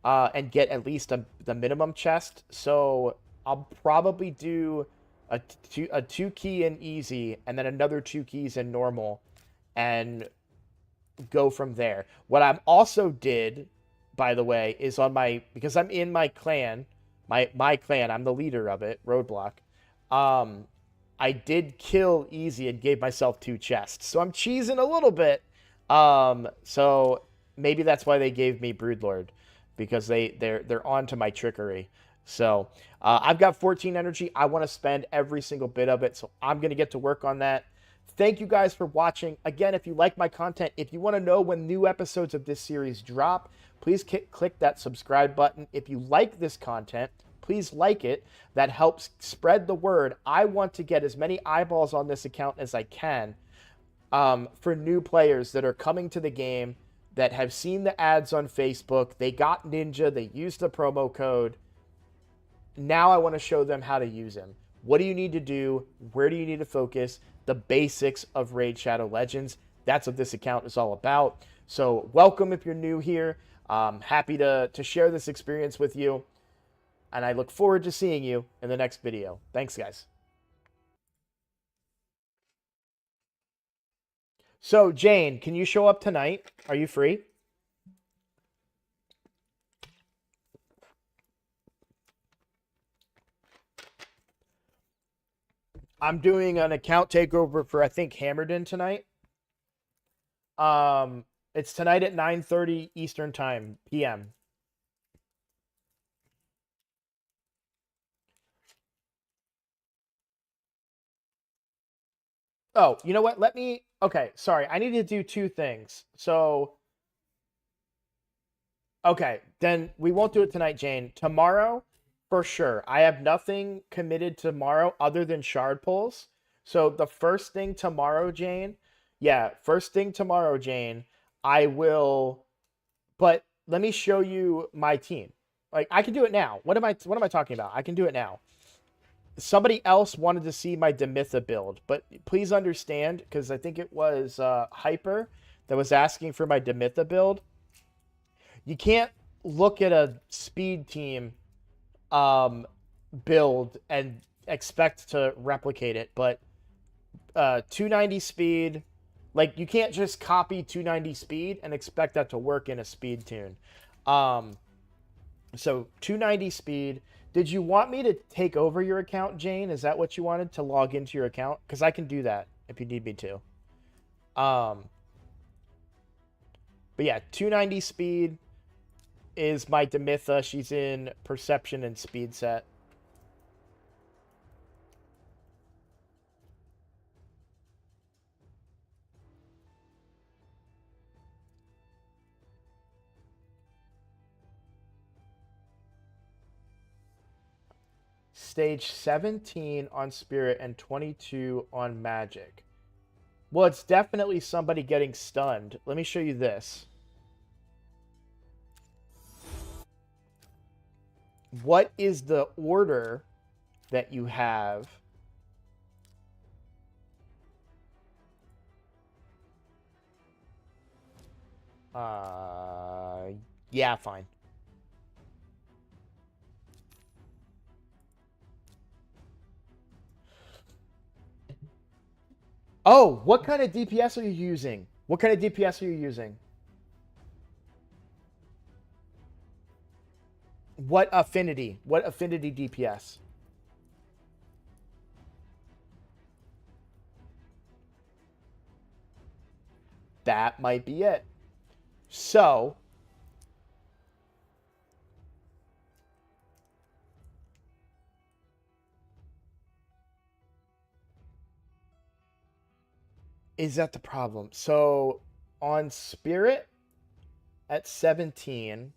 and get at least the minimum chest. So I'll probably do a 2 key in easy and then another 2 keys in normal and go from there. What I also did, by the way, is on because I'm in my clan, my clan, I'm the leader of it, Roadblock. I did kill easy and gave myself 2 chests. So I'm cheesing a little bit. So maybe that's why they gave me Broodlord, because they're on to my trickery. So I've got 14 energy. I want to spend every single bit of it. So I'm going to get to work on that. Thank you guys for watching. Again, if you like my content, if you want to know when new episodes of this series drop, please click that subscribe button. If you like this content, please like it. That helps spread the word. I want to get as many eyeballs on this account as I can, for new players that are coming to the game, that have seen the ads on Facebook. They got Ninja. They used the promo code. Now I want to show them how to use him. What do you need to do? Where do you need to focus? The basics of Raid Shadow Legends. That's what this account is all about. So welcome if you're new here. Happy to share this experience with you. And I look forward to seeing you in the next video. Thanks, guys. So, Jane, can you show up tonight? Are you free? I'm doing an account takeover for, I think, Hammerden tonight. It's tonight at 9:30 Eastern Time, PM. Oh, you know what? Okay, sorry. I need to do 2 things. So, okay, then we won't do it tonight, Jane. Tomorrow, for sure. I have nothing committed tomorrow other than shard pulls. So the first thing tomorrow, Jane, first thing tomorrow, Jane, I will, but let me show you my team. Like, I can do it now. What am I talking about? I can do it now. Somebody else wanted to see my Demitha build, but please understand, because I think it was Hyper that was asking for my Demitha build. You can't look at a speed team build and expect to replicate it, but 290 speed, like, you can't just copy 290 speed and expect that to work in a speed tune. So 290 speed. Did you want me to take over your account, Jane? Is that what you wanted, to log into your account? Because I can do that if you need me to. But yeah, 290 speed is my Demitha. She's in perception and speed set. Stage 17 on Spirit and 22 on Magic. Well, it's definitely somebody getting stunned. Let me show you this. What is the order that you have? Yeah, fine. Oh, what kind of DPS are you using? What kind of DPS are you using? What affinity? What affinity DPS? That might be it. So, is that the problem? So, on Spirit at 17,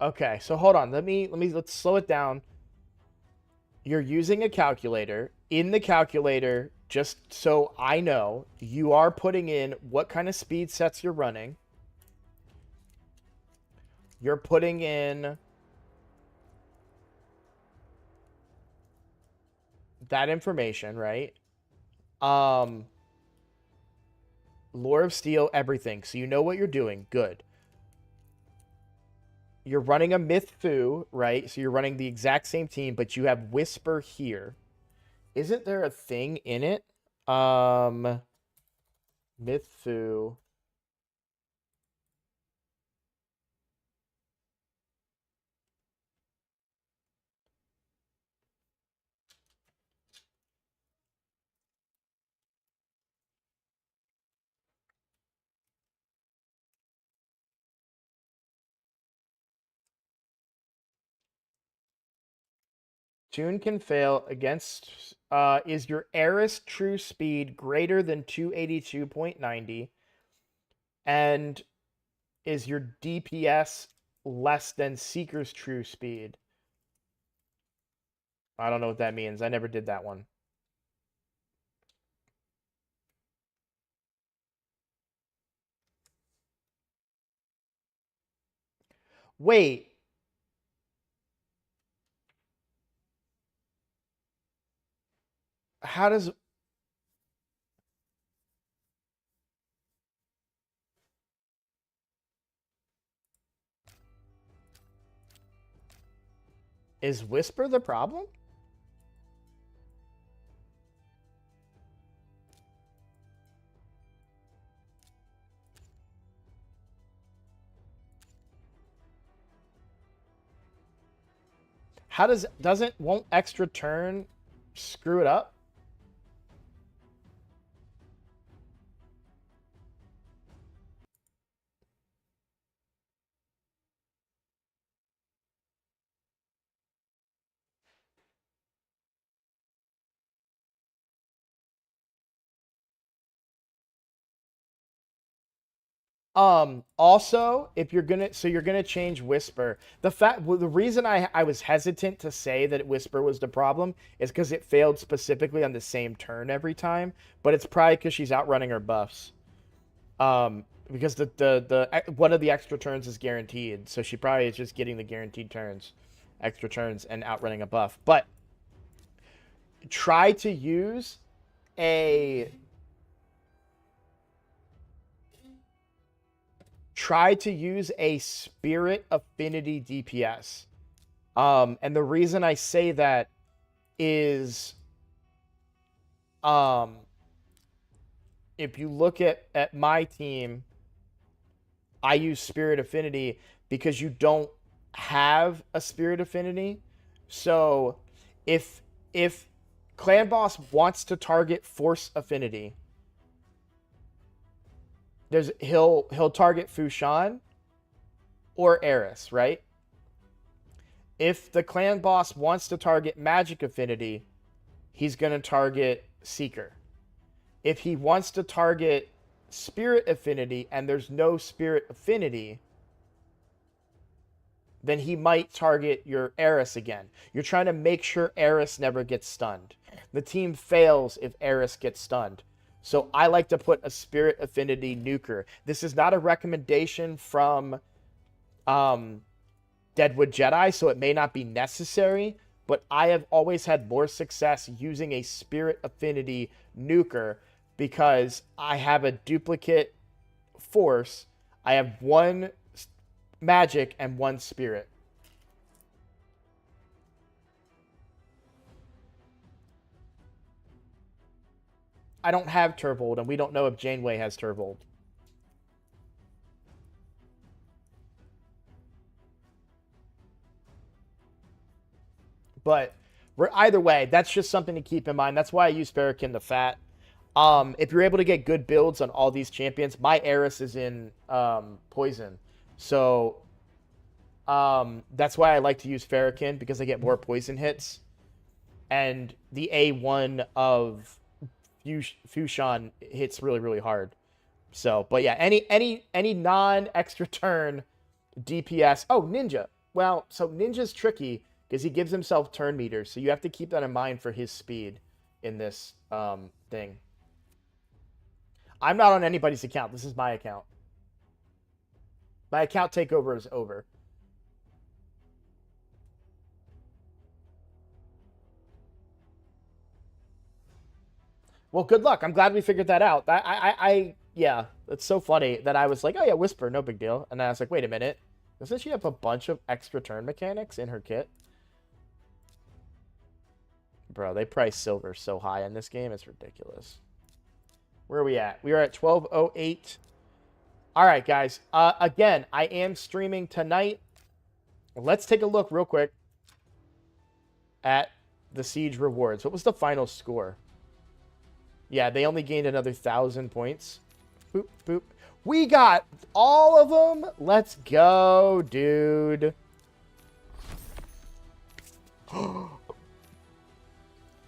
okay, so hold on. Let's slow it down. You're using a calculator. In the calculator, just so I know, you are putting in what kind of speed sets you're running. You're putting in that information, right? Um, Lore of Steel, everything. So you know what you're doing. Good. You're running a Myth Fu, right? So you're running the exact same team, but you have Whisper here. Isn't there a thing in it? Myth Fu. Tune can fail against. Is your Eris true speed greater than 282.90? And is your DPS less than Seeker's true speed? I don't know what that means. I never did that one. Wait. How does. Is Whisper the problem? How won't extra turn screw it up? Also, if you're gonna change Whisper, the reason I was hesitant to say that Whisper was the problem is because it failed specifically on the same turn every time, but it's probably because she's outrunning her buffs. Because the one of the extra turns is guaranteed, so she probably is just getting the guaranteed turns, extra turns, and outrunning a buff. But try to use a spirit affinity DPS. And the reason I say that is, if you look at my team, I use spirit affinity because you don't have a spirit affinity. So if clan boss wants to target force affinity, he'll target Fushan or Eris, right? If the clan boss wants to target magic affinity, he's going to target Seeker. If he wants to target spirit affinity and there's no spirit affinity, then he might target your Eris again. You're trying to make sure Eris never gets stunned. The team fails if Eris gets stunned. So I like to put a Spirit Affinity nuker. This is not a recommendation from Deadwood Jedi, so it may not be necessary, but I have always had more success using a Spirit Affinity nuker because I have a duplicate force. I have one magic and one spirit. I don't have Turvold, and we don't know if Janeway has Turvold. But either way, that's just something to keep in mind. That's why I use Farrakhan the Fat. If you're able to get good builds on all these champions, my Eris is in poison. So that's why I like to use Farrakhan, because I get more poison hits. And the A1 of Fushan hits really, really hard. So, but yeah, any non-extra turn DPS. Oh, Ninja. Well, so Ninja's tricky because he gives himself turn meters, so you have to keep that in mind for his speed in this thing. I'm not on anybody's account. This is my account. My account takeover is over. Well, good luck. I'm glad we figured that out. Yeah, it's so funny that I was like, oh yeah, Whisper, no big deal. And then I was like, wait a minute. Doesn't she have a bunch of extra turn mechanics in her kit? Bro, they price silver so high in this game. It's ridiculous. Where are we at? We are at 12:08. All right, guys. Again, I am streaming tonight. Let's take a look real quick at the Siege rewards. What was the final score? Yeah, they only gained another 1,000 points. Boop, boop. We got all of them. Let's go, dude.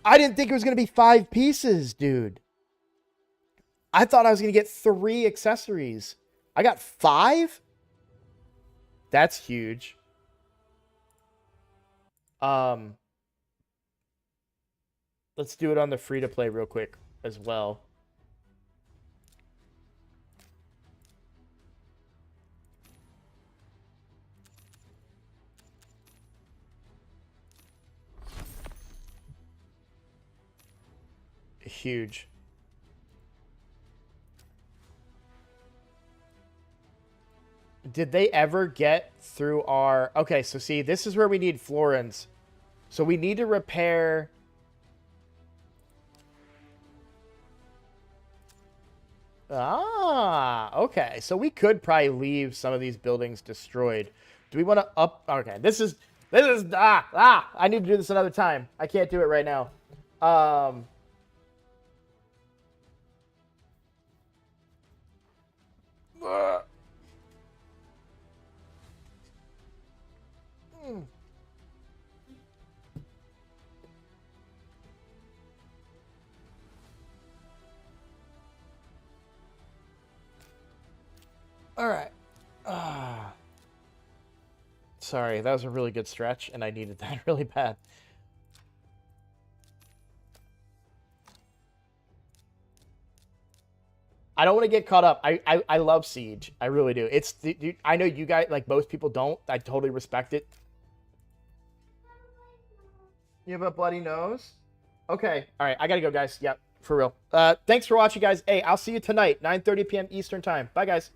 I didn't think it was going to be 5 pieces, dude. I thought I was going to get 3 accessories. I got 5? That's huge. Let's do it on the free-to-play real quick as well. Huge. Did they ever get through our... Okay, so see, this is where we need Florins. So we need to repair... Ah, okay. So we could probably leave some of these buildings destroyed. Do we want to up... Okay, this is... I need to do this another time. I can't do it right now. All right. Sorry, that was a really good stretch, and I needed that really bad. I don't want to get caught up. I love Siege. I really do. It's dude, I know you guys, like, most people don't. I totally respect it. You have a bloody nose? Okay. All right. I got to go, guys. Yep. For real. Thanks for watching, guys. Hey, I'll see you tonight, 9:30 p.m. Eastern time. Bye, guys.